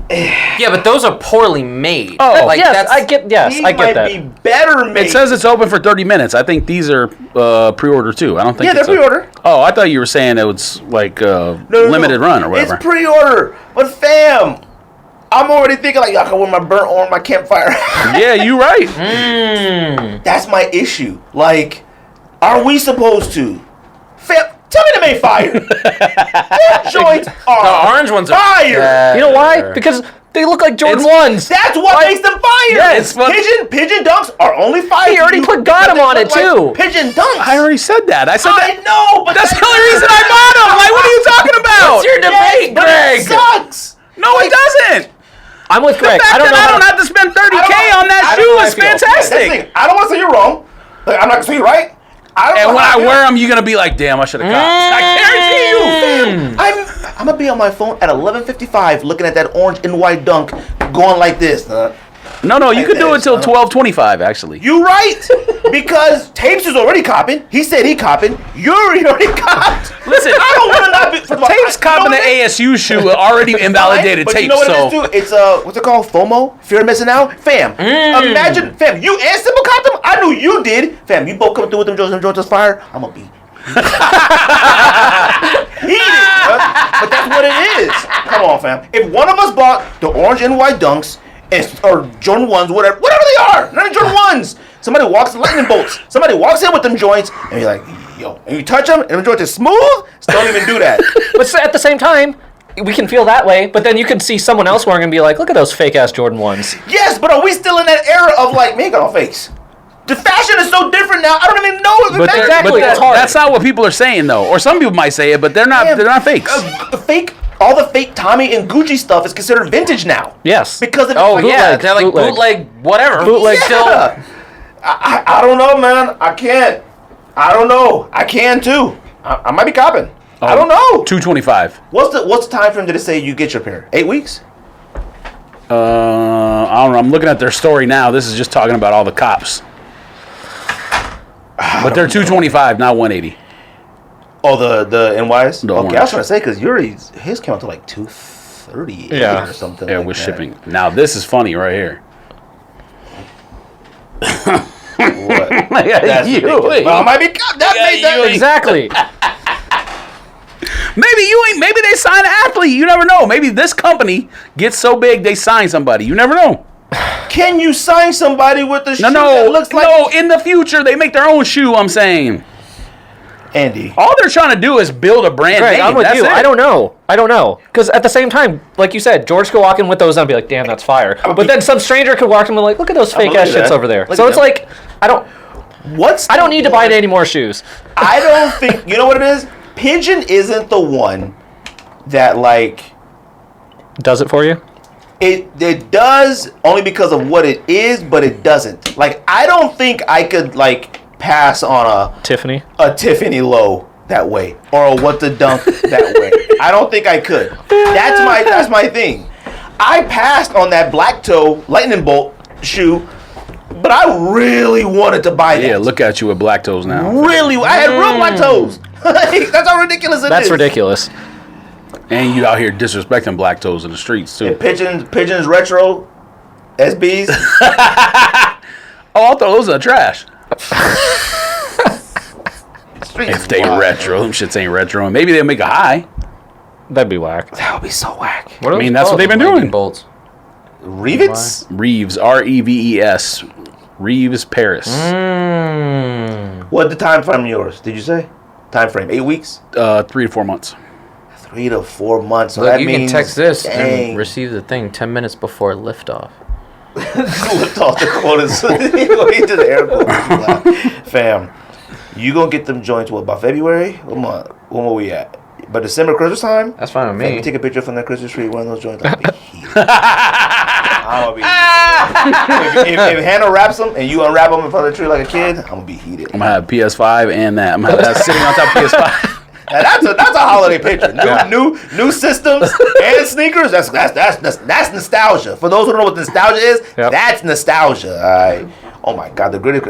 C: Yeah, but those are poorly made.
B: Oh,
C: like
D: yes,
C: that's
D: I get. Yes,
A: These
D: I get
A: might
D: that.
A: be better made.
B: It says it's open for 30 minutes. I think these are pre-order too. I don't think.
A: Yeah, they're
B: it's a-
A: pre-order.
B: Oh, I thought you were saying it was like limited run or whatever.
A: It's pre-order, but fam, I'm already thinking like I can wear my burnt orange, my campfire.
B: Yeah, you right.
A: That's my issue. Like, are we supposed to? Fam, tell me them ain't fire. Them joints are
C: the orange ones are
A: fire.
D: You know why? Because they look like Jordan ones.
A: That's what makes them fire.
B: Yeah, it's fun.
A: Pigeon dunks are only fire.
D: He already
A: to you
D: put Gotham
A: because
D: on
A: they
D: it,
A: look like
D: too.
A: Pigeon dunks.
B: I already said that. I said
A: I
B: that.
A: know, but
B: That's the only reason I bought them. Like, what are you talking about?
C: What's your debate,
A: but
C: Greg?
A: it sucks.
B: No, it doesn't.
D: I'm with
B: The
D: Greg.
B: fact
D: I don't know.
B: that I
D: how
B: don't
D: to-
B: have to spend 30K on
A: I
B: that
A: don't know
B: shoe
A: how
B: is
A: I feel. That's the
B: fantastic.
A: thing. I don't want to say you're wrong, but I'm not going to say you're right. I don't
B: And
A: know
B: when
A: how
B: I
A: feel.
B: wear them, you're gonna be like, "Damn, I should have copped." I guarantee you.
A: I'm gonna be on my phone at 11:55 looking at that orange and white dunk going like this.
B: No, you could do it
A: this,
B: till 12:25. Actually,
A: You right, because Tapes is already copping. He said he copping. Yuri already copped.
B: Listen,
A: I don't want to not be. First of all,
B: Tapes copping the ASU shoe already invalidated
A: but
B: Tapes.
A: you know what
B: So
A: it is, dude? It's what's it called? FOMO, fear of missing out. Fam, imagine, fam, you and Simple copped them. I knew you did. Fam, you both come through with them Jones was fire. I'm gonna be heated, but that's what it is. Come on, fam. If one of us bought the orange and white dunks or Jordan 1s, whatever they are, not Jordan 1s. Somebody walks lightning bolts. Somebody walks in with them joints, and you're like, yo, and you touch them, and the joint is smooth. So don't even do that.
D: But at the same time, we can feel that way. But then you can see someone else wearing and be like, "Look at those fake ass Jordan ones."
A: Yes, but are we still in that era of like, man, got all fakes? The fashion is so different now. I don't even know if it's
D: exactly, it's hard.
B: that's not what people are saying though. Or some people might say it, but they're not.
A: Yeah,
B: They're not fakes.
A: All the fake Tommy and Gucci stuff is considered vintage now.
D: Yes.
A: Because of
C: Oh
A: like,
C: yeah, they're like
D: bootleg.
C: bootleg, whatever.
D: Bootleg
C: Still,
A: Yeah. I don't know, man. I can't. I don't know. I can too. I might be copping. I don't know.
B: 225.
A: What's the time frame did it say you get your pair? 8 weeks?
B: I don't know. I'm looking at their story now. This is just talking about all the cops. But they're 225, not 180.
A: Oh, the NYs?
B: The
A: okay,
B: orange.
A: I was trying to say, because his came out to like 238 or something.
B: Yeah,
A: like
B: with
A: that.
B: shipping. Now, this is funny right here.
A: What?
B: That's
A: you. Well, I might be. That made that.
D: Exactly.
B: Maybe they sign an athlete. You never know. Maybe this company gets so big they sign somebody. You never know.
A: Can you sign somebody with a shoe that
B: No,
A: looks like...
B: no. In the future, they make their own shoe. I'm saying.
A: Andy.
B: All they're trying to do is build a brand
D: Greg,
B: name.
D: I'm with
B: That's
D: you.
B: it.
D: I don't know. Because at the same time, like you said, George could walk in with those and be like, damn, that's fire. But then some stranger could walk in and be like, look at those fake ass
A: believe
D: shits
A: that.
D: over there.
A: Look
D: So
A: at
D: it's
A: them.
D: like, I don't need to buy any more shoes.
A: I don't think... You know what it is? Pigeon isn't the one that, like...
D: Does it for you?
A: It does only because of what it is, but it doesn't. Like, I don't think I could, like, pass on a
D: Tiffany
A: Tiffany Low that way, or a What the Dunk that way. I don't think I could. That's my thing. I passed on that black toe lightning bolt shoe, but I really wanted to buy that.
B: Yeah, look at you with black toes now.
A: Really, I had real black toes. That's how ridiculous it is.
D: That's ridiculous.
B: And you out here disrespecting black toes in the streets too.
A: And pigeons retro SBs.
B: Oh, I thought those are trash.
A: Streets
B: If they
A: wild.
B: retro, them shits ain't retro. And maybe they'll make a high.
D: That'd be whack.
A: That would be so whack.
C: What
B: I mean, that's what they've been doing.
C: Bolts.
A: Revits?
B: Reeves, Reves, Reeves, Paris.
A: What the time frame yours? Did you say? Time frame 8 weeks?
B: 3 to 4 months.
A: 3 to 4 months. So
C: Look,
A: that
C: you
A: means
C: can text this
A: dang.
C: and receive the thing 10 minutes before liftoff.
A: Lift off the quotas. He just air quotas. Fam, you gonna get them joints what by February? What month? When were we at? By December Christmas time?
C: That's fine with
A: Let
C: me.
A: me take a picture from that Christmas tree. One of those joints. I'll be heated. I'm gonna be heated. If Hannah wraps them and you unwrap them in front of the tree like a kid, I'm gonna be heated.
B: I'm gonna have PS5 and that. I'm gonna have that sitting on top of PS5.
A: Now, that's a holiday picture. New systems and sneakers. That's nostalgia. For those who don't know what nostalgia is, that's nostalgia. All right. Oh my God, the greatest.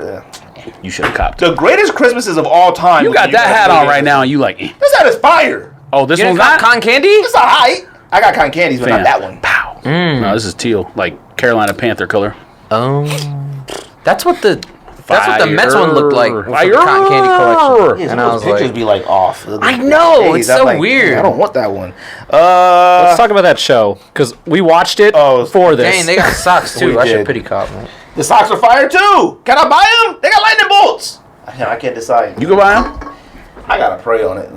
B: You should have copped it.
A: The greatest Christmases of all time.
B: You got that hat on right now, and you like,
A: This hat is fire.
B: oh, this
C: You
B: one's
C: didn't
B: not.
C: cop cotton candy?
A: It's not high. I got cotton candies, but
B: Fam.
A: not that one.
B: Pow. No, this is teal, like Carolina Panther color.
C: That's what the Mets one looked like with the
B: Fire.
C: cotton candy collection.
A: Yeah,
C: And
A: some
C: I
A: of
C: was
A: those pictures
C: like,
A: be like off.
C: I know, it's
A: I'm
C: so
A: like,
C: weird.
A: I don't want that one.
D: Let's talk about that show because we watched it for this.
C: dang, they got socks too.
A: We
C: I
A: did.
C: should pity cop, man.
A: The socks are fire too. Can I buy them? They got lightning bolts. I can't decide.
B: You go buy them?
A: I gotta pray on it.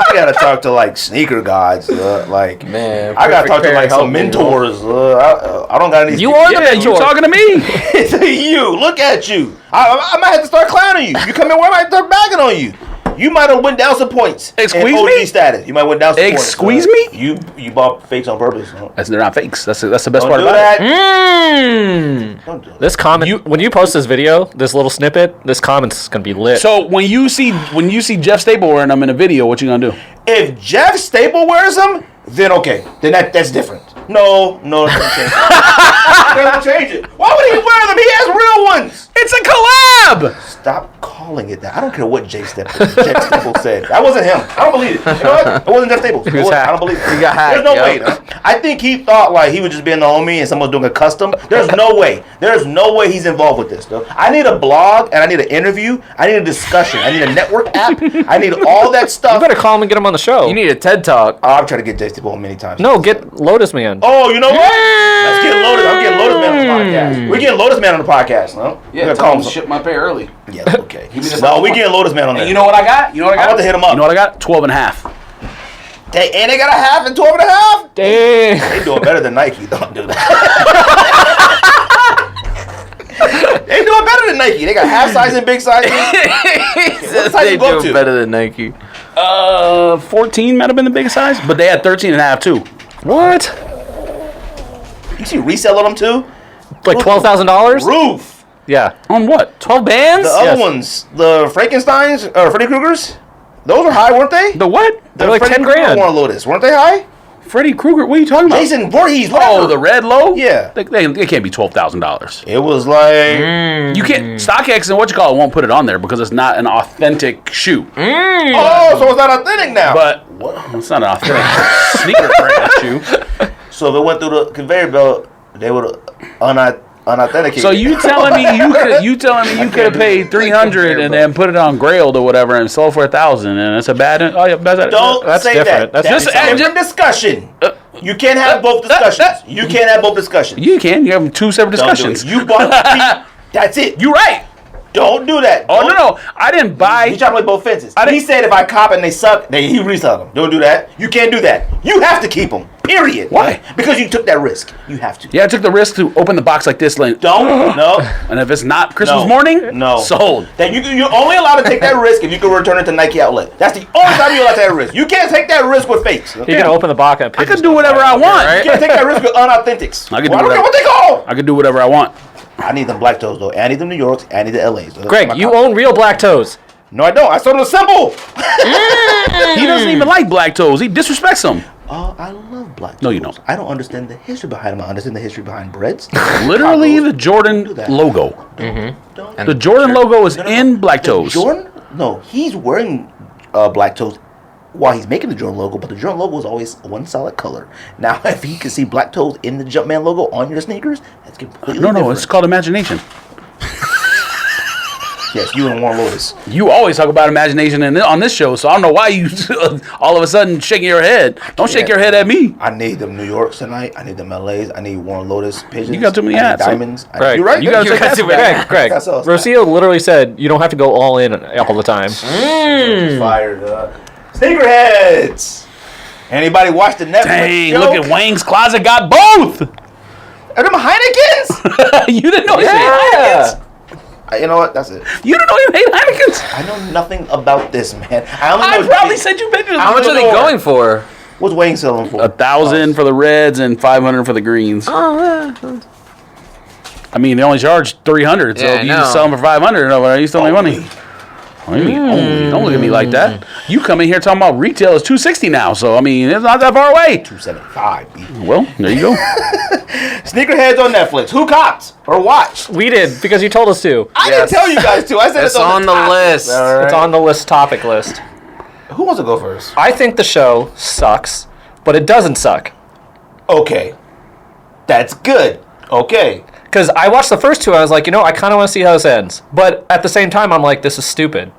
A: I gotta talk to like sneaker gods. Like,
C: Man,
A: I gotta
C: perfect
A: talk to
C: pair
A: like
C: help
A: some
C: me,
A: mentors. I don't got any.
D: You are the
B: Yeah, you
D: mentor.
B: talking to me?
A: You look at you. I might have to start clowning you. You come in where I might start bagging on you. You might have went down some points.
B: Excuse
A: in OG
B: me?
A: status. You might went down some points.
B: Excuse me?
A: You bought fakes on purpose. Huh?
B: They're not fakes. That's the best
A: Don't
B: part
A: do
B: about it.
A: that. Don't do that.
D: This comment, when you post this video, this little snippet, this comment's gonna be lit.
B: So when you see Jeff Staple wearing them in a video, what you gonna do?
A: If Jeff Staple wears them, then okay. Then that's different. No, it doesn't change it. It doesn't change it. Why would he wear them? He has real ones.
B: It's a collab.
A: Stop calling it that. I don't care what Jeff Staple said. That wasn't him. I don't believe it. You know what? It wasn't Jeff Staples. I don't believe it.
C: He got hacked,
A: There's no
C: yo.
A: way. I think he thought like he was just being the homie and someone was doing a custom. There's no way. There's no way he's involved with this stuff. I need a blog and I need an interview. I need a discussion. I need a network app. I need all that
D: you
A: stuff.
D: better call him and get him on the show.
C: You need a TED Talk.
A: I've tried to get Jeff Staple on many times.
D: no, get Lotus Man.
A: Oh, you know what? Let's get Lotus. I'm getting Lotus Man on the podcast. We're getting Lotus Man on the podcast, no?
B: Yeah,
A: We're gonna
B: tell him
A: some-
B: ship my pay early.
A: Yeah, okay.
B: me the
A: No, we getting Lotus Man on there.
B: And you know what I got? You know what I got?
A: I'm about to hit him up.
B: You know what I got? 12 and a half.
A: And they got a half and 12 and a half?
D: Dang.
A: They doing better than Nike. Don't do that. They doing better than Nike. They got half size and big sizes. What size
C: They
A: you go
C: do
A: to?
C: better than Nike.
B: 14 might have been the biggest size, but they had 13 and a half too.
D: What?
A: You see resell on them too?
D: Like $12,000?
A: Roof.
D: Yeah.
B: On what?
D: 12 bands?
A: The other ones, the Frankensteins or Freddy Kruegers. Those were high, weren't they?
B: The what?
D: They're like
A: Freddy
D: 10
A: Krueger
D: grand.
A: Warren Lotus, weren't they high?
B: Freddy Krueger? What are you talking about?
A: Jason Voorhees, whatever.
B: Oh, the red low?
A: Yeah.
B: They can't be $12,000.
A: It was like...
B: You can't. StockX and what you call it won't put it on there because it's not an authentic shoe.
A: Oh, so it's not authentic now.
B: But it's not an authentic sneaker brand shoe.
A: So if it went through the conveyor belt, they would unauthenticated.
B: So you telling me you could have paid $300 and then put it on Grailed or whatever and sold for $1,000 and that's a bad. Oh yeah,
A: Don't
D: That's
A: say
D: different.
A: that.
D: That's
A: That's a different discussion. You can't have both discussions. You can't have both discussions.
B: You can. You have two separate
A: Don't do it.
B: discussions.
A: You bought the That's it.
B: You're right.
A: Don't do that.
B: Oh no, I didn't buy.
A: He trying to play both fences.
B: I
A: He
B: didn't-
A: said if I cop and they suck, he resell them. Don't do that. You can't do that. You have to keep them. Period.
B: Why?
A: Because you took that risk. You have to.
B: Yeah, I took the risk to open the box like this, like,
A: Don't. No.
B: and if it's not Christmas
A: No.
B: morning,
A: No.
B: sold.
A: That you're only allowed to take that risk if you can return it to Nike outlet. That's the only time you're allowed to take that risk. You can't take that risk with fakes.
D: You can open the box and
B: I could do whatever I want.
A: You can't take that risk with unauthentics.
B: I could
A: Well,
B: do
A: I don't care
B: whatever.
A: what they call.
B: I could do whatever I want.
A: I need them black toes though. And I need them New Yorks. And I need the LAs. Those are
D: Greg,
A: my
D: you
A: cop.
D: own real black toes.
A: No, I don't. I sold them a symbol.
B: He doesn't even like black toes. He disrespects them.
A: I love black toes.
B: No, you don't.
A: I don't understand the history behind them. I understand the history behind breads.
B: Literally,
A: Tacos.
B: the Jordan
A: Do that.
B: logo.
A: Don't-
B: The Jordan logo is
A: No, no, no.
B: in black
A: The
B: toes.
A: Jordan? No, he's wearing black toes while he's making the Jordan logo, but the Jordan logo is always one solid color. Now, if he can see black toes in the Jumpman logo on your sneakers, that's completely
B: No,
A: different.
B: it's called imagination.
A: Yes, you and Warren Lotus.
B: You always talk about imagination on this show, so I don't know why you all of a sudden shaking your head. Don't shake your head at me.
A: I need them New Yorks tonight. I need them LAs. I need Warren Lotus pigeons.
B: You got too many
A: I need
B: hats.
A: diamonds.
D: Greg,
A: You're right.
B: you gotta take
A: That's
B: that
A: right.
D: Greg,
A: That's all.
D: Rocio literally said you don't have to go all in all the time.
A: Fired up. Sneakerheads. Anybody watch the Netflix
B: Dang,
A: show?
B: look at Wang's Closet got both.
A: Are them Heinekens?
B: You didn't know he made Heinekens?
A: You know what? That's it.
B: You didn't know he made Heinekens?
A: I know nothing about this, man. I only
B: I
A: know
B: probably said you mentioned
C: How much are they going for?
A: What's Wayne selling for?
B: 1,000 for the reds and 500 for the greens.
C: Oh,
B: I mean, they only charge 300, so
C: Yeah,
B: if you
C: I
B: just
C: know.
B: sell them for 500, are you still making money? Only. Don't look at me like that. You come in here talking about retail is $260 now, so I mean it's not that far away.
A: 275. B.
B: Well, there you go.
A: Sneakerheads on Netflix. Who copped or watched?
D: We did because you told us to.
A: I didn't tell you guys to. I said
C: It's on the
A: top.
C: list.
A: All right.
D: It's on the list topic list.
A: Who wants to go first?
D: I think the show sucks, but it doesn't suck.
A: Okay. That's good. Okay.
D: Because I watched the first two, and I was like, I kind of want to see how this ends. But at the same time, I'm like, this is stupid.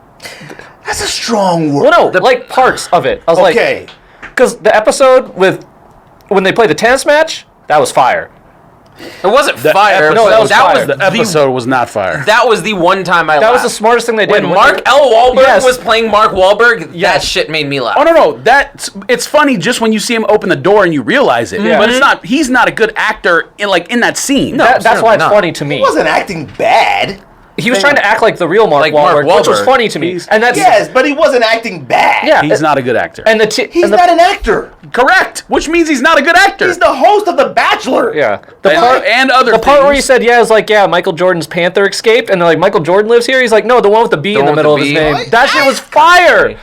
A: That's a strong word.
D: Well, no, like parts of it. I was like,
A: Okay.
D: because the episode when they played the tennis match, that was fire.
C: It wasn't fire.
B: Episode,
D: No, that was fire.
B: the episode was not fire.
C: That was the one time I
D: That was
C: laughed.
D: the smartest thing they did.
C: When Mark L. Wahlberg
D: Yes.
C: was playing Mark Wahlberg, that
D: Yes.
C: shit made me laugh.
B: Oh no, it's funny just when you see him open the door and you realize it.
D: Yeah.
B: But it's not. He's not a good actor in that scene.
D: That's why it's
C: not.
D: funny to me.
A: He wasn't acting bad.
D: He was trying to act like the real Mark
C: Like Mark
D: Wahlberg, which was
C: Wahlberg.
D: funny to me. And that's
A: Yes, but he wasn't acting bad.
D: yeah.
B: He's not a good actor.
D: And
A: He's not an actor.
B: Correct, which means he's not a good actor.
A: He's the host of The Bachelor.
D: yeah.
B: and other
D: The part where he
B: things.
D: said, yeah, it was like, yeah, Michael Jordan's Panther escaped, and they're like, Michael Jordan lives here? He's like, no, the one with the B in
C: one
D: the
C: with
D: middle
C: the
D: of his
C: B.
D: name.
A: What?
D: That shit was fire!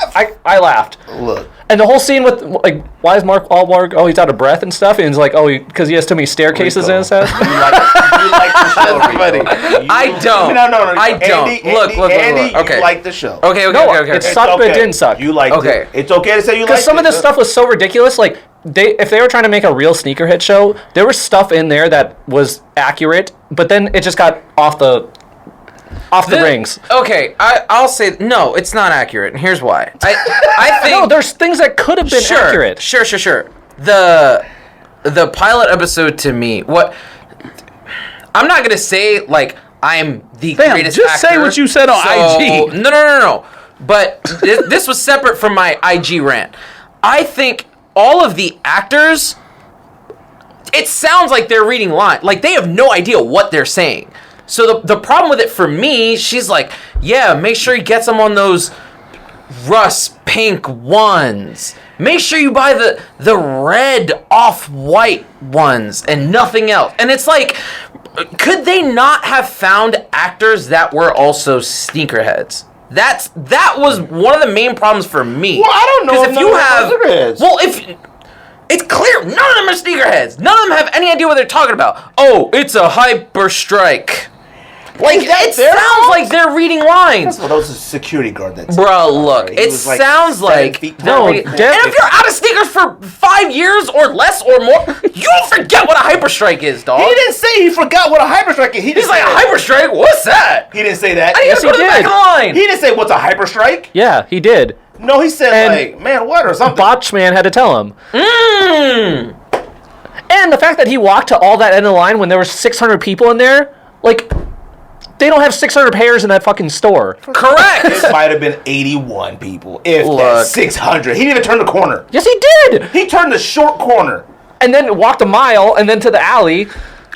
D: I laughed.
A: Look.
D: And the whole scene with, like, why is Mark Wahlberg, he's out of breath and stuff, and he's like, because he has too many staircases in his house?
A: You like the show, Rico.
C: I don't.
A: No.
C: I don't.
A: Andy,
C: Look.
A: Andy,
C: Okay.
A: you like the show.
C: Okay.
D: It sucked, but it didn't suck.
A: You liked
C: Okay.
A: it. It's okay to say you liked it.
D: Because some of this stuff was so ridiculous, like, if they were trying to make a real sneakerhead show, there was stuff in there that was accurate, but then it just got off the rings.
C: Okay, I'll say no. It's not accurate, and here's why. I think
D: No, there's things that could have been accurate.
C: Sure. The pilot episode to me, what I'm not gonna say like I'm the
B: Fam,
C: greatest
B: just say
C: actor,
B: what you said on IG.
C: No. But this was separate from my IG rant. I think all of the actors, it sounds like they're reading lines. Like they have no idea what they're saying. So the problem with it for me, she's like, yeah, make sure he gets them on those rust pink ones. Make sure you buy the red off-white ones and nothing else. And it's like, could they not have found actors that were also sneakerheads? That was one of the main problems for me.
A: Well, I don't know
C: Because if you have,
A: sneakerheads.
C: well, if it's clear, none of them are sneakerheads. None of them have any idea what they're talking about. Oh, it's a hyper strike. Like, it sounds like they're reading lines.
A: Well, that was a security guard that.
C: Bro, look, it sounds like
D: No,
C: and if you're out of sneakers for 5 years or less or more, you don't forget what a hyperstrike is, dog.
A: He didn't say he forgot what a hyperstrike is.
C: He's like, a hyperstrike? What's that?
A: He didn't say that.
C: I didn't go to the back of the line.
A: He didn't say what's a hyperstrike.
D: Yeah, he did.
A: No, he said
D: And
A: like, man, what or something.
D: Botchman had to tell him. And the fact that he walked to all that end of the line when there were 600 people in there, like, they don't have 600 pairs in that fucking store.
C: Correct.
A: It might have been 81 people. If that's 600. He didn't even turn the corner.
D: Yes, he did.
A: He turned the short corner.
D: And then walked a mile and then to the alley.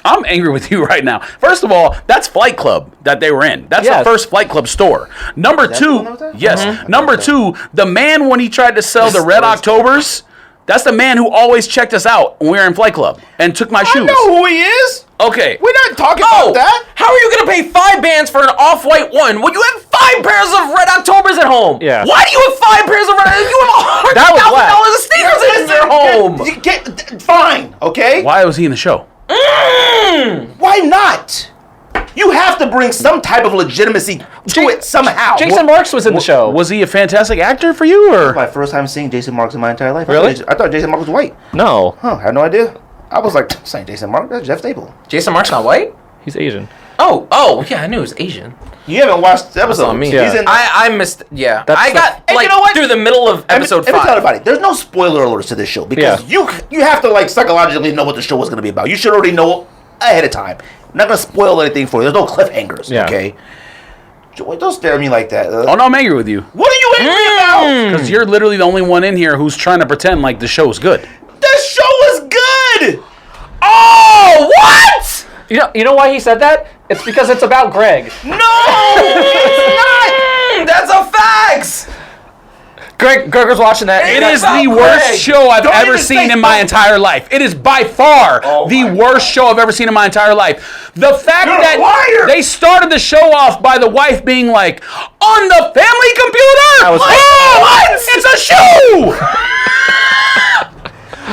B: I'm angry with you right now. First of all, that's Flight Club that they were in. That's the first Flight Club store. Number two, yes. Number two, the man when he tried to sell the Red Octobers, that's the man who always checked us out when we were in Flight Club and took my shoes.
A: I know who he is.
B: Okay.
A: We're not talking about that.
C: How are you going to pay 5 bands for an off-white one when you have 5 pairs of Red Octobers at home?
D: Yeah.
C: Why do you have 5 pairs of Red? You have
D: That was
C: $100,000 of sneakers in your home.
A: You get fine, okay?
B: Why was he in the show?
A: Why not? You have to bring some type of legitimacy to it somehow.
D: Jason Marks was in the show.
B: Was he a fantastic actor for you, or?
A: My first time seeing Jason Marks in my entire life.
D: Really?
A: I thought Jason Marks was white.
D: No,
A: Huh, I had no idea. I was like, this ain't Jason Marks, that's Jeff Staple.
C: Jason Mark's not white?
D: he's Asian.
C: Oh, yeah, I knew he was Asian.
A: You haven't watched the episode.
C: on me.
A: He's in,
C: I missed, yeah.
D: That's
C: I got,
A: And
C: like,
A: you know what?
C: through the middle of episode
A: Let me
C: 5.
A: tell everybody, there's no spoiler alerts to this show because you have to like psychologically know what the show was going to be about. You should already know ahead of time. I'm not going to spoil anything for you. There's no cliffhangers, okay? Joey, don't stare at me like that.
B: Oh no, I'm angry with you.
A: What are you angry about?
B: Because you're literally the only one in here who's trying to pretend like the show's good.
A: The show is good!
C: Oh, what?
D: You know why he said that? It's because it's about Greg.
A: No! It's not!
C: That's a fact.
D: Greg was watching that.
B: It is the worst show I've
A: Don't
B: ever
A: even
B: seen
A: say
B: in my
A: don't.
B: entire life. It is by far the worst show I've ever seen in my entire life. The fact
A: You're a
B: that
A: liar.
B: they started the show off by the wife being like, on the family computer?
D: was
B: What? It's a shoe!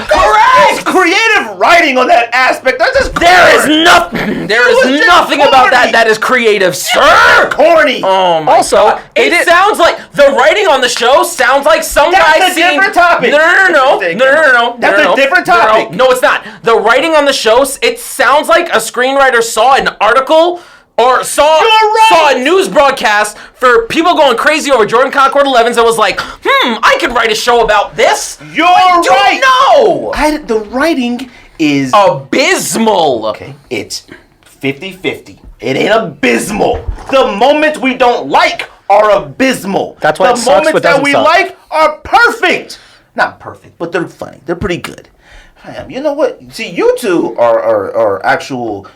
A: Correct! Creative writing on that aspect. That's just
C: There is nothing
A: just
C: nothing about
A: corny.
C: that is creative, sir.
A: corny.
C: Oh my
D: Also,
C: God. It sounds like the writing on the show sounds like some
A: That's
C: guy
A: a
C: seeing.
A: different topic.
C: No.
A: That's a different topic.
C: No, it's not. The writing on the show, it sounds like a screenwriter saw an article or saw a news broadcast for people going crazy over Jordan Concord 11s and was like, I could write a show about this.
A: You're
C: I
A: right.
C: don't know.
A: The writing is
C: Abysmal.
A: okay. It's 50-50. It ain't abysmal. The moments we don't like are abysmal.
D: That's why
A: the
D: it sucks,
A: moments
D: but
A: that
D: doesn't
A: we
D: suck.
A: like are perfect. Not perfect, but they're funny. They're pretty good. Fam, you know what? See, you two are actual.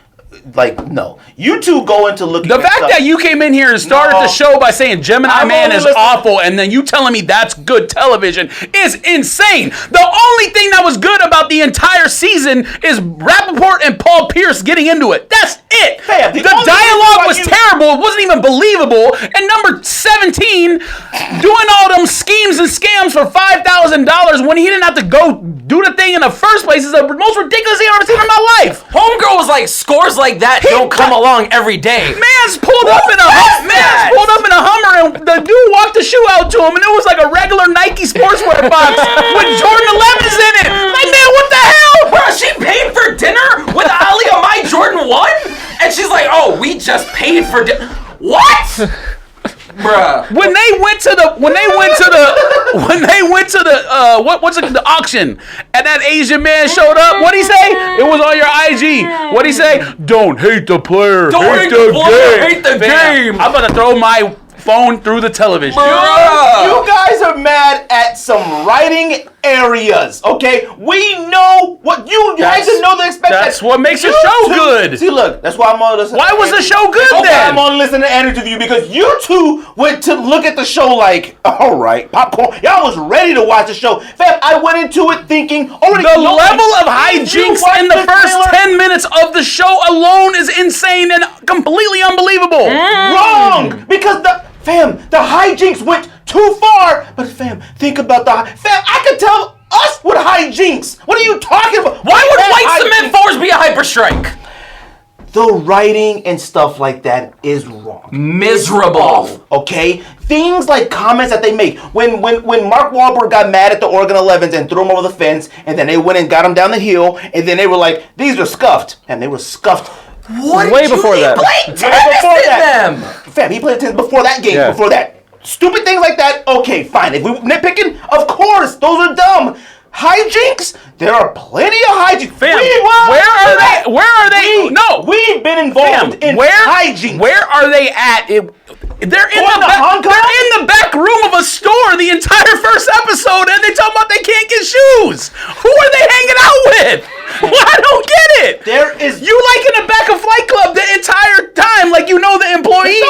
A: Like, no. You two go into looking
B: The
A: at
B: fact
A: stuff.
B: that you came in here and started the show by saying Gemini
A: I'm
B: Man
A: only
B: is
A: listening-
B: awful, and then you telling me that's good television is insane. The only thing that was good about the entire season is Rappaport and Paul Pierce getting into it. That's it.
A: Fam,
B: the
A: the only
B: dialogue
A: reason
B: was
A: why you-
B: terrible. It wasn't even believable. And number 17, doing all them schemes and scams for $5,000 when he didn't have to go do the thing in the first place is the most ridiculous thing I've ever seen in my life.
C: Homegirl was like, scores like that don't come along every day.
B: Man's pulled up in a Hummer, and the dude walked the shoe out to him, and it was like a regular Nike sportswear box with Jordan 11s in it. Like, man, what the hell?
C: Bro, she paid for dinner with Ali on my Jordan 1? And she's like, oh, we just paid for dinner. What? Bruh.
B: When they went to the the auction, and that Asian man showed up, what'd he say? It was on your IG. What'd he say? Don't hate the player, hate the game. I'm about to throw my phone through the television.
A: You guys are mad at some writing areas, okay? We know what you guys know the expect.
B: That's what makes the show good.
A: See, look, that's why I'm on listening.
B: Why was the show good
A: That's why
B: then?
A: I'm on listening to an interview because you two went to look at the show like, all right, popcorn. Y'all was ready to watch the show. Fam, I went into it thinking already.
B: The
A: knowing-
B: level of
A: Did you
B: hijinks
A: watch
B: in the first
A: trailer?
B: 10 minutes of the show alone is insane and completely unbelievable.
A: Wrong, because Fam, the hijinks went too far. But fam, think about fam, I could tell us with hijinks. What are you talking about?
C: Why would white cement floors be a hyperstrike?
A: The writing and stuff like that is wrong.
C: Miserable.
A: Okay? Things like comments that they make. When Mark Wahlberg got mad at the Oregon 11s and threw him over the fence, and then they went and got him down the hill, and then they were like, these are scuffed. And they were scuffed.
C: What
D: Way before that.
C: He played tennis in them.
A: Fam, he played tennis before that game,
D: Yeah.
A: before that. Stupid things like that, okay, fine. If we nitpicking, of course, those are dumb. Hijinks, there are plenty of hijinks.
B: Fam, where are they? Where are they? No,
A: we've been involved in hijinks.
B: Where are they at? They're in
A: Going to Hong Kong?
B: They're in the back room of a store the entire first episode, and they talking about they can't get shoes. Who are they hanging out with? Well, I don't get it.
A: There is
B: You like in the back of Flight Club the entire time, like you know the employees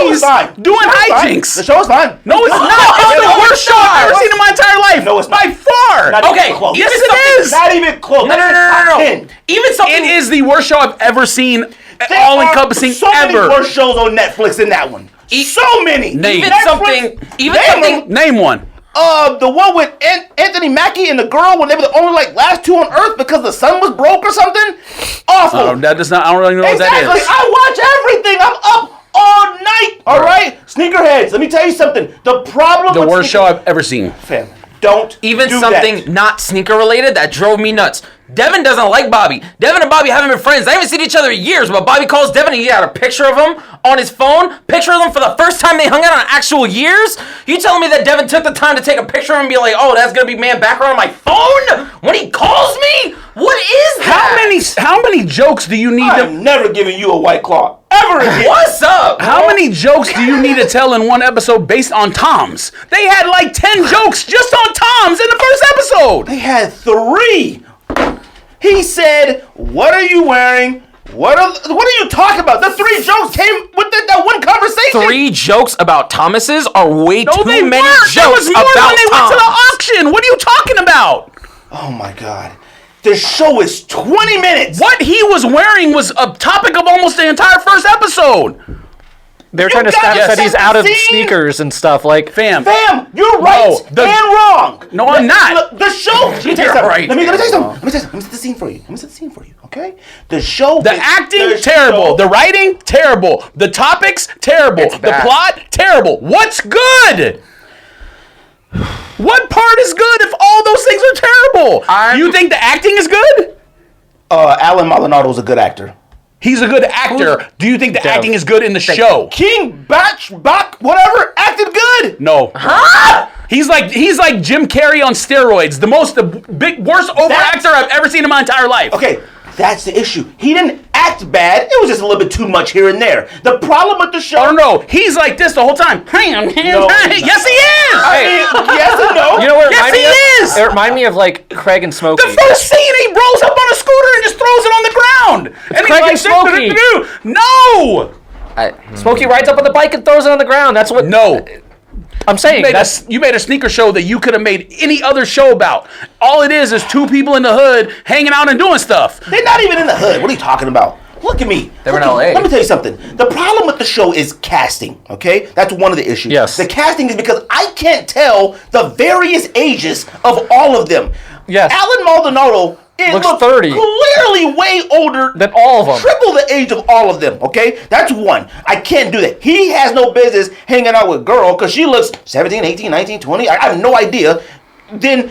B: doing hijinks.
A: The show's fine.
B: No, it's not. It's the worst show I've ever seen in my entire life.
A: No, it's not.
B: By far.
A: Not even close.
B: Yes, it is.
A: Not even close.
C: No. Even something.
B: It is the worst show I've ever seen,
A: There
B: all
A: are
B: encompassing
A: so
B: ever.
A: many worse shows on Netflix than that one. So many.
B: Name. Name one.
A: The one with Anthony Mackie and the girl when they were the only last two on Earth because the sun was broke or something. Awful.
B: That does not. I don't really know what that
A: Exactly.
B: is.
A: I watch everything. I'm up all night. All right. Sneakerheads. Let me tell you something. The problem.
B: The
A: with
B: worst show I've ever seen.
A: Fam, don't
C: Even
A: do
C: something
A: that.
C: not sneaker related that drove me nuts. Devin doesn't like Bobby. Devin and Bobby haven't been friends. They haven't seen each other in years, but Bobby calls Devin and he got a picture of him on his phone. Picture of them for the first time they hung out in actual years. You telling me that Devin took the time to take a picture of him and be like, oh, that's going to be man background on my phone when he calls me? What is that?
B: How many jokes do you need to...
A: I'm never giving you a White Claw ever again.
C: What's up?
B: How many jokes do you need to tell in one episode based on Tom's? They had 10 jokes just on Tom's in the first episode.
A: They had 3. He said, "What are you wearing? What are you talking about?" The 3 jokes came with that one conversation.
C: 3 jokes about Thomas's are way too
B: they
C: many
B: weren't. There
C: jokes
B: was more
C: about
B: when they went to the
C: Thomas.
B: auction. What are you talking about?
A: Oh my God. The show is 20 minutes.
B: What he was wearing was a topic of almost the entire first episode.
D: They're trying to
A: gotta
D: establish that he's out of
A: set the scene.
D: sneakers and stuff. Like,
B: Fam.
A: You're right and wrong.
B: No, I'm not.
A: Look, the show. Let me tell you
B: You're
A: something.
B: right.
A: Let me tell you something. Let me set the scene for you. Okay? The show.
B: The acting, terrible. The writing, terrible. The topics, terrible. The
C: bad.
B: plot, terrible. What's good? What part is good if all those things are terrible? You think the acting is good?
A: Alan Maldonado's a good actor.
B: He's a good actor. Do you think the acting is good in the show?
A: King Bach, whatever, acted good.
B: No. Huh? He's like Jim Carrey on steroids. The worst overactor I've ever seen in my entire life.
A: Okay, that's the issue. He didn't act bad. It was just a little bit too much here and there. The problem with the show.
B: I don't know. He's like this the whole time.
A: No,
B: Yes, he is.
A: Yes and no.
D: you know what?
B: Yes, he is.
D: It reminded me of Craig and Smokey.
B: The first scene, he rolls up on a scooter and just throws it on the ground. And
D: Craig and
B: he's
D: Smokey.
B: No.
D: Smokey rides up on the bike and throws it on the ground. That's what.
B: No.
D: I'm saying.
B: You made a sneaker show that you could have made any other show about. All it is 2 people in the hood hanging out and doing stuff.
A: They're not even in the hood. What are you talking about? Look at me.
C: They were in
A: Look at-
C: LA.
A: Let me tell you something. The problem with the show is casting, okay? That's one of the issues.
D: Yes.
A: The casting is because I can't tell the various ages of all of them.
D: Yes.
A: Alan Maldonado
D: Looks
A: looks
D: 30.
A: clearly way older
D: Than all of them.
A: Triple the age of all of them, okay? That's one. I can't do that. He has no business hanging out with girl because she looks 17, 18, 19, 20. I have no idea. Then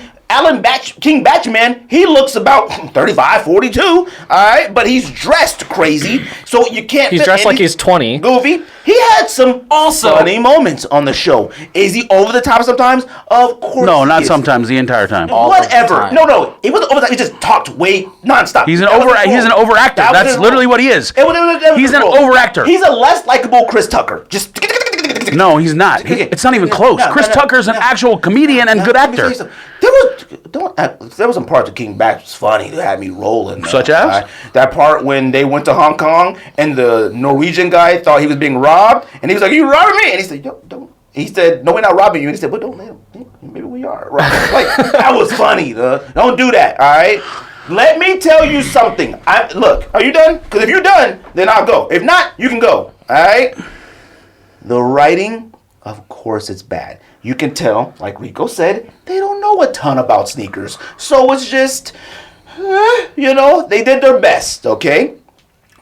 A: King Batchman, he looks about 35, 42, all right? But he's dressed crazy, so you can't...
D: He's dressed like he's 20.
A: Goofy. He had some funny moments on the show. Is he over the top sometimes? Of course
B: No,
A: he
B: not
A: is.
B: sometimes. The entire time.
A: Whatever. No. He wasn't over the top. He just talked way nonstop.
B: He's an
A: That was
B: overactor.
A: his role.
B: He's an overactor.
A: That was
B: That's
A: his
B: literally
A: role.
B: what he is.
A: It was
B: He's
A: his
B: an
A: role.
B: overactor.
A: He's a less likable Chris Tucker. Just...
B: No, he's not. It's not even close. Chris Tucker's an actual comedian and good
A: Let me tell
B: actor.
A: you something. There was some parts of King Batch was funny that had me rolling.
B: Such as?
A: That part when they went to Hong Kong and the Norwegian guy thought he was being robbed and he was like, "You robbing me?" And he said, "Don't." He said, "No, we're not robbing you." And he said, "Well, don't let him. Maybe we are." Like that was funny. Don't do that. All right. Let me tell you something. Look, are you done? Because if you're done, then I'll go. If not, you can go. All right. The writing Of course it's bad. You can tell, like Rico said, they don't know a ton about sneakers. So it's just, they did their best, okay?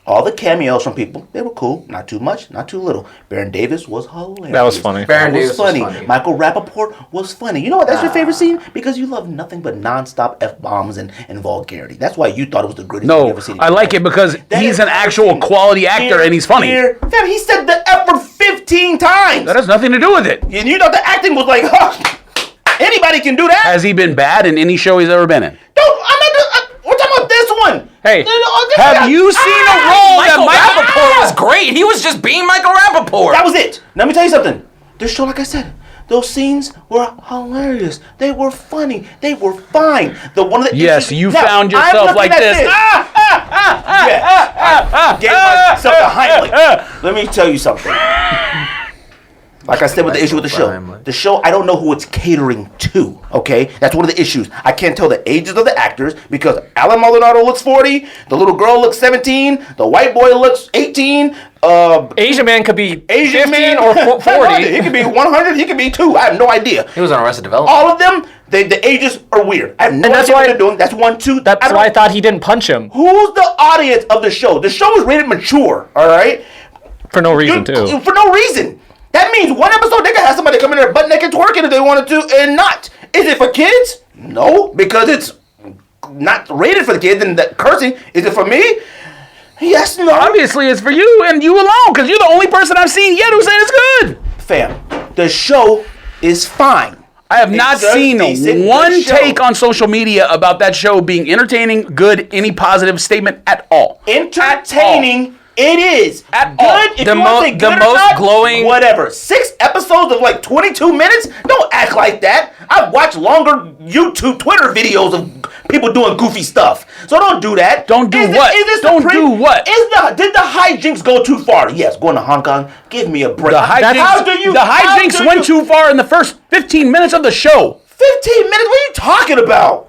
A: All the cameos from people, they were cool. Not too much, not too little. Baron Davis was hilarious.
D: That was funny.
C: Baron Davis was funny.
A: Michael Rappaport was funny. You know what? That's your favorite scene? Because you love nothing but nonstop F-bombs and vulgarity. That's why you thought it was the greatest thing you ever seen.
B: I like it because he's an actual quality actor and he's funny.
A: Fam, he said the F word 15 times.
B: That has nothing to do with it.
A: And you thought the acting was like, anybody can do that?
B: Has he been bad in any show he's ever been in?
A: We're talking about this one.
D: Hey,
B: have you seen a role
C: Michael
B: that
C: Rappaport was great. He was just being Michael Rappaport.
A: That was it. Let me tell you something. This show, like I said, those scenes were hilarious. They were funny. They were fine.
B: Yes, you found yourself like this.
A: Gave myself a Heimlich. Let me tell you something. Like I said with the issue with the show, I don't know who it's catering to, okay? That's one of the issues. I can't tell the ages of the actors because Alan Maldonado looks 40, the little girl looks 17, the white boy looks 18.
D: Asian man could be
A: Asian
D: 15
A: man
D: or 40.
A: He could be 100, he could be 2. I have no idea.
C: He was on Arrested Development.
A: All of them, the ages are weird. I have no
D: that's
A: idea
D: why-
A: what they're doing. That's 1, 2.
D: That's why I thought he didn't punch him.
A: Who's the audience of the show? The show is rated mature, all right?
D: For no reason, too.
A: For no reason. That means one episode they can have somebody come in there butt naked twerking if they wanted to, and not. Is it for kids? No, because it's not rated for the kids and the cursing. Is it for me? Yes, no.
B: Obviously, it's for you and you alone, because you're the only person I've seen yet who's saying it's good.
A: Fam, the show is fine.
B: I have not
A: It's a
B: seen
A: decent,
B: one
A: good show.
B: take on social media about that show being entertaining, good, any positive statement at all.
A: Entertaining. It is.
B: At
A: good.
B: all.
A: If
C: The
A: you want to say
C: the
A: good or
C: most
A: not,
C: glowing-
A: whatever. 6 episodes of like 22 minutes? Don't act like that. I've watched longer YouTube, Twitter videos of people doing goofy stuff. So don't do that.
B: Don't do
A: Is
B: what?
A: this
B: Don't do what?
A: Did the hijinks go too far? Yes, going to Hong Kong. Give me a break.
B: The
A: How do you?
B: hijinks went too far in the first 15 minutes of the show.
A: 15 minutes? What are you talking about?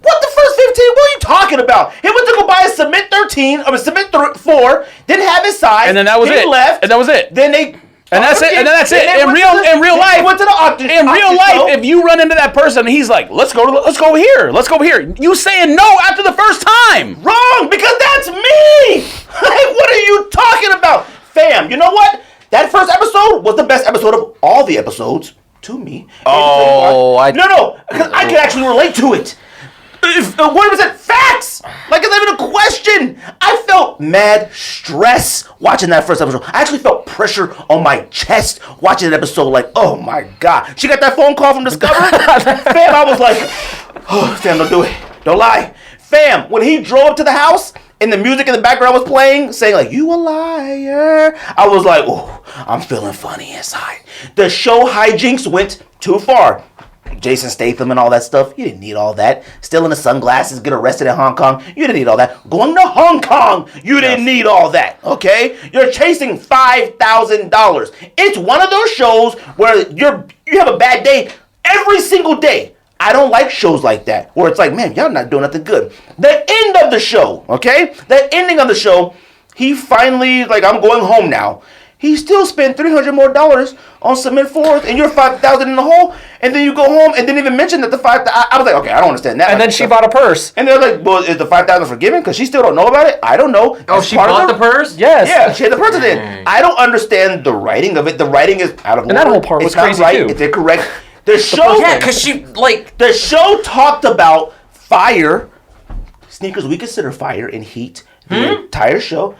A: What the first 15? What are you talking about? He went to go buy a Cement 13 or a Cement 4, didn't have his size.
B: And then that was
A: he
B: it.
A: left.
B: And that was it.
A: Then they.
B: And that's it. And then that's it.
A: Then
B: In
A: they
B: real
A: went
B: life,
A: they went to the auction.
B: in real
A: auction
B: life,
A: show.
B: if you run into that person and he's like, let's go over here. Let's go over here. You saying no after the first time.
A: Wrong, because that's me. What are you talking about, fam? You know what? That first episode was the best episode of all the episodes to me.
C: Oh,
A: no, because I can actually relate to it. What was it? Facts! Like it's not even a question. I felt mad stress watching that first episode. I actually felt pressure on my chest watching that episode. Like, oh my god. She got that phone call from Discovery. Fam, I was like, oh, fam, don't do it. Don't lie. Fam, when he drove up to the house and the music in the background was playing, saying like, you a liar, I was like, oh, I'm feeling funny inside. The show hijinks went too far. Jason Statham and all that stuff, you didn't need all that. Stealing the sunglasses, get arrested in Hong Kong, you didn't need all that. Going to Hong Kong, you didn't need all that, okay? You're chasing $5,000. It's one of those shows where you have a bad day every single day. I don't like shows like that, where it's like, man, y'all not doing nothing good. The end of the show, okay? The ending of the show, he finally, like, I'm going home now. He still spent $300 more on Cement 4s, and you're $5,000 in the hole, and then you go home and didn't even mention that the $5,000. I was like, okay, I don't understand that.
D: And then she bought a purse.
A: And they're like, well, is the $5,000 forgiven? Because she still don't know about it? I don't know.
C: Oh, she bought the purse?
D: Yes.
A: Yeah, she had the purse in. I don't understand the writing of it. The writing is out of order.
D: And that whole part was
A: it's not
D: crazy,
A: right.
D: too.
A: It's incorrect. The show,
C: Yeah, because she, like...
A: the show talked about fire, sneakers we consider fire and heat the entire show.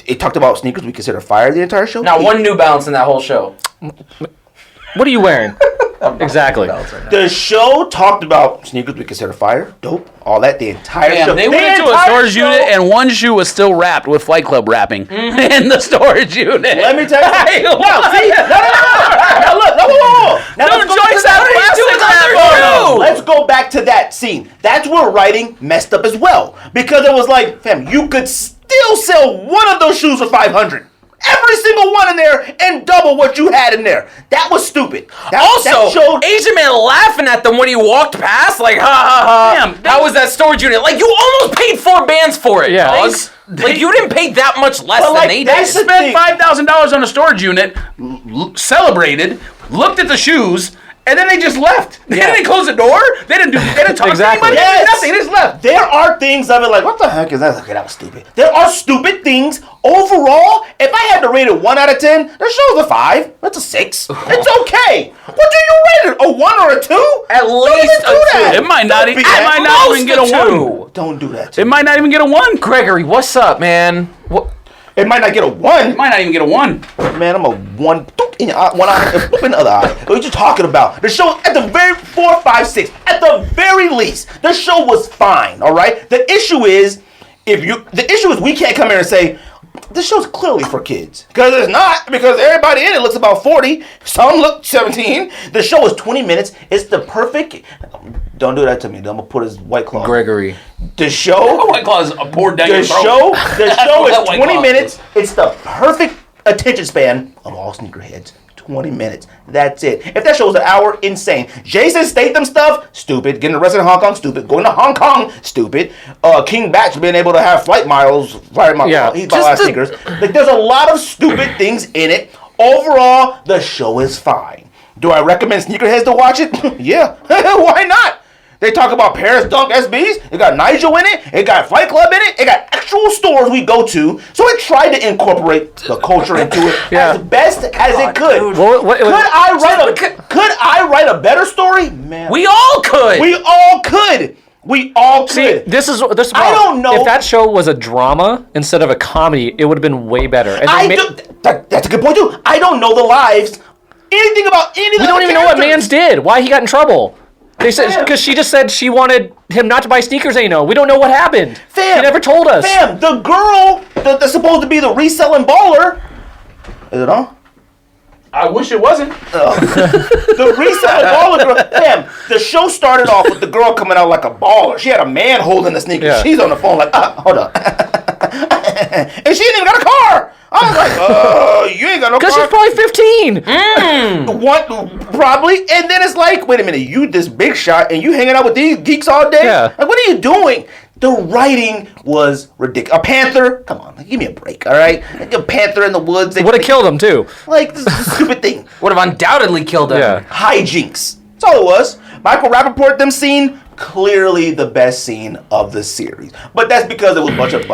A: It talked about sneakers we consider fire the entire show.
C: Not one New Balance in that whole show.
D: What are you wearing? Exactly.
A: The show talked about sneakers we consider fire, dope, all that, the entire show.
B: They went into a storage unit and one shoe was still wrapped with Flight Club wrapping in the storage unit.
A: Let me tell you. No, see? No. Now look, no. Now
B: Don't join that plastic.
A: Let's go back to that scene. That's where writing messed up as well. Because it was like, fam, you could still sell one of those shoes for $500. Every single one in there and double what you had in there. That was stupid.
C: Also,
A: that showed
C: Asian man laughing at them when he walked past, like, ha ha ha.
B: Damn,
C: How was that storage unit? Like, you almost paid 4 bands for it,
D: Yeah.
C: dog. Like, you didn't pay that much less
A: But,
C: than
A: like,
C: they
A: that's
C: did.
A: the
B: Spent $5,000 on a storage unit, celebrated, looked at the shoes, and then they just left. They didn't close the door. They didn't talk
D: Exactly.
B: to anybody. They did nothing. They just left.
A: There are things of it like, what the heck is that? Okay, that was stupid. There are stupid things. Overall, if I had to rate it 1 out of 10, the show's a 5. That's a 6. It's okay. What do you rate it? A 1 or a 2?
C: At least a 2.
B: It might not even get a 1.
A: Don't do that to
B: It
A: me.
B: might not even get a 1.
C: Gregory, what's up, man? What?
A: It might not get a 1.
B: It might not even get a 1.
A: Man, I'm a 1 in your eye, 1 eye and in the other eye. What are you talking about? The show at the very 4, 5, 6. At the very least, the show was fine. All right. The issue is we can't come here and say this show's clearly for kids, because it's not. Because everybody in it looks about 40. Some look 17. The show is 20 minutes. It's the perfect. Don't do that to me. I'm gonna put his White Claw.
C: Gregory.
A: The show.
B: White Claw's poured down your
A: The
B: throat.
A: show is
B: White
A: 20
B: Claw
A: minutes. It's the perfect attention span of all sneakerheads. 20 minutes. That's it. If that show was an hour, insane. Jason Statham stuff, stupid. Getting arrested in Hong Kong, stupid. Going to Hong Kong, stupid. King Batch being able to have flight miles. He bought a lot of sneakers. Like, there's a lot of stupid things in it. Overall, the show is fine. Do I recommend Sneakerheads to watch it? Yeah. Why not? They talk about Paris Dunk SBs. It got Nigel in it. It got Fight Club in it. It got actual stores we go to. So it tried to incorporate the culture into it as best as it could. Could I write a better story? Man,
C: We all could.
A: we all could. We all
D: See,
A: could.
D: this is
A: I don't know.
D: If that show was a drama instead of a comedy, it would have been way better. And
A: That's a good point too. I don't know the lives. Anything about any of the
D: we don't even know what
A: characters.
D: Mans did. Why he got in trouble? They said because she just said she wanted him not to buy sneakers. They know. We don't know what happened.
A: Fam,
D: He never told us.
A: Fam, the girl that's supposed to be the reselling baller. Is it on?
B: I wish it wasn't.
A: The reselling baller girl. Fam, the show started off with the girl coming out like a baller. She had a man holding the sneakers.
D: Yeah.
A: She's on the phone like, hold up. And she ain't even got a car. I was like, you ain't got no car.
D: Because she's probably 15.
A: What? Probably. And then it's like, wait a minute, you this big shot and you hanging out with these geeks all day?
D: Yeah.
A: Like, what are you doing? The writing was ridiculous. A panther? Come on, give me a break, all right? Like a panther in the woods.
D: Would have killed him too.
A: Like, this is a stupid thing.
C: Would have undoubtedly killed him.
D: Yeah.
A: Hijinks. That's all it was. Michael Rappaport, them scene, clearly the best scene of the series. But that's because it was a bunch of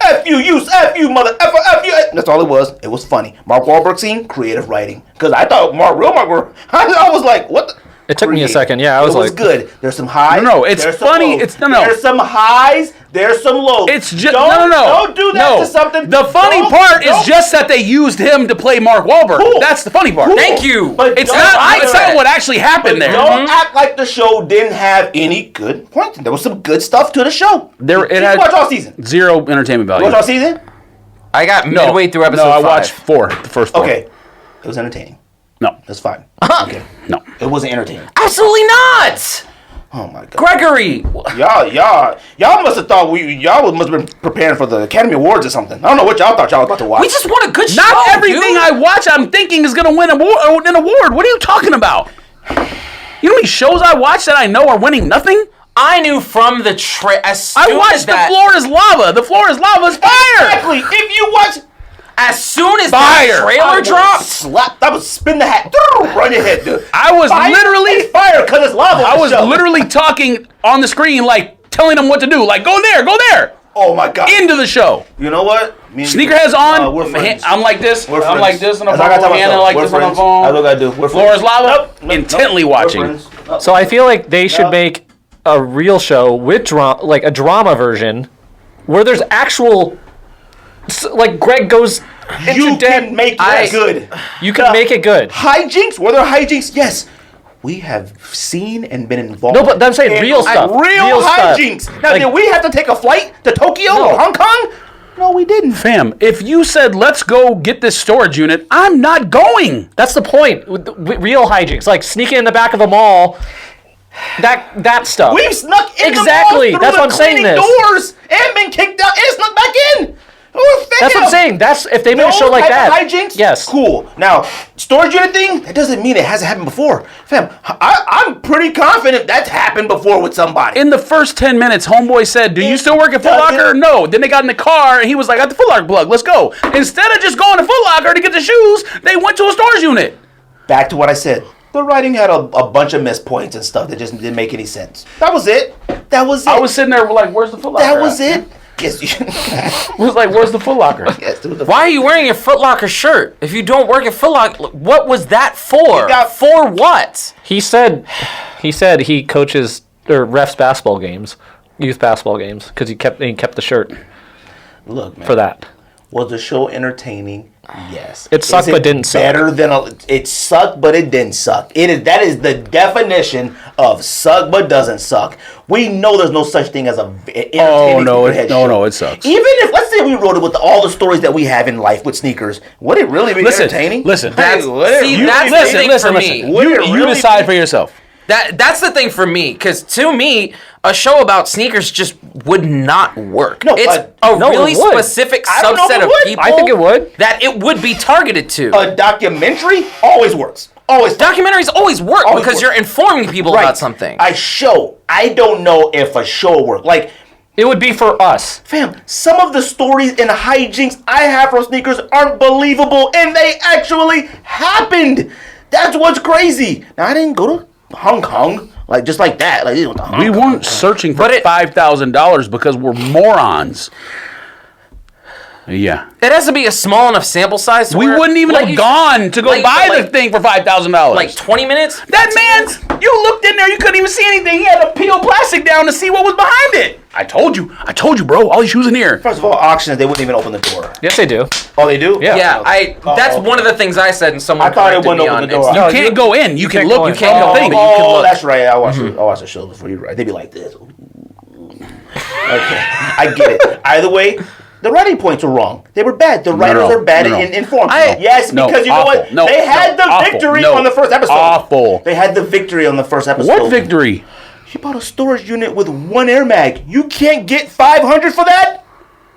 A: F you, mother effer, F you. That's all it was. It was funny. Mark Wahlberg scene, creative writing. Because I thought Mark, I was like, what the?
D: It took me a second. Yeah, I was
A: it was
D: like,
A: good. There's some highs.
B: No, it's
A: there's some
B: funny.
A: lows.
B: It's no.
A: There's some highs. There's some lows.
B: It's just
A: don't,
B: no.
A: Don't do that to something.
B: The funny part is just that they used him to play Mark Wahlberg.
A: Cool.
B: That's the funny part.
A: Cool.
C: Thank you.
A: But
B: It's
A: don't
B: not.
A: act
B: It's
A: like-
B: not what actually happened there.
A: Don't act like the show didn't have any good points. There was some good stuff to the show.
B: There, it
A: Did
B: had
A: you watch all season?
B: zero entertainment value.
A: You watch all season?
C: I got midway through episode 5.
B: I watched 4. The first 4.
A: Okay. It was entertaining.
B: No.
A: That's fine. Okay.
B: No.
A: It wasn't entertaining.
C: Absolutely not.
A: Oh my god.
C: Gregory.
A: Y'all must have thought y'all must have been preparing for the Academy Awards or something. I don't know what y'all thought y'all was about to watch.
C: We just want a good show.
B: Not everything
C: dude.
B: I watch, I'm thinking is gonna win an award. What are you talking about? You know how many shows I watch that I know are winning nothing?
C: I knew from the as soon
B: I watched
C: as that,
B: The Floor is Lava. The Floor is Lava is fire.
A: Exactly. If you watch
C: as soon as
B: Fire.
C: that trailer dropped.
A: slap, that would spin the hat. Run your head, dude.
B: I was literally
A: It's fire because it's lava.
B: I
A: on the
B: was
A: show.
B: literally talking on the screen, like telling them what to do. Like, go there, go there.
A: Oh my god.
B: Into the show.
A: You know what? Me and you-
B: Sneakerheads on.
A: we're friends.
B: I'm like this.
A: We're
B: I'm
A: friends.
B: like this on the
A: That's all I
B: phone.
A: gotta tell
B: Hand
A: myself.
B: like
A: We're
B: this on the
A: friends.
B: phone.
A: That's what I gotta do. We're
B: Floor
A: friends.
B: is Lava.
A: Nope.
B: Intently
A: We're
B: watching.
A: friends. Nope.
D: so I feel like they should
A: Yeah.
D: make a real show with like a drama version, where there's actual, like Greg goes into
A: You
D: debt.
A: can make it good.
D: You can make it good.
A: Hijinks? Were there hijinks? Yes. We have seen and been involved.
D: No, but I'm saying
A: in
D: real stuff.
A: Real
D: stuff.
A: hijinks. Now,
D: Like-
A: did we have to take a flight to Tokyo
D: No.
A: or Hong Kong? No, we didn't.
B: Fam, if you said, let's go get this storage unit, I'm not going.
D: That's the point. With real hijinks, like sneaking in the back of a mall. That stuff.
A: We've snuck in
D: Exactly.
A: the mall through
D: That's
A: the
D: what I'm saying
A: cleaning
D: this.
A: doors and been kicked out and snuck back in.
D: That's what I'm saying. That's if they made a show like that.
A: Hijinks?
D: Yes.
A: Cool. Now, storage unit thing, that doesn't mean it hasn't happened before. Fam, I'm pretty confident that's happened before with somebody.
B: In the first 10 minutes, homeboy said, do you still work at Foot
A: doesn't-
B: Locker? No. Then they got in the car, and he was like, I got the Foot Locker plug. Let's go. Instead of just going to Foot Locker to get the shoes, they went to a storage unit.
A: Back to what I said. The writing had a bunch of missed points and stuff that just didn't make any sense. That was it. That was it.
B: I was sitting there like, where's the Foot Locker?
A: That was
B: at?
A: it. Yes.
B: I was like, where's the Foot Locker?
A: Yes,
C: Why are you wearing your Foot Locker shirt? If you don't work at Foot Locker, what was that for? For what?
D: He said he coaches or refs basketball games, youth basketball games, because he kept the shirt.
A: Look, man.
D: For that.
A: Was the show entertaining? Yes.
D: It sucked, but didn't suck.
A: It sucked, but it didn't suck. That is the definition of suck, but doesn't suck. We know there's no such thing as a entertaining show.
B: It sucks.
A: Even if, let's say we wrote it with all the stories that we have in life with sneakers, would it really be entertaining?
B: Listen,
C: that's the thing for me.
B: You decide for yourself.
C: That's the thing for me, because to me, a show about sneakers just would not work.
A: No,
C: it's a really specific subset of people.
D: I think it would.
C: That it would be targeted to.
A: A documentary always works. Always.
C: Documentaries always work because you're informing people about something.
A: I don't know if a show will work. Like,
D: it would be for us.
A: Fam, some of the stories and hijinks I have from sneakers aren't believable, and they actually happened. That's what's crazy. Now, I didn't go to Hong Kong, like just like that. Like,
B: we weren't searching for $5,000 because we're morons. Yeah.
C: It has to be a small enough sample size to
B: we
C: where,
B: wouldn't even have gone to go buy the thing for $5,000.
C: Like 20 minutes?
B: That man's, you looked in there, you couldn't even see anything. He had to peel plastic down to see what was behind it. I told you, bro. All these shoes in here.
A: First of all, auctions, they wouldn't even open the door.
D: Yes, they do.
A: Oh, they do?
D: Yeah.
C: Yeah, that's one of the things I said, and someone
A: I thought it
C: corrected
A: wouldn't
C: me
A: open
C: on
A: the door.
C: it.
B: You can't go in. You can look. You can't go in.
A: Oh, that's right. I watched the show before. You're right. They'd be like this. Okay, I get it. Either way, the writing points were wrong. They were bad. The writers are bad in form. Yes, because you know what? They had the victory on the first episode.
B: Awful.
A: They had the victory on the first episode.
B: What victory?
A: He bought a storage unit with one Air Mag. You can't get 500 for that?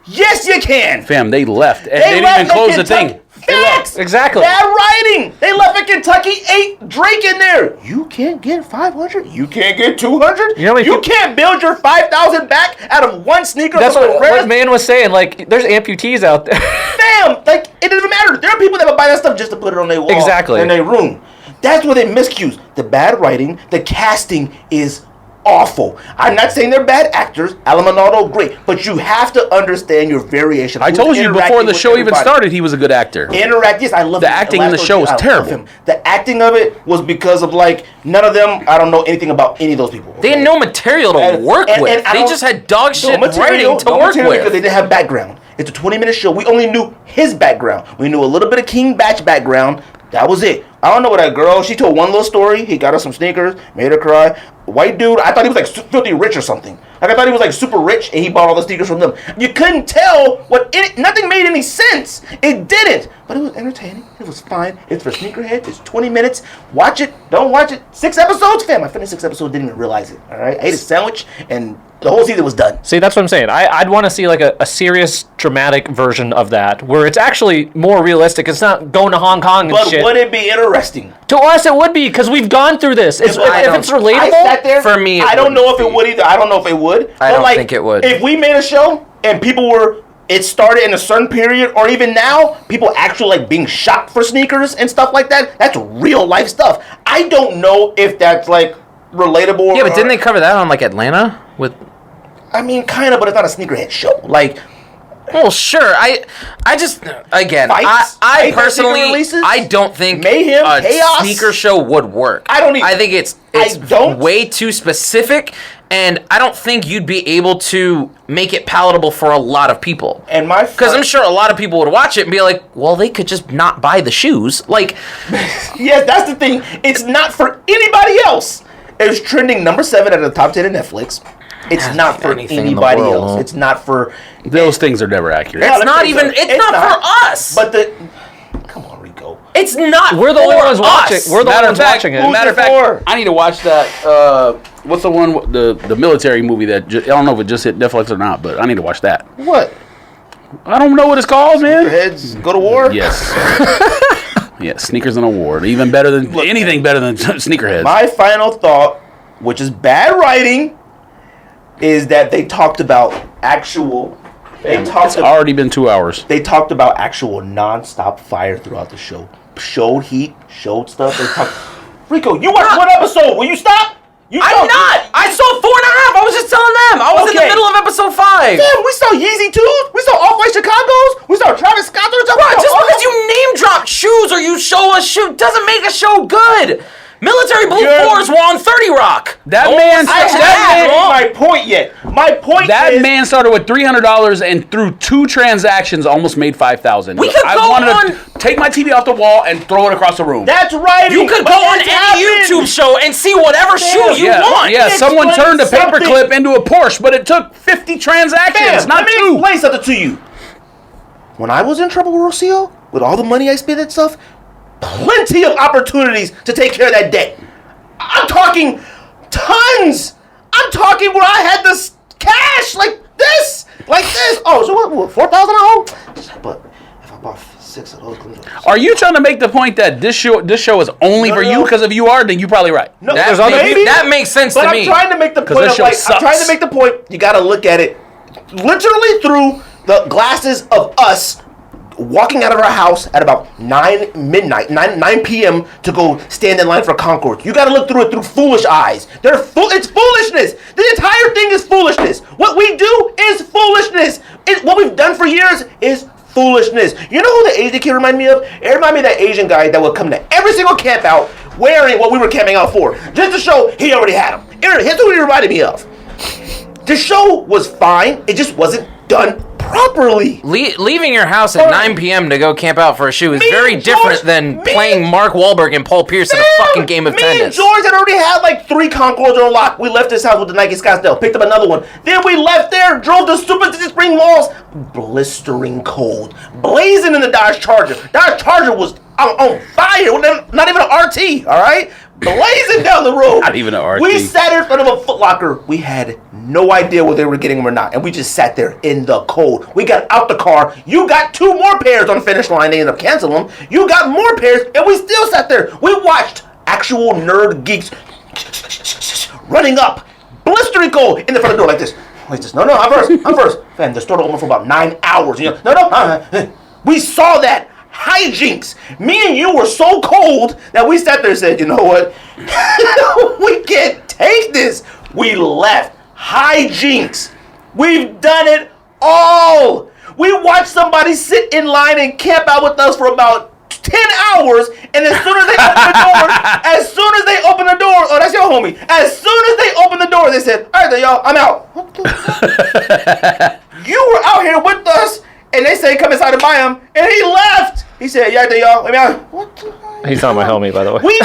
A: Yes, you can.
B: Fam, they left. And they didn't even close the thing.
A: Facts.
D: Exactly.
A: Bad writing. They left at Kentucky, 8 Drake in there. You can't get 500. You can't get 200. You can't build your 5,000 back out of one sneaker.
D: That's what man was saying. Like, there's amputees out there.
A: Damn, like it doesn't matter. There are people that would buy that stuff just to put it on their wall, in their room. That's where they miscues. The bad writing, the casting is awful. I'm not saying they're bad actors. Alan Minaldo, great, but you have to understand your variation.
B: I told you before the show even started, he was a good actor.
A: Yes, I love
B: the acting in the show was terrible.
A: The acting of it was because of like none of them. I don't know anything about any of those people.
C: They had no material to work with. They just had dog shit writing to work with
A: because they didn't have background. It's a 20-minute show. We only knew his background. We knew a little bit of King Batch background. That was it. I don't know what that girl. She told one little story. He got her some sneakers, made her cry. White dude. I thought he was like filthy rich or something. Like I thought he was like super rich, and he bought all the sneakers from them. You couldn't tell nothing made any sense. It didn't, but it was entertaining. It was fine. It's for Sneakerheads. It's 20 minutes. Watch it. Don't watch it. 6 episodes, fam. I finished 6 episodes. Didn't even realize it. All right. I ate a sandwich and the whole season was done.
D: See, that's what I'm saying. I'd want to see like a serious, dramatic version of that, where it's actually more realistic. It's not going to Hong Kong and shit.
A: But would it be interesting?
D: To us, it would be, because we've gone through this. If it's relatable,
A: I sat there,
C: for me,
A: I don't know if it would either. I don't know if it would.
C: I don't think it would.
A: If we made a show and it started in a certain period, or even now, people actually like being shocked for sneakers and stuff like that. That's real life stuff. I don't know if that's like relatable.
C: Yeah, but didn't they cover that on like Atlanta with?
A: I mean, kind of, but it's not a sneakerhead show. Like,
C: well, sure. I just again, I personally, I don't think
A: mayhem,
C: a
A: chaos,
C: sneaker show would work.
A: I don't.
C: I think it's way too specific, and I don't think you'd be able to make it palatable for a lot of people.
A: And
C: because I'm sure a lot of people would watch it and be like, well, they could just not buy the shoes. Like,
A: yes, that's the thing. It's not for anybody else. It was trending number 7 out of the top 10 in Netflix. It's not for anybody else. It's not for...
B: Those things are never accurate.
C: It's not even... It's not for us.
A: But come on, Ricco.
C: It's not
D: We're the only ones watching. We're the only ones watching it.
B: Matter of fact, I need to watch that... what's the one... The military movie that... I don't know if it just hit Netflix or not, but I need to watch that.
A: What?
B: I don't know what it's called, man.
A: Sneakerheads go to war?
B: Yes. Yeah, Sneakers in a War. Even better than... anything better than Sneakerheads.
A: My final thought, which is bad writing, is that they talked about actual...
B: It's already been 2 hours.
A: They talked about actual non-stop fire throughout the show. showed heat, showed stuff. They talked. Ricco, you watched one episode. Will you stop?
C: I'm not. I saw 4.5. I was just telling them. I was in the middle of episode 5.
A: Damn, we saw Yeezy 2s. We saw Off-White Chicago's. We saw Travis Scott.
C: Bro, just because you name drop shoes or you show a shoe doesn't make a show good. Military Blue 4s were on 30 Rock.
A: My point yet. My point
B: That
A: is,
B: man started with $300 and through 2 transactions almost made $5,000.
C: We could
B: I
C: go
B: wanted
C: on-
B: to take my TV off the wall and throw it across the room.
A: that's right.
C: You could go on any YouTube show and see whatever shoe you want.
B: Yeah, someone
A: explain
B: turned a
A: something.
B: paperclip into a Porsche, but it took 50 transactions, not
A: let me
B: 2.
A: explain something to you. When I was in trouble with Rocio, with all the money I spent and stuff, plenty of opportunities to take care of that debt. I'm talking tons. I'm talking where I had this cash like this. Oh, so what 4,000 at home? But if I bought 6 of those.
B: Are you trying to make the point that this show is only for you? Because if you are, then you're probably right.
A: No,
C: That makes sense
A: but
C: to
A: I'm
C: me.
A: trying to make the point
B: this
A: of
B: show
A: I'm
B: sucks.
A: trying to make the point. You got to look at it literally through the glasses of us walking out of our house at about 9 p.m. to go stand in line for Concord. You got to look through it through foolish eyes. It's foolishness. The entire thing is foolishness. What we do is foolishness. What we've done for years is foolishness. You know who the Asian kid reminded me of? It reminded me of that Asian guy that would come to every single camp out wearing what we were camping out for, just to show he already had them. Here's who he reminded me of. The show was fine. It just wasn't done properly.
C: Leaving your house at 9 p.m. to go camp out for a shoe is
A: Me
C: very
A: and
C: different
A: George-
C: than
A: me
C: playing
A: and-
C: Mark Wahlberg and Paul Pierce in a fucking game of
A: Me and
C: tennis.
A: George had already had like 3 Concords on lock. We left his house with the Nike Scottsdale, picked up another one. Then we left there, drove to Super City Spring Malls. Blistering cold. Blazing in the Dodge Charger. Dodge Charger was on fire. Not even an RT, all right? Blazing down the road.
B: Not even an RT.
A: We sat in front of a Foot Locker. We had no idea whether they were getting them or not. And we just sat there in the cold. We got out the car. You got 2 more pairs on the finish line. They ended up canceling them. You got more pairs. And we still sat there. We watched actual nerd geeks running up. Blistering cold in the front of the door like this. No, I'm first. Fam, the store open for about 9 hours. You know, no. We saw that. Hijinks. Me and you were so cold that we sat there and said, you know what? We can't take this. We left. Hijinks. We've done it all. We watched somebody sit in line and camp out with us for about 10 hours, and as soon as they open the door, oh, that's your homie. As soon as they open the door, they said, all right, then, y'all, I'm out. What the fuck? You were out here with us, and they say, come inside and buy him, and he left. He said, yeah, then, y'all, what the fuck?
D: He's not my homie, by the way.
A: We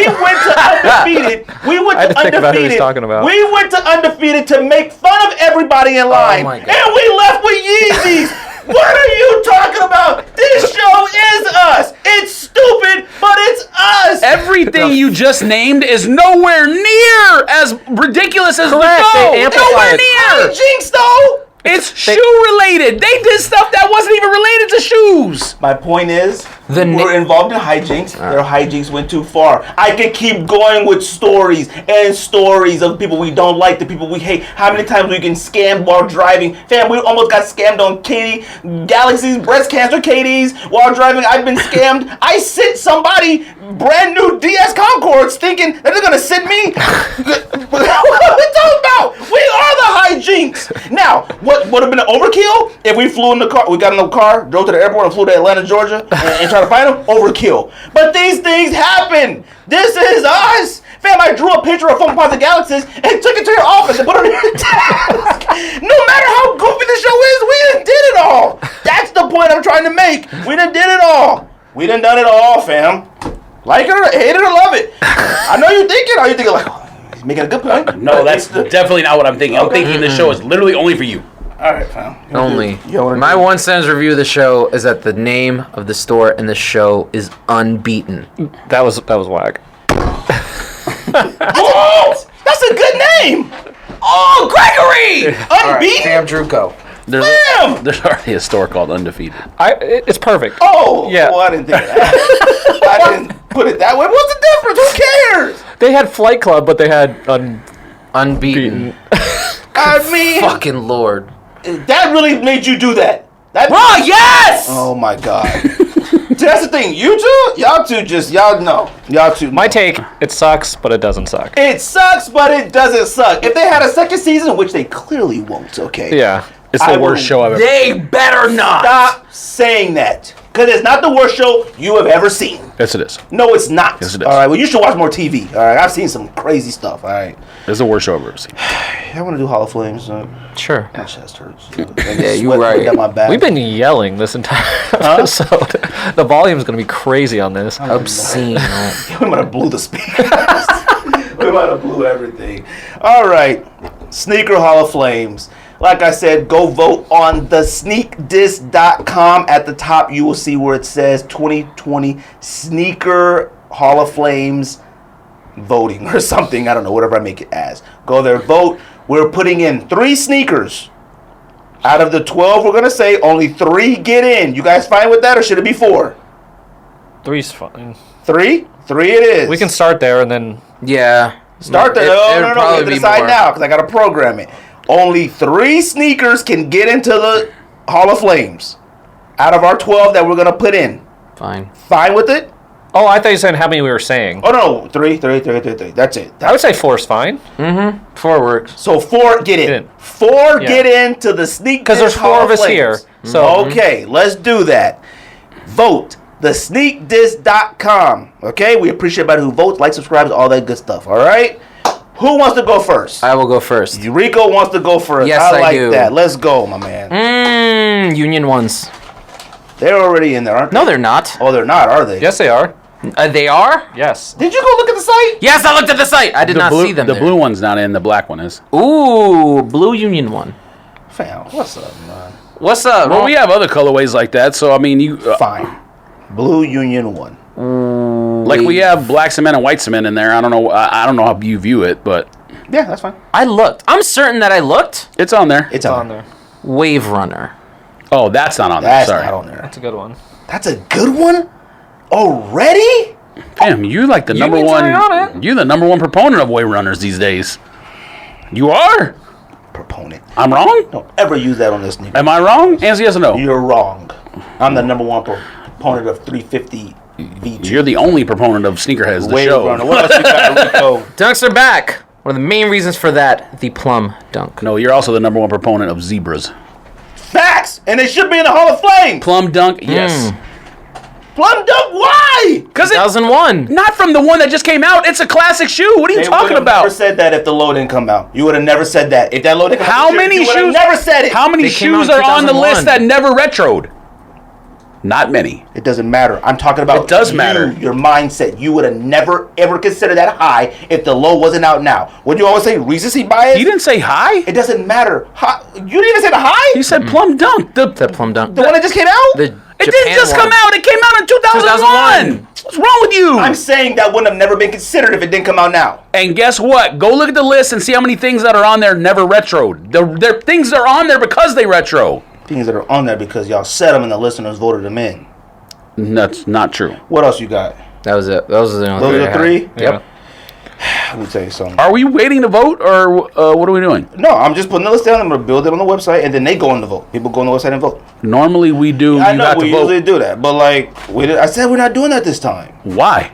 A: went to Undefeated.
D: I had to think about who he's talking about.
A: We went to Undefeated to make fun of everybody in line.
C: my God.
A: And we left with Yeezys. What are you talking about? This show is us. It's stupid, but it's us.
B: Everything you just named is nowhere near as ridiculous as
D: Correct,
B: the show.
D: they amplify
B: Nowhere
D: it.
B: near.
A: Jinx, though.
B: It's shoe related. They did stuff that wasn't even related to shoes.
A: My point is,
C: The
A: we're involved in hijinks. Their hijinks went too far. I could keep going with stories and stories of people we don't like, the people we hate. How many times we can scam while driving? Fam, we almost got scammed on Katie Galaxy's breast cancer KDs while driving. I've been scammed. I sent somebody brand new DS Concords thinking that they're gonna send me. What are we talking about? We are the hijinks. Now, what would have been an overkill if we flew in the car? We got in the car, drove to the airport, and flew to Atlanta, Georgia, and tried to find them. Overkill. But these things happen. This is us. Fam, I drew a picture of Phone Pods and Galaxies and took it to your office and put it on your desk. No matter how goofy the show is, we done did it all. That's the point I'm trying to make. We done did it all. We done done it all, fam. Like it or hate it or love it. I know you're thinking. Are you thinking like, oh, he's making a good point?
B: No, that's definitely not what I'm thinking. I'm thinking this show is literally only for you.
A: All right, fam.
C: Only.
A: Yo,
C: My 1 sentence review of the show is that the name of the store and the show is Unbeaten.
D: That was whack.
A: Oh, that's a good name.
C: Oh, Gregory!
A: Unbeaten.
C: Sam Druco.
B: There's already a store called Undefeated.
D: It's perfect.
A: Oh,
D: Yeah.
A: Well, I didn't think of that. I didn't put it that way. What's the difference? Who cares?
D: They had Flight Club, but they had
C: Unbeaten.
A: I mean,
C: Fucking Lord.
A: that really made you do that. That.
C: Oh, yes!
A: Oh my God. That's the thing. You two, y'all know. Y'all two know.
D: My take, it sucks, but it doesn't suck.
A: It sucks, but it doesn't suck. If they had a second season, which they clearly won't, okay?
D: Yeah.
B: It's the worst show I've ever
C: They better not.
A: Stop saying that. Because it's not the worst show you have ever seen.
B: Yes, it is.
A: No, it's not.
B: Yes, it is.
A: All right, well, you should watch more TV. All right, I've seen some crazy stuff. All right.
B: It's the worst show I've ever seen.
A: I want to do Hall of Flames.
C: Sure.
A: My chest hurts.
C: Yeah, you're right.
A: Down my back.
D: We've been yelling this entire episode. The volume's going to be crazy on this.
C: Obscene.
A: We might have blew the speakers. We might have blew everything. All right, Sneaker Hall of Flames. Like I said, go vote on the sneakdis.com. At the top, you will see where it says 2020 Sneaker Hall of Flames voting or something. I don't know, whatever I make it as. Go there, vote. We're putting in 3 sneakers. Out of the 12, we're going to say only 3 get in. You guys fine with that, or should it be 4?
D: 3's fine.
A: 3? 3 it is.
D: We can start there and then...
C: Yeah.
A: Start there. No, we have to decide now because I got to program it. Only 3 sneakers can get into the Hall of Flames out of our 12 that we're going to put in.
C: Fine.
A: Fine with it?
D: Oh, I thought you said how many we were saying.
A: Oh, no. 3. That's it.
D: I would say 4's fine.
C: 4 works.
A: So 4 get in. 4 get into the Sneak
D: Because there's 4 of us here. So
A: Okay, let's do that. Vote. thesneakdis.com. Okay? We appreciate everybody who votes, likes, subscribes, all that good stuff. All right? Who wants to go first?
C: I will go first.
A: Rico wants to go first.
C: Yes,
A: I like
C: do.
A: that. Let's go, my man.
C: Union ones.
A: They're already in there, aren't they?
C: No, they're not.
A: Oh, they're not, are they?
D: yes, they are.
C: They are?
D: Yes.
A: Did you go look at the site?
C: Yes, I looked at the site. I did not see them
B: The
C: there.
B: blue one's not in. The black one is.
C: Ooh, blue Union one.
A: Fam, what's up, man?
C: What's up?
B: Well, we have other colorways like that. So I mean, you
A: Fine. Blue Union 1.
B: like we have black cement and white cement in there. I don't know. I don't know how you view it, but
A: Yeah, that's fine.
C: I looked. I'm certain that I looked.
B: it's on there.
A: It's
D: On there.
C: Wave Runner.
B: Oh, that's not on
A: That's
B: there. Sorry.
A: not on there.
D: That's a good one.
A: That's a good one? Already?
B: Damn, you're like the number
D: Union's
B: one.
D: already on it.
B: You're the number one proponent of wave runners these days. You are.
A: Proponent.
B: I'm wrong.
A: Don't ever use that on this sneaker.
B: Am I wrong? Answer yes or no.
A: You're wrong. I'm the number 1 proponent of 350 V2.
B: You're the only proponent of Sneakerheads, the
A: Wave
B: show.
A: runner. What else you got, Rico?
C: Dunks are back. One of the main reasons for that, the plum dunk.
B: No, you're also the number 1 proponent of zebras.
A: Facts! And it should be in the Hall of Fame.
B: Plum dunk, yes.
A: Plum Dunk, why?
B: Because
C: 2001.
B: not from the one that just came out. It's a classic shoe. What are you
A: They
B: talking
A: would've
B: about?
A: never said that if the low didn't come out. You would have never said that. If that low didn't come
B: How
A: out,
B: many
A: you would've
B: shoes?
A: never said it.
B: How many
C: They came out
B: shoes
C: in
B: are on the
C: 2001.
B: list that never retroed? Not many.
A: It doesn't matter. I'm talking about
B: It does matter.
A: Your mindset. You would have never, ever considered that high if the low wasn't out now. Would you always say recency bias?
B: He didn't say hi.
A: It doesn't matter. You didn't even say the high?
B: He said plum dunk.
C: The plum dunk.
A: The one that just came out?
B: It didn't just come out. It came out in 2001. What's wrong with you?
A: I'm saying that wouldn't have never been considered if it didn't come out now.
B: And guess what? Go look at the list and see how many things that are on there never retroed. They're things that are on there because they retro.
A: Things that are on there because y'all said them and the listeners voted them in.
B: That's not true.
A: What else you got?
C: That was it. Those are the only
A: Those
C: I
A: are
C: had.
A: 3?
D: Yeah.
A: Let me tell you something.
B: Are we waiting to vote or what are we doing?
A: No, I'm just putting the list down. I'm going to build it on the website and then they go on the vote. People go on the website and vote.
B: Normally we do.
A: I
B: you
A: know
B: got
A: we
B: to vote.
A: usually do that, but like I said, we're not doing that this time.
B: Why?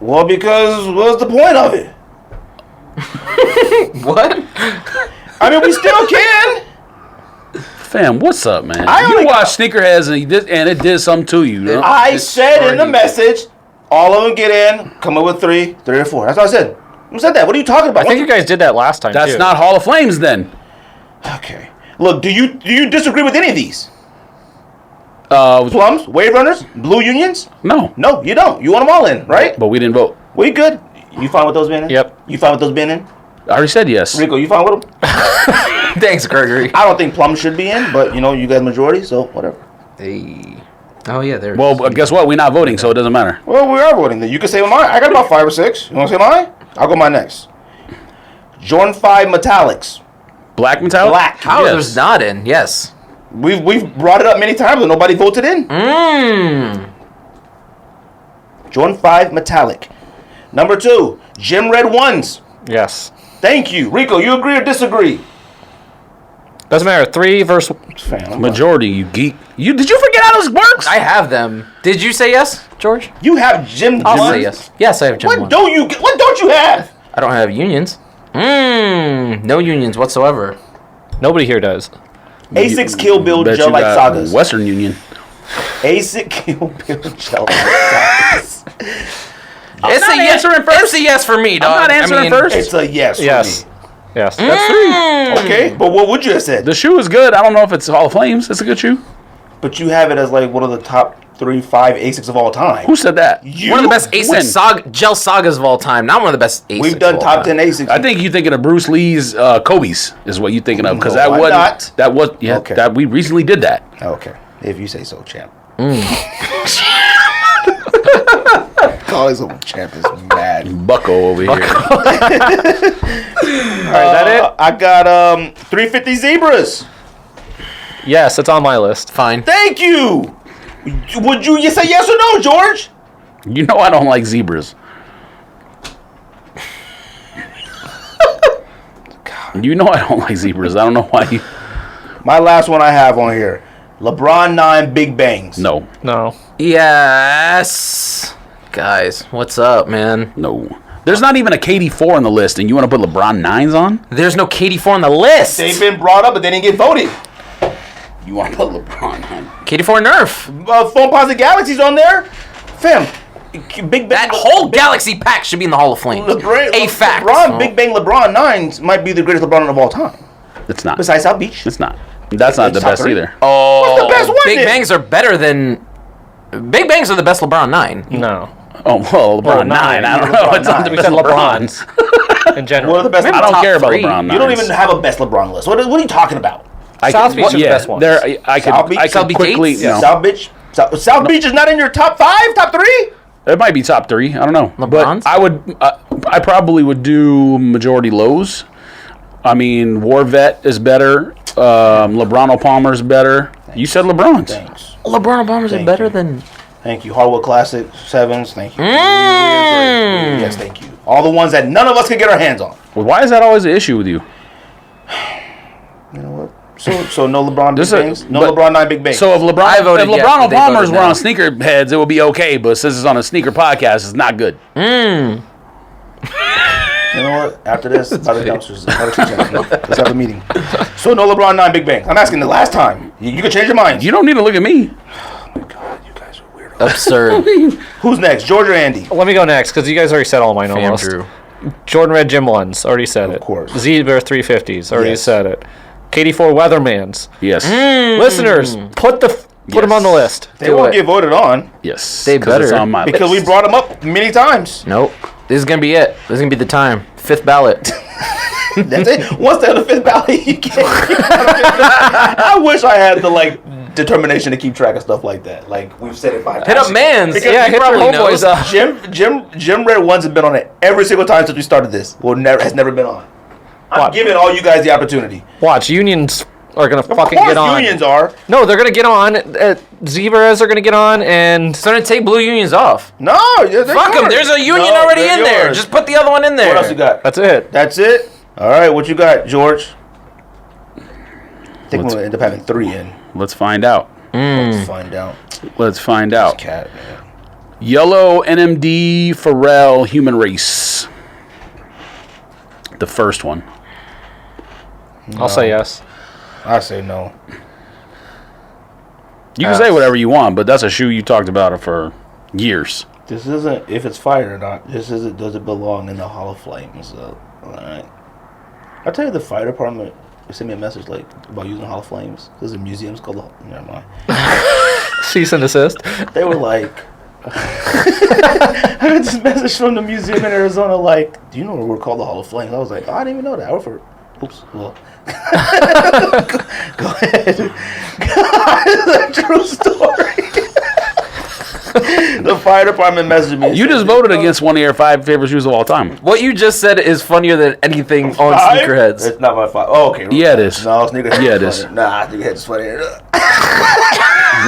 A: Well, because what's the point of it?
C: What?
A: I mean, we still can.
B: Fam, what's up, man?
A: I only
B: You watched Sneakerheads and it did something to you. No?
A: I said in the message, all of them get in, come up with 3 or 4. That's what I said. Who said that? What are you talking about?
D: I think you guys did that last time,
B: That's
D: too.
B: not Hall of Flames then.
A: Okay. Look, do you disagree with any of these?
B: Uh,
A: Plums, Wave Runners, Blue Unions?
B: no,
A: No, you don't. You want them all in, right?
B: but we didn't vote.
A: We good. You fine with those being in?
D: Yep.
A: You fine with those being in?
B: I already said yes.
A: Rico, you fine with them?
C: Thanks, Gregory.
A: I don't think Plums should be in, but you know, you guys majority, so whatever.
C: Hey. Oh, yeah, there.
B: Well, guess what? We're not voting, so it doesn't matter.
A: Well, we are voting. Then you can say mine. I got about 5 or 6. You want to say mine? I'll go mine next. Jordan 5 Metallics.
B: Black metallic?
A: Black.
C: How
B: Yes.
C: there's not in? Yes.
A: We've brought it up many times, but nobody voted in. Jordan 5 Metallic. Number 2, Gym Red 1s.
D: Yes.
A: Thank you. Rico, you agree or disagree?
D: Doesn't matter. 3 versus...
B: Majority, you geek. Did you forget how this works?
C: I have them. Did you say yes, George?
A: You have gym
C: I'll
A: ones?
C: say yes. Yes, I have gym
A: What
C: ones.
A: don't you have?
C: I don't have unions. No unions whatsoever.
D: Nobody here does.
A: Asics Kill Bill
B: Bet
A: gel
B: you
A: like
B: got
A: sagas.
B: Western Union.
A: Asics Kill Bill gel like sagas.
C: It's
B: not answering first.
C: It's a yes for me, dog.
B: I'm not answering first.
A: It's a yes for
D: Yes.
A: me.
D: Yes.
B: That's 3.
A: Okay, but what would you have said?
B: The shoe is good. I don't know if it's Hall of Flames. It's a good shoe.
A: But you have it as like one of the top 3-5 Asics of all time.
B: Who said that?
A: You?
C: One of the best
B: When?
C: Asics gel sagas of all time. Not one of the best Asics.
A: We've done
C: of all
A: top
C: time.
A: 10 Asics.
B: I think you're thinking of Bruce Lee's Kobe's is what you're thinking of because
A: No,
B: that
A: I'm
B: wasn't
A: not.
B: that was yeah
A: Okay.
B: that we recently did that.
A: Okay, if you say so, champ. Calling someone champ is mad.
B: Bucko over here.
D: All right, is that it?
A: I got 350 zebras.
D: Yes, it's on my list.
C: Fine.
A: Thank you. Would you say yes or no, George?
B: You know I don't like zebras. You know I don't like zebras. I don't know why you.
A: My last one I have on here. LeBron 9 Big Bangs.
B: No,
D: No.
C: Yes. Guys, what's up, man?
B: no. There's not even a KD4 on the list, and you want to put LeBron 9s on?
C: There's no KD4 on the list.
A: They've been brought up, but they didn't get voted.
B: You want to put LeBron on?
C: KD4 Nerf.
A: Phone Positive Galaxy's on there. Fam. Big Bang.
C: That whole Galaxy pack should be in the Hall of Fame. A fact.
A: LeBron, Big Bang LeBron 9s might be the greatest LeBron of all time.
B: It's not.
A: Besides South Beach.
B: It's not. That's not
A: It's
B: the
A: top
B: best
A: 3.
B: either.
C: Oh,
A: What's the best one
C: Big
A: then?
C: Bangs are better than. Big Bangs are the best LeBron 9.
D: No.
B: Oh well, LeBron 9. I don't know. It's not the
A: We
B: best
D: said
B: LeBrons.
D: In general.
A: What are the best?
C: Maybe
B: I don't
C: top
B: care about
C: 3.
B: LeBron 9s.
A: You don't even have a best LeBron list. What are you talking about?
D: South Beach are the best ones.
B: There, I could,
A: South Beach?
B: I could
C: South Beach
B: quickly.
C: Gates?
B: You know,
A: South Beach. South Beach is not in your top 5, top 3.
B: it might be top 3. I don't know.
C: LeBron's?
B: But I would. I probably would do majority lows. I mean, War Vet is better. LeBron Palmer is better. You said LeBron's.
A: Thanks.
C: LeBron Bombers are
A: Thank
C: better
A: you.
C: than.
A: Thank you. Hardwood Classic 7s. Thank you. Yes, thank you. All the ones that none of us could get our hands on.
B: Well, why is that always an issue with you?
A: You know what? So no LeBron Big
B: This
A: Bangs?
B: is-
A: No
B: but-
A: LeBron 9 Big Bangs.
B: So if LeBron,
C: I voted yes, but they
B: Palmer's
C: voted
B: were
C: no.
B: on Sneakerheads, it would be okay. But since it's on a sneaker podcast, it's not good.
A: You know what? After this, by the dumpsters. Let's have a meeting. So no LeBron 9 Big Bangs. I'm asking the last time. You can change your mind.
B: You don't need to look at me.
A: Oh my God, you guys are weirdos.
C: Absurd.
A: Who's next? George or Andy?
D: Let me go next, because you guys already said all mine
C: Fam
D: almost.
C: Drew.
D: Jordan Red Gym ones, already said it.
A: Of course.
D: Zebra 350s, already
A: Yes.
D: said it. KD4 Weathermans.
B: Yes.
D: Listeners, put them on the list.
A: They
C: Do
A: won't
C: it.
A: get voted on
B: Yes.
C: They
B: 'cause it's
C: better.
B: on my
A: because
B: list.
A: we brought them up many times.
C: Nope. This is gonna be it. This is gonna be the time. 5th ballot.
A: That's it. Once they're on the 5th ballot, you can't. I wish I had the determination to keep track of stuff like that. Like we've said it 5 times.
C: Hit up Mans.
A: Because
C: Yeah,
A: he
C: he
D: hit your
C: probably
D: homeboys
C: knows.
D: up.
A: Jim Red ones have been on it every single time since we started this. Has never been on. I'm
D: What?
A: giving all you guys the opportunity.
D: Watch, unions are going to
A: Of
D: fucking
A: course,
D: get on.
A: unions are.
D: No, they're going to get on. Zebras are going to get on, and
C: It's gonna take blue unions off.
A: No, they're
C: Fuck them.
A: yours.
C: There's a union
A: No,
C: already
A: they're
C: in there.
A: yours.
C: Just put the other one in there.
A: What else you got?
D: that's it.
A: That's it. All right, what you got, George? I think
B: Let's-
A: we'll end up having 3 in.
B: Let's find out.
A: Let's find out.
B: Let's find out.
A: Cat, man.
B: Yellow NMD Pharrell Human Race. The first one.
D: I'll say yes.
A: I say no.
B: You can say whatever you want, but that's a shoe you talked about for years.
A: This isn't if it's fire or not. This isn't. Does it belong in the Hall of Fame? So, all right. I tell you, the fire department sent me a message about using Hall of Flames. There's a museum's called the. Never mind.
D: Cease and desist.
A: They were like. I got this message from the museum in Arizona. Do you know we're called the Hall of Flames? I was like, oh, I didn't even know that. I work for. Oops. Well. Go ahead. It's a true story. The fire department messaged me.
B: You just voted against one of your 5 favorite shoes of all time.
C: What you just said is funnier than anything on
A: 5?
C: Sneakerheads.
A: It's not my fault. Oh, okay.
B: Yeah, it is.
A: No, Sneakerheads.
B: Yeah, it is.
A: Funnier. Nah, Sneakerheads is funnier.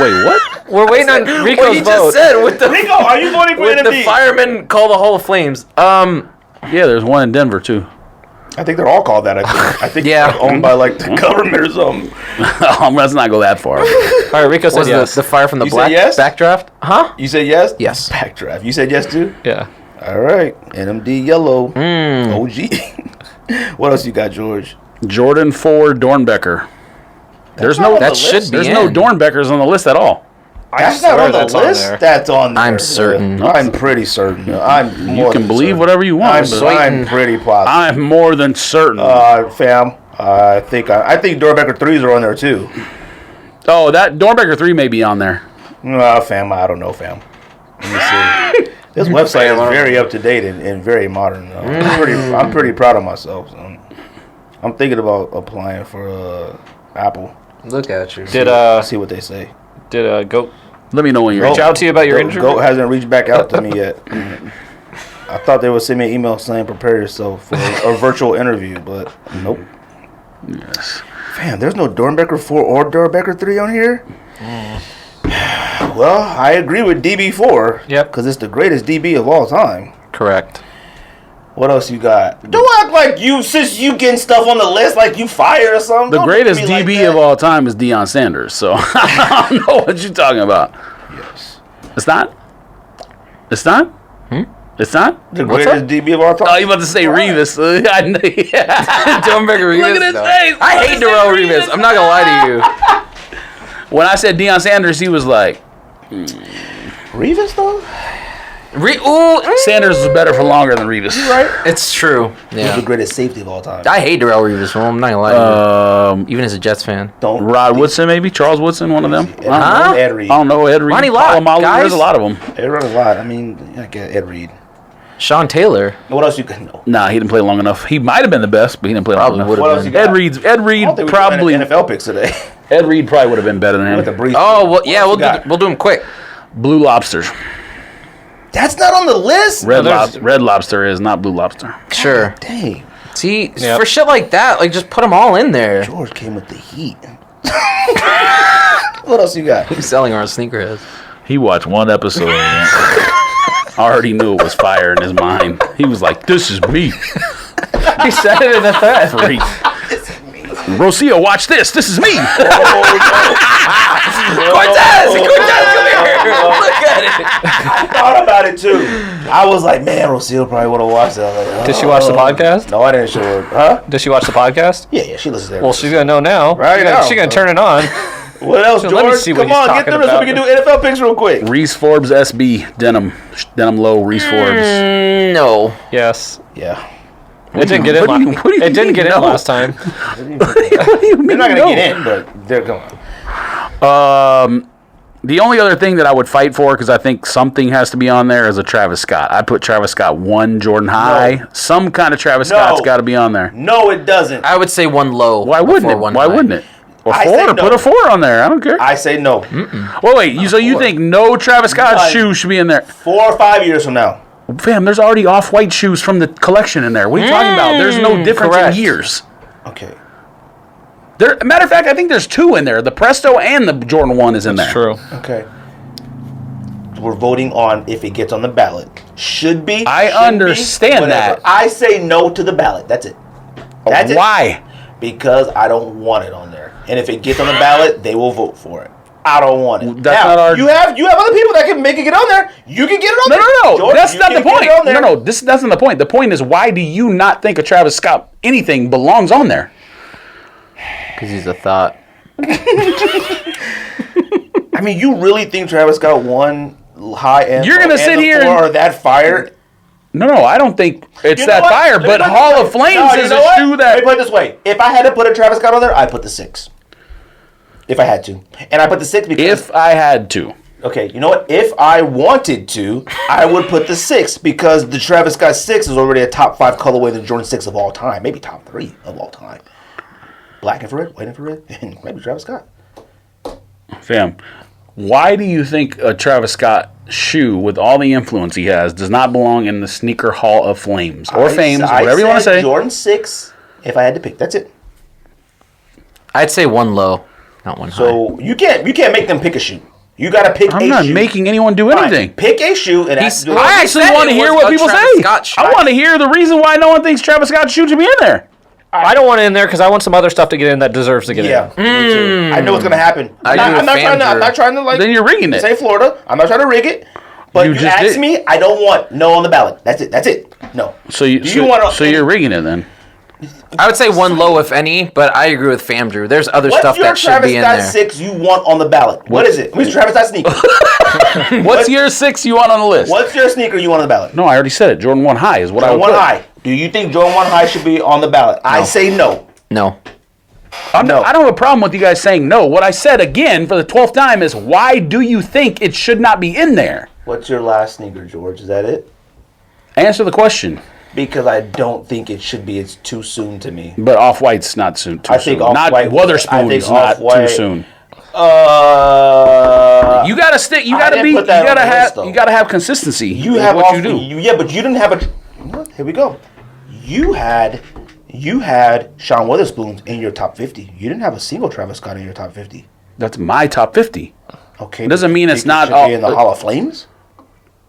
B: Wait, what?
C: We're waiting on
D: Rico's
C: what you
D: vote.
C: just said with the
A: Rico, are you voting for
C: with
A: NMD?
C: the firemen call the Hall of Flames.
B: Yeah, there's one in Denver too.
A: I think they're all called that. I think they're owned by like the government or something.
B: Let's not go that far.
D: All right, Rico said
C: Was
D: yes.
C: the fire from the
A: You said yes?
C: backdraft? Huh?
A: You said yes?
C: Yes.
A: Backdraft. You said yes too?
D: Yeah.
A: All right. NMD yellow. OG. What else you got, George?
B: Jordan 4 Dornbecker. There's no
C: That should be
B: There's
C: in.
B: no Dornbeckers on the list at all.
A: That's
D: swear
A: not on the
D: that's on
A: list.
D: there.
A: That's on there.
C: I'm certain.
A: I'm pretty certain.
B: You can believe whatever you want. but
A: I'm pretty positive.
B: I'm more than certain.
A: Fam, I think Dornbecker 3s are on there too.
B: That Dornbecker 3 may be on there.
A: Fam, I don't know, fam. Let me see. This website is very up to date and very modern. I'm pretty proud of myself. So I'm thinking about applying for Apple.
C: Look at you.
A: See what they say.
D: Did Goat
B: Let me know when you're
D: reach out to you about your injury?
A: Goat hasn't reached back out to me yet. I thought they would send me an email saying prepare yourself for a virtual interview, but nope.
B: Yes.
A: Fam, there's no Dornbecker 4 or Dornbecker 3 on here. Well, I agree with DB4.
D: Yep.
A: Because it's the greatest DB of all time.
C: Correct.
A: What else you got? Don't act like since you getting stuff on the list, like you fired or something.
B: The
A: Don't
B: greatest
A: look at me
B: DB
A: like
B: of all time is Deion Sanders, so I don't know what you're talking about.
A: Yes.
B: It's not? It's not? It's not?
A: The
C: What's
A: greatest DB of all time.
B: Oh, you about to say Revis. I know.
C: Dornbecker Revis.
B: Look at his
C: No.
B: face.
C: I hate Darrell Revis. I'm not gonna lie to you.
B: When I said Deion Sanders, he was like,
A: Revis though?
B: Sanders was better for longer than Revis.
A: Right?
C: It's true.
A: He's
C: Yeah.
A: the greatest safety of all time.
C: I hate Darrell Revis. Well, I'm not gonna lie to you. Even as a Jets fan.
A: Don't
B: Rod Woodson, maybe? Charles Woodson, one of them?
C: Huh?
A: Ed Reed.
B: I don't know. Ed Reed.
C: Ronnie Lott,
B: Palomalu,
C: guys.
B: There's a lot of them.
A: Ed Reed a lot. I mean, I get Ed Reed.
C: Sean Taylor.
A: What else you can know?
B: Nah, he didn't play long enough. He might have been the best, but he didn't play long
C: Probably
B: enough.
C: would
A: What
C: have
A: else you
C: been.
A: got?
B: Ed Reed
A: I don't think we're
B: probably
A: doing NFL picks today.
B: Ed Reed probably would have been better than
A: With the
B: him.
A: brief.
C: Oh, well, yeah,
A: What else you got?
C: we'll do them quick.
B: Blue Lobsters.
A: That's not on the list.
B: Red Lobster is not Blue Lobster.
C: Sure.
A: Dang,
C: See,
D: Yep.
C: for shit like that, like just put them all in there.
A: George came with the heat. What else you got?
C: He's selling our sneakerheads.
B: He watched one episode and already knew it was fire in his mind. He was like, "This is me."
C: He said it in the thread.
B: Freak. Rocio, watch this. This is me.
C: Cortez, come here. Look at it.
A: I thought about it too. I was like, man, Rocio probably would have watched it. I was like,
D: Did she watch the podcast?
A: No, I didn't show her. Huh?
D: Did she watch the podcast?
A: Yeah, she listens to it.
D: Well, she's gonna know now.
A: Right now.
D: She's gonna turn it on.
A: What else,
D: So
A: George?
D: let me see what
A: Come
D: he's
A: on, get
D: talking
A: through this so we can do NFL picks real quick.
B: Reese Forbes SB denim low Reese Forbes.
C: No.
D: Yes.
A: Yeah.
D: It didn't get in.
B: What do you
D: It didn't
B: mean,
D: get in
B: no?
D: last time.
B: What do you mean
A: They're not going to
B: no?
A: get in, but they're going.
B: The only other thing that I would fight for, because I think something has to be on there, is a Travis Scott. I put Travis Scott 1, Jordan High.
A: No.
B: Some kind of Travis
A: No.
B: Scott's got to be on there.
A: No, it doesn't.
C: I would say one low.
B: Why wouldn't
C: before
B: it?
C: one
B: Why
C: high.
B: wouldn't it? Or
A: I
B: 4?
A: say no.
B: Put a 4 on there. I don't care.
A: I say no.
B: Well, wait. So you think no Travis Scott
A: None.
B: shoe should be in there?
A: 4 or 5 years from now.
B: Fam, there's already off-white shoes from the collection in there. What are you talking about? There's no difference
C: correct.
B: in years.
A: Okay.
B: Matter of fact, I think there's 2 in there. The Presto and the Jordan 1 is in there.
D: True.
A: Okay. We're voting on if it gets on the ballot. Should be.
B: I
A: shouldn't be,
B: understand
A: whatever.
B: that.
A: I say no to the ballot. That's it. That's it.
B: Why?
A: Because I don't want it on there. And if it gets on the ballot, they will vote for it. I don't want it.
B: That's
A: now,
B: not our-
A: You have other people that can make it get on there. You can get it on there.
B: No.
A: George,
B: That's
A: you
B: not the
A: can get
B: point.
A: it on there.
B: No. That's not the point. The point is, why do you not think a Travis Scott anything belongs on there?
C: Because he's a thought.
A: I mean, you really think Travis Scott won high end?
B: You're gonna sit here and-
A: or that fire?
B: No, I don't think it's
A: You know
B: that
A: what?
B: fire.
A: Let me
B: But
A: put it
B: Hall
A: this
B: of
A: way.
B: Flames
A: No, you
B: is
A: know
B: a
A: what?
B: shoe
A: Let
B: that.
A: me put it this way: if I had to put a Travis Scott on there, I'd put the 6. If I had to, and I put the 6 because
B: If I had to,
A: okay, you know what? If I wanted to, I would put the 6 because the Travis Scott 6 is already a top 5 colorway than Jordan 6 of all time, maybe top 3 of all time. Black infrared, white infrared, and maybe Travis Scott.
B: fam, why do you think a Travis Scott shoe with all the influence he has does not belong in the Sneaker Hall of Flames or Fames, whatever you want to
A: said
B: say?
A: Jordan 6. If I had to pick, that's it.
C: I'd say one low, not one high.
A: So you can't make them pick a shoe. You got to pick
B: I'm
A: a
B: not
A: shoe.
B: making anyone do
A: Fine.
B: anything.
A: Pick a shoe and
C: He's-
A: do it.
B: I actually
C: said
B: want to
C: it
B: hear
C: was
B: what
C: a
B: people
C: Travis
B: say.
C: Scott shoe.
B: I want to hear the reason why no one thinks Travis Scott shoe should be in there.
D: I don't want it in there because I want some other stuff to get in that deserves to get
A: Yeah,
D: in.
A: me too. I know what's gonna happen.
C: I agree with
A: I'm not trying to like.
B: Then you're rigging it.
A: Say Florida. I'm not trying to rig it. But
B: You
A: you
B: just
A: ask
B: did.
A: me, I don't want no on the ballot. That's it. No.
B: So you're rigging it then.
C: I would say one low, if any, but I agree with Fam Drew. There's other
A: What's
C: stuff
A: your
C: that should
A: Travis
C: be in
A: Scott
C: there.
A: 6 you want on the ballot? What is it? What's your Travis Scott sneaker?
B: What's your 6 you want on the list?
A: What's your sneaker you want on the ballot?
B: No, I already said it. Jordan 1 High is what I
A: Jordan
B: would
A: 1
B: put.
A: High. Do you think Jordan 1 High should be on the ballot? I say no.
C: No.
A: No.
B: I don't have a problem with you guys saying no. What I said again for the 12th time is why do you think it should not be in there?
A: What's your last sneaker, George? Is that it?
B: Answer the question.
A: Because I don't think it should be. It's too soon to me.
B: But Off-White's not soon. Too
A: I think
B: soon. Not
A: Off-White- I
B: Witherspoon's
A: think
B: not too
A: Off-White-
B: soon.
A: You
B: You gotta stick. You
A: I
B: gotta
A: didn't
B: be. You
A: put that on
B: gotta
A: the
B: have.
A: list, though.
B: You gotta have consistency. with
A: have
B: what
A: off,
B: you do.
A: yeah, but you didn't have a. Here we go. You had Sean Witherspoon in your top 50. You didn't have a single Travis Scott in your top 50.
B: That's my top 50.
A: Okay,
B: It doesn't
A: but
B: mean
A: you
B: it's
A: think
B: not
A: it should
B: all-
A: be in the Hall of Flames.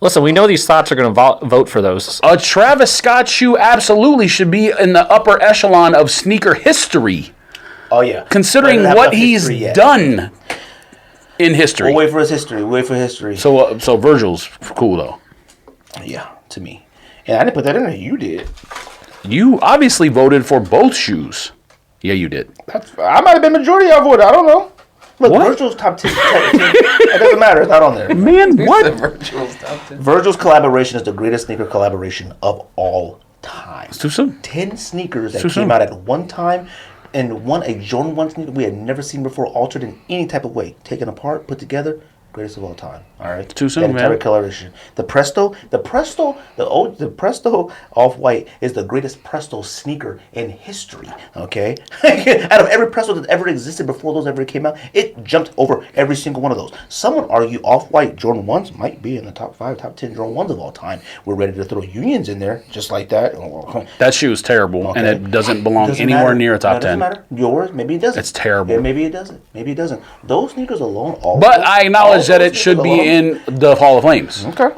D: Listen, we know these thoughts are going to vote for those.
B: A Travis Scott shoe absolutely should be in the upper echelon of sneaker history,
A: Oh yeah,
B: considering
A: But it doesn't have
B: what
A: enough
B: he's
A: history yet.
B: done in history.
A: We'll wait for his history. Wait for history.
B: So Virgil's cool though.
A: Yeah, to me, and I didn't put that in there. You did.
B: You obviously voted for both shoes. Yeah, you did.
A: I might have been majority of it. I don't know. Look,
B: What?
A: Virgil's top 10. It doesn't matter. It's not on there.
B: Man, what?
A: Virgil's collaboration is the greatest sneaker collaboration of all time.
B: It's too soon.
A: 10 sneakers that
B: Too
A: came
B: soon.
A: out at one time, and a Jordan 1 sneaker we had never seen before, altered in any type of way, taken apart, put together. Greatest of all time. All right.
B: Too soon,
A: that entire
B: man.
A: coloration. The Presto Off-White is the greatest Presto sneaker in history. Okay. Out of every Presto that ever existed before those ever came out, it jumped over every single one of those. Some would argue Off-White Jordan 1s might be in the top 5, top 10 Jordan 1s of all time. We're ready to throw Unions in there just like that.
B: That shoe is terrible, and
A: Okay.
B: it doesn't belong
A: Doesn't
B: anywhere
A: matter.
B: near a
A: No,
B: top
A: it doesn't
B: 10.
A: matter. Yours, maybe it doesn't.
B: It's terrible.
A: Yeah, maybe it doesn't. Maybe it doesn't. Those sneakers alone, all
B: But
A: those-
B: I
A: all
B: acknowledge that
A: those
B: it should
A: sneakers
B: be
A: alone-
B: in the Hall of Flames,
A: Okay.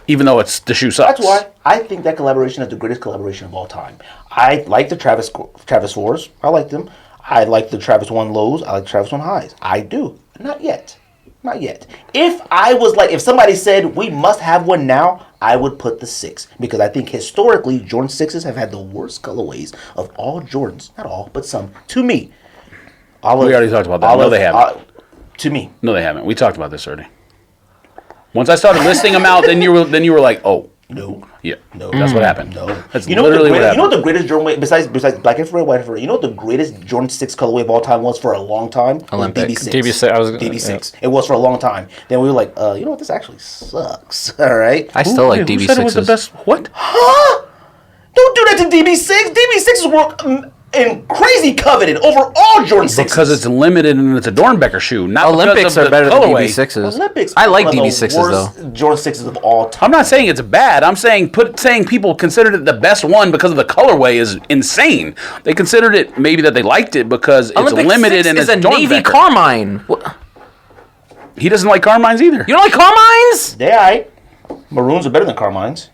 B: even though the shoe sucks.
A: That's why I think that collaboration is the greatest collaboration of all time. I like the Travis 4s. I like them. I like the Travis 1 lows. I like the Travis 1 highs. I do. Not yet. Not yet. If somebody said we must have one now, I would put the 6 because I think historically Jordan 6s have had the worst colorways of all Jordans. Not all, but some. To me.
B: We already talked about that. No, they haven't.
A: To me.
B: No, they haven't. We talked about this already. Once I started listing them out, then you were like, oh,
A: No.
B: yeah,
A: No.
B: that's what happened.
A: No.
B: That's
A: You know what
B: literally
A: the
B: what
A: greatest, you know
B: happened.
A: what the greatest Jordan weight besides black and red, white and red, you know what the greatest Jordan 6 colorway of all time was for a long time?
C: Olympic.
A: DB6.
D: DB6, I was-
A: DB6. It was for a long time. Then we were like, you know what, this actually sucks. All right.
C: I still like
B: Who said it was the
C: DB6s.
B: best? What?
A: Huh? Don't do that to DB6. DB6s were and crazy coveted over all Jordan 6s.
B: Because it's limited and it's a Dornbecker shoe. Not
C: Olympics
B: because of
C: are
B: the
C: better than
B: colorway.
C: DB6s.
A: Olympics.
C: I like
A: one of the
C: DB6s
A: worst
C: though.
A: Jordan 6s of all time.
B: I'm not saying it's bad. I'm saying people considered it the best one because of the colorway is insane. They considered it maybe that they liked it because it's
C: Olympic
B: limited
C: 6
B: and
C: is
B: it's
C: a navy
B: Dornbecker.
C: carmine. What?
B: He doesn't like Carmines either.
C: You don't like carmines?
A: They all right. Maroons are better than Carmines.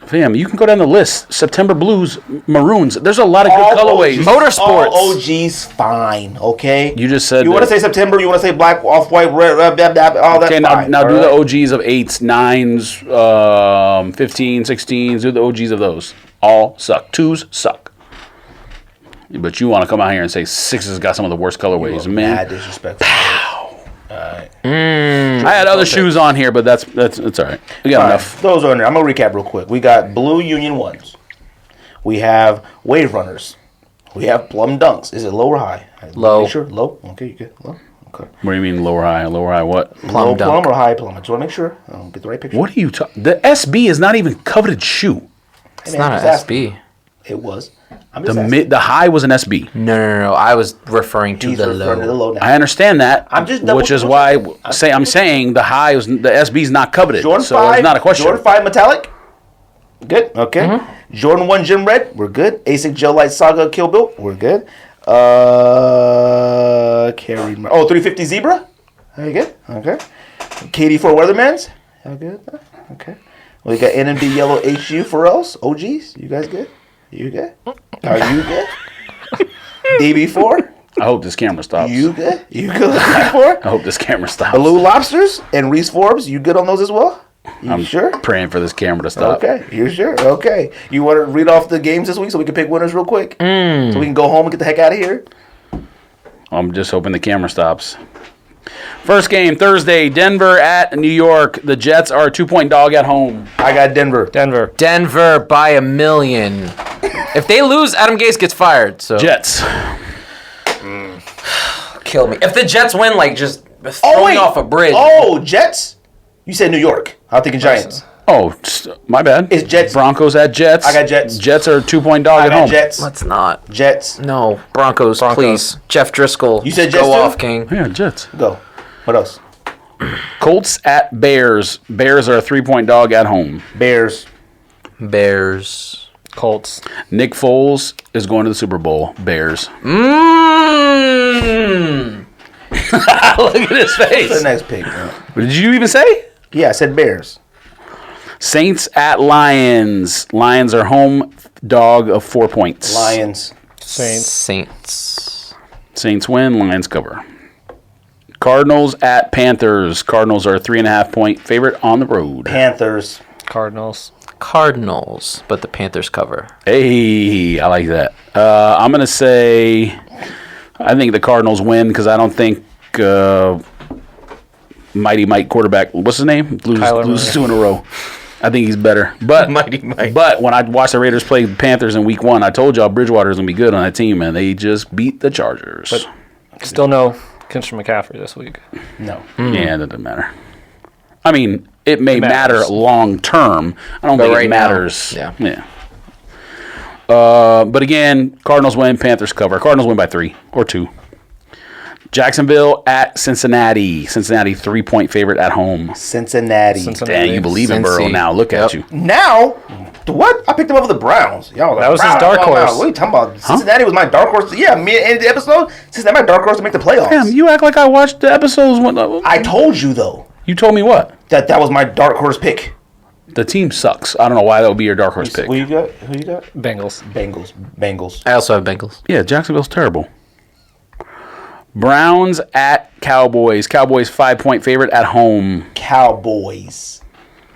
B: Fam, you can go down the list. September Blues, Maroons. There's a lot of good colorways.
C: Motorsports.
A: All OGs fine, okay?
B: You just said
A: You want to
B: that-
A: say September, you want to say black, off-white, red, all that
B: Okay,
A: fine.
B: now
A: all
B: do the
A: right?
B: OGs of 8s, 9s, 15, 16s. Do the OGs of those. All suck. 2s suck. But you want to come out here and say 6s got some of the worst colorways. Man,
A: Mad disrespectful. Alright.
B: I had other shoes on here, but that's all right. We got
A: All right,
B: enough.
A: those are in there. I'm going to recap real quick. We got blue Union 1s. We have Wave Runners. We have Plum Dunks. Is it low or high?
C: Low.
A: Make sure. Low? Okay, you good. Low? Okay.
B: What do you mean lower high? Lower high what?
C: Plum
A: Low
C: dunk.
A: plum or high plum? I just want to make sure. I'll get the right picture.
B: What are you talking? The SB is not even coveted shoe.
C: It's not an SB.
A: It was. I'm
B: The
A: just asking.
B: the high was an SB.
C: No. I was referring to
A: He's
C: the
A: referring to the
C: low.
A: low now.
B: I understand that.
A: I'm just
B: which is why I'm saying the high was the SB's not coveted.
A: Jordan
B: so
A: 5.
B: it's not a question.
A: Jordan 5 metallic. Good. Okay. Jordan 1 Gym Red. We're good. ASIC Gel Light Saga Kill Bill. We're good. Carry. 350 Zebra. Very good. Okay. KD4 Weathermans. How good? Okay. We got NMD Yellow HU for us. OGs. You guys good? You good? Are you good? DB4?
B: I hope this camera stops.
A: You good? You good with DB4?
B: I hope this camera stops.
A: Blue Lobsters and Reese Forbes, you good on those as well? You sure?
B: Praying for this camera to stop.
A: Okay, you sure? Okay. You want to read off the games this week so we can pick winners real quick? So we can go home and get the heck out of here?
B: I'm just hoping the camera stops. First game, Thursday, Denver at New York. The Jets are a 2-point dog at home.
A: I got Denver.
C: Denver by 1 million. If they lose, Adam Gase gets fired. So
B: Jets.
C: kill me. If the Jets win, like just throwing off a bridge.
A: Oh, Jets? You said New York. I'm thinking Giants.
B: Oh, my bad.
A: It's Jets.
B: Broncos at Jets.
A: I got Jets.
B: Jets are a 2-point dog
A: I
B: at
A: got
B: home.
A: Jets.
C: Let's not.
A: Jets.
C: No, Broncos, please. Jeff Driscoll.
A: You said Jets
C: go
A: too?
C: off, King.
B: Yeah, Jets.
A: Go. What else?
B: Colts at Bears. Bears are a 3-point dog at home.
A: Bears.
D: Colts.
B: Nick Foles is going to the Super Bowl. Bears. Look at his face.
A: What's the next pick, man?
B: What did you even say?
A: Yeah, I said Bears.
B: Saints at Lions. Lions are home dog of 4 points.
A: Lions.
C: Saints.
B: Saints win. Lions cover. Cardinals at Panthers. Cardinals are a 3.5-point favorite on the road.
A: Panthers.
D: Cardinals,
C: but the Panthers cover.
B: Hey, I like that. I'm going to say I think the Cardinals win because I don't think Mighty Mike quarterback, what's his name? Loses 2 in a row. I think he's better. But
C: Mighty Mike.
B: But when I watched the Raiders play the Panthers in week 1, I told y'all Bridgewater is going to be good on that team, and they just beat the Chargers.
D: but still no Christian McCaffrey this week.
A: No.
B: Yeah, that doesn't matter. I mean, it may matter
D: matters.
B: long term. I don't think
C: right
B: it
C: now,
B: matters.
C: yeah.
B: But again, Cardinals win, Panthers cover. Cardinals win by 3 or 2. Jacksonville at Cincinnati. Cincinnati 3-point favorite at home.
A: Cincinnati.
B: Dang, you believe in Burrow
C: Cincy.
B: now. Look at you.
A: Now? What? I picked him over the Browns. Y'all,
D: That was his dark horse.
A: What are you talking about? Cincinnati was my dark horse. Yeah, me at the episode. Cincinnati my dark horse to make the playoffs.
B: Damn, you act like I watched the episodes.
A: I told you though
B: You told me what?
A: that was my dark horse pick.
B: The team sucks. I don't know why that would be your dark horse pick.
A: Who you got? Who you got?
D: Bengals.
A: Bengals.
C: I also have Bengals.
B: Yeah, Jacksonville's terrible. Browns at Cowboys. Cowboys 5-point favorite at home.
A: Cowboys.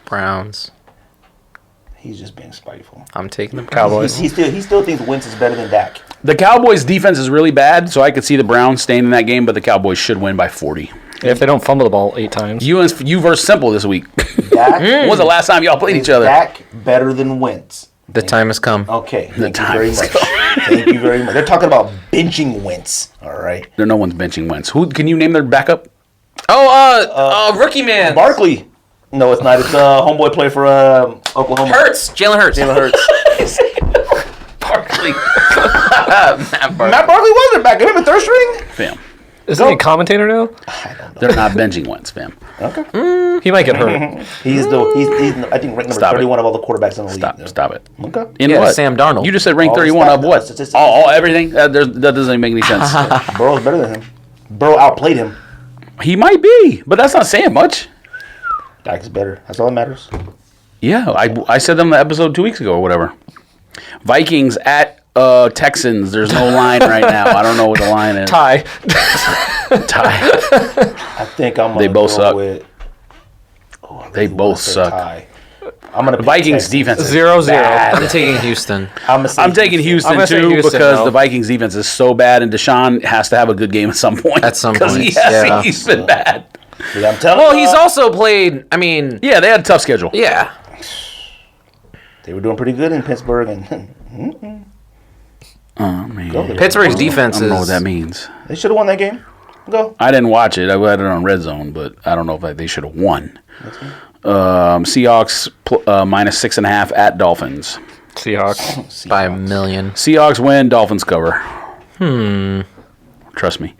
C: Browns.
A: He's just being spiteful.
C: I'm taking the
D: Cowboys.
A: He still thinks Wentz is better than Dak.
B: The Cowboys' defense is really bad, so I could see the Browns staying in that game, but the Cowboys should win by 40.
D: If they don't fumble the ball 8 times.
B: You versus Simple this week.
A: Dak.
B: When was the last time y'all played each other?
A: Dak better than Wentz.
C: The time has come.
A: Okay. Thank you
B: time
A: very
B: has
A: much. Thank you very much. They're talking about benching Wentz. All right.
B: There, no one's benching Wentz. Who can you name their backup?
C: Rookie man.
A: Barkley. No, it's not. It's homeboy play for Oklahoma.
C: Jalen Hurts.
A: Jalen Hurts.
B: Barkley.
A: Matt Barkley was their backup. Remember third string?
B: Fam.
D: Isn't he a commentator now?
A: I don't know.
B: They're not benching Wentz, fam.
A: Okay.
D: He might get hurt.
A: He's I think ranked number
B: Stop it.
A: 31 of all the quarterbacks in the league.
B: Stop it.
A: Okay.
B: In
C: Yeah,
B: what?
C: Sam Darnold.
B: You just said rank
A: All the
B: 31 of
A: stats,
B: what?
A: statistics.
B: All everything? That doesn't even make any sense.
A: Burrow's better than him. Burrow outplayed him.
B: He might be, but that's not saying much.
A: Dak is better. That's all that matters.
B: Yeah, I said them in the episode 2 weeks ago or whatever. Vikings at Texans. There's no line right now. I don't know what the line is.
D: Tie.
B: Tie.
A: I think I'm gonna
B: They both
A: go
B: suck.
A: with.
B: They both suck.
A: Tie. I'm gonna
B: The Vikings defense is
D: 0-0.
B: bad.
C: I'm taking Houston.
A: I'm
B: taking Houston
D: I'm gonna say
B: too
D: Houston,
B: because
D: though.
B: the Vikings defense is so bad, and Deshaun has to have a good game at some point.
C: At some
B: because
C: point, yeah.
B: he's been bad.
A: I'm telling
C: Well,
A: you,
C: he's also played. I mean,
B: Yeah, they had a tough schedule.
C: yeah.
A: they were doing pretty good in Pittsburgh, and
B: Oh man,
A: Go.
C: Pittsburgh's
B: I
C: defense
B: don't know what
C: is.
B: that means.
A: they should have won that game. Go.
B: I didn't watch it. I had it on Red Zone, but I don't know if they should have won. Seahawks minus 6.5 at Dolphins.
D: Seahawks.
C: By 1 million.
B: Seahawks win. Dolphins cover. Trust me.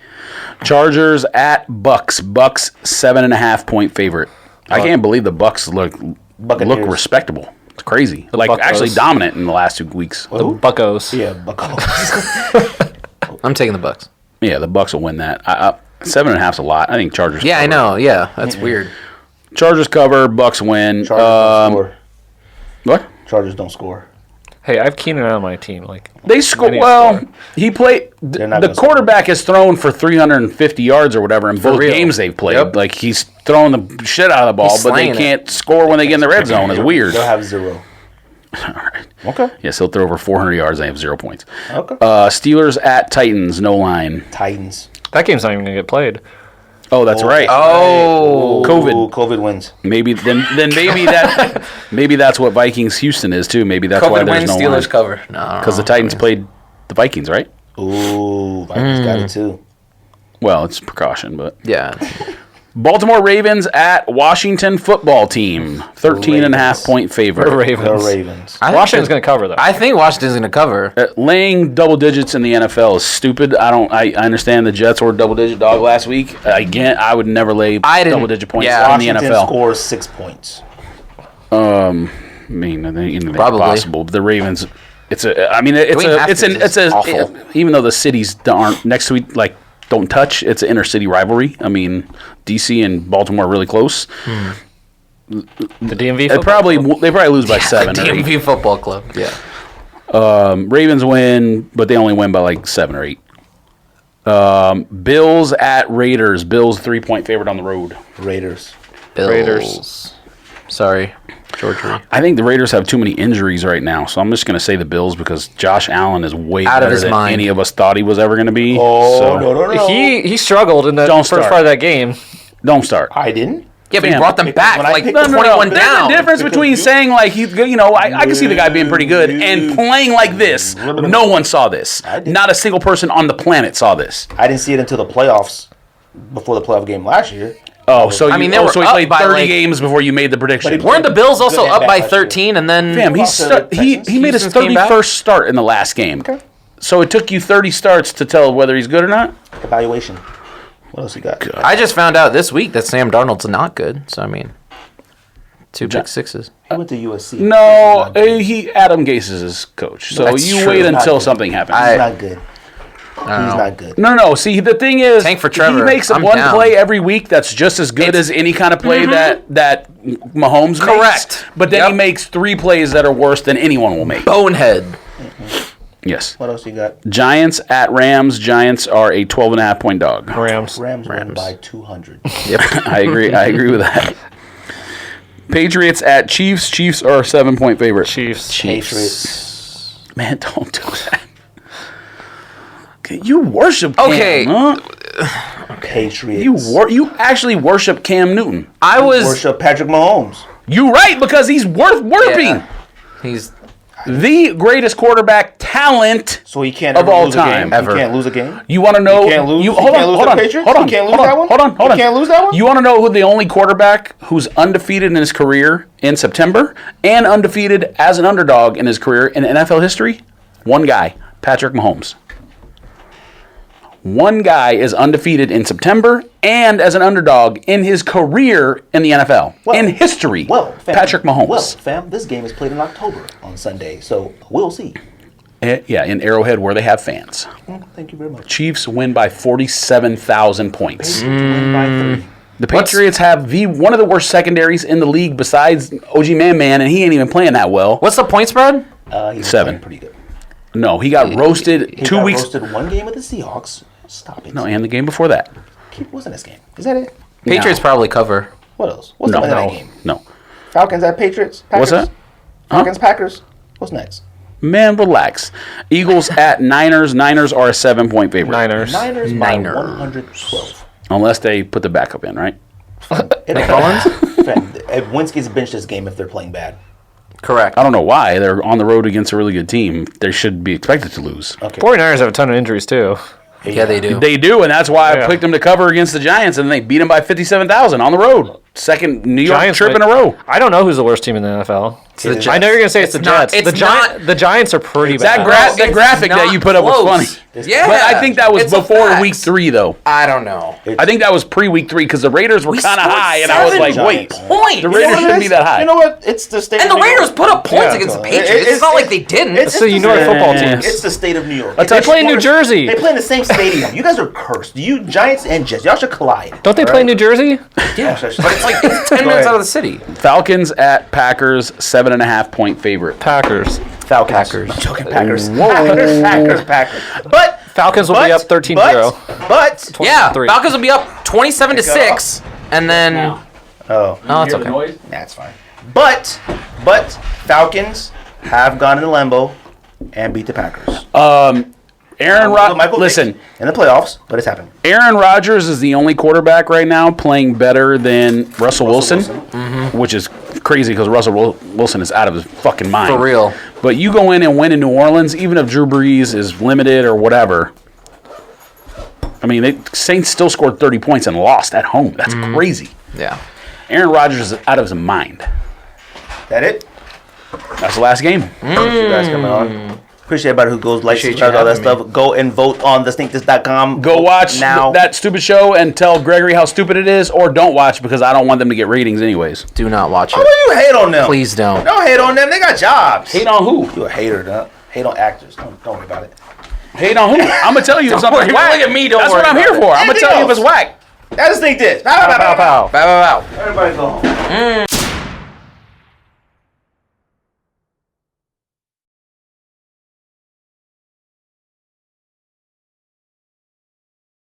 B: Chargers at Bucks. Bucks 7.5-point favorite. I can't believe the Bucks look
A: Buccaneers.
B: respectable. It's crazy. Like
D: Buccos.
B: actually dominant in the last 2 weeks.
D: The Buccos.
A: Yeah, Bucko.
C: I'm taking the Bucks.
B: Yeah, the Bucks will win that. 7.5's a lot. I think Chargers.
C: Yeah, I
B: cover.
C: know. Yeah, that's weird.
B: Chargers cover. Bucks win.
A: Chargers don't score.
B: What?
A: Chargers don't score.
D: Hey, I have Keenan on my team. Like
B: They score. Well, he played. The quarterback has thrown for 350 yards or whatever in both games they've played.
C: Yep.
B: Like he's throwing the shit out of the ball, but they can't score when they get in the red zone. It's weird.
A: They'll have 0.
B: All right.
A: Okay.
B: Yes, he'll throw over 400 yards and they have 0 points.
A: Okay.
B: Steelers at Titans, no line.
A: Titans.
D: that game's not even gonna get played.
B: Oh, that's right.
C: Oh,
A: COVID wins.
B: Maybe maybe that's what Vikings Houston is too. Maybe that's why
C: COVID
B: there's
C: wins,
B: no
C: Steelers
B: line.
C: cover. No,
B: Because the Titans played the Vikings, right?
A: Ooh, Vikings got it too.
B: Well, it's precaution, but
C: Yeah.
B: Baltimore Ravens at Washington football team, 13.5-point favorite.
A: The
D: Ravens.
A: Ravens.
D: Washington's gonna cover though.
C: I think Washington's going to cover.
B: Laying double digits in the NFL is stupid. I understand the Jets were a double-digit dog last week. Again, I would never lay double-digit points in the
A: Washington
B: NFL.
A: scores 6 points.
B: I mean, anything
C: Probably.
B: possible. But the Ravens, it's
C: awful.
B: even though the cities aren't next to each, like don't touch. It's an inner-city rivalry. I mean, DC and Baltimore are really close.
D: The DMV.
B: They probably lose by 7 or 8.
C: DMV football club. Yeah.
B: Ravens win, but they only win by like 7 or 8. Bills at Raiders. Bills 3-point favorite on the road.
A: Raiders.
C: Raiders. Sorry, George.
B: I think the Raiders have too many injuries right now, so I'm just going to say the Bills because Josh Allen is way
C: Out of
B: better
C: his
B: than
C: mind.
B: any of us thought he was ever going to be.
A: Oh, no.
D: He struggled in that
B: Don't
D: first
B: start.
D: part of that game.
B: Don't start.
A: I didn't.
C: Yeah, but he
B: Fam,
C: brought them back
A: when I
C: like
A: picked-
C: 21
B: There's
C: down.
B: a difference
A: Because
B: between
A: you-
B: saying like he's good, I can see the guy being pretty good and playing like this. No one saw this.
A: I did.
B: Not a single person on the planet saw this.
A: I didn't see it until the playoffs, before the playoff game last year.
B: Oh, so
C: I mean, they were
B: so he
C: up
B: played
C: by,
B: 30
C: like-
B: games before you made the prediction.
A: But he-
C: Weren't the Bills also
A: Good and
C: up
A: bad
C: by
A: last year.
C: 13 and then
B: Fam, he
A: Also, the
B: made his
C: Houston's came back?
B: 31st start in the last game.
A: Okay.
B: So it took you 30 starts to tell whether he's good or not?
A: Evaluation. What else you got?
C: I just found out this week that Sam Darnold's not good. So I mean, 2 pick sixes.
A: He went to USC.
B: No, Adam Gase is his coach. So
C: That's
B: you
C: true.
B: wait
A: Not
B: until
A: good.
B: something happens.
A: He's not good. He's not good.
B: No. See, the thing is,
C: Tank for Trevor.
B: he makes
C: I'm
B: one
C: down.
B: play every week that's just as good as any kind of play that Mahomes makes.
C: Correct.
B: But then
C: Yep.
B: he makes 3 plays that are worse than anyone will make.
C: Bonehead.
B: Yes.
A: What else you got?
B: Giants at Rams. Giants are a 12.5-point dog.
D: Rams.
A: Rams won by 200.
B: I agree with that. Patriots at Chiefs. Chiefs are a 7-point favorite.
D: Chiefs.
A: Patriots.
B: Man, don't do that. Okay, you worship Cam,
C: Okay.
B: huh?
A: Patriots.
B: You actually worship Cam Newton.
C: I was.
A: Worship Patrick Mahomes.
B: You right, because he's worth worshiping.
C: Yeah. He's
B: The greatest quarterback talent.
A: So he can't
B: Of
A: ever
B: all
A: lose
B: time.
A: a game.
C: Ever.
A: He can't lose a game.
B: You want to know?
A: He can't lose.
B: You,
A: He
B: hold
A: can't
B: on,
A: lose
B: hold
A: the
B: on,
A: Patriots?
B: hold on,
A: He can't lose
B: hold on,
A: that one?
B: hold on, hold on.
A: He can't lose that one?
B: You want to know who the only quarterback who's undefeated in his career in September and undefeated as an underdog in his career in NFL history? One guy, Patrick Mahomes. One guy is undefeated in September and as an underdog in his career in the NFL. In history,
A: fam,
B: Patrick Mahomes.
A: Well, fam, this game is played in October on Sunday, so we'll see.
B: Yeah, in Arrowhead where they have fans.
A: Thank you very much.
B: Chiefs win by 47,000 points.
A: Win by 3.
B: The Patriots have one of the worst secondaries in the league besides OG Man, and he ain't even playing that well.
C: What's the point spread?
A: He's
B: 7.
A: playing pretty good.
B: No, he got roasted
A: He
B: 2
A: got
B: weeks.
A: roasted one game with the Seahawks. Stop it.
B: No, and the game before that.
A: Wasn't this game? Is that it?
C: Patriots probably cover.
A: What else? What's
B: No,
A: the that game?
B: no.
A: Falcons at Patriots.
B: What's
A: Packers?
B: that?
A: Falcons, Packers. What's next?
B: Man, relax. Eagles at Niners. Niners are a 7-point favorite.
D: Niners.
A: Niners by 112.
B: Unless they put the backup in, right?
A: Nick Mullins? If Wentz gets benched this game if they're playing bad.
C: Correct.
B: I don't know why. They're on the road against a really good team. They should be expected to lose.
A: Okay.
D: 49ers have a ton of injuries too.
C: Yeah, they do.
B: They do, and that's why I
D: Yeah.
B: picked them to cover against the Giants, and they beat them by 57,000 on the road. Second New York trip in a row.
D: I don't know who's the worst team in the NFL.
C: the
D: I know you're gonna say it's the
C: It's not-
D: Jets.
C: it's
D: The Giants are pretty
B: That
D: bad.
B: the graphic that
C: not
B: you put up was
C: close.
B: funny.
C: Yeah,
B: But I think that was
C: it's a
B: before
C: fact.
B: week 3, though.
C: I don't know.
B: I think that was pre-week 3 because the Raiders were kind of
C: scored
B: high, and I was
C: 7
B: like, wait,
C: points.
B: the Raiders shouldn't be that high.
A: You know what? It's the state
C: And
A: of
C: the
A: New York.
C: Raiders put up points
A: Yeah.
C: against the
A: It-
C: Patriots. It's, not like they didn't.
D: It's the New York football team.
A: It's the state of New York.
B: They
D: play in New Jersey.
A: They play in the same stadium. You guys are cursed. You Giants and Jets. Y'all should collide.
D: Don't they play in New Jersey?
C: Yeah, but it's like it's 10 minutes out of the city.
B: Falcons at Packers, 7.5-point favorite.
D: Packers.
A: Falcons.
C: Packers.
A: I'm joking. Packers.
B: Whoa.
A: Packers. But
D: Falcons will be up 13-0.
A: But
C: Yeah,
D: 23.
C: Falcons will be up 27-6, and then
A: oh,
C: oh, it's okay.
A: that's fine. But Falcons have gone in the Lambeau and beat the Packers.
B: Aaron Rodgers. Listen,
A: in the playoffs, but it's happening.
B: Aaron Rodgers is the only quarterback right now playing better than Russell Wilson. Which is crazy because Russell Wilson is out of his fucking mind.
C: For real.
B: But you go in and win in New Orleans, even if Drew Brees is limited or whatever. I mean, the Saints still scored 30 points and lost at home. That's crazy.
C: Yeah.
B: Aaron Rodgers is out of his mind.
A: That it?
B: That's the last game.
A: Appreciate you guys coming on. Appreciate everybody who goes, like,
C: Appreciate
A: subscribe,
C: you
A: all that
C: having
A: stuff. Go and vote on thesneakthis.com.
B: Go watch
A: now.
B: that stupid show and tell Gregory how stupid it is, or don't watch because I don't want them to get ratings anyways.
C: Do not watch
A: Why
C: it.
A: do you hate on them?
C: Please don't.
A: Don't hate on them. They got jobs.
B: Hate on who?
A: You a hater, huh? Hate on actors. Don't worry about it.
B: Hate on who? I'm going to tell you if something's
C: worry,
B: whack.
C: look at me, don't
B: That's
C: worry
B: what I'm here
C: about
B: for. I'm going to
A: Anything
B: tell you if
A: else?
B: it's whack.
A: That's Sneak This. Bow, bow, bow, bow.
C: Bow, bow, bow.
A: Everybody go home.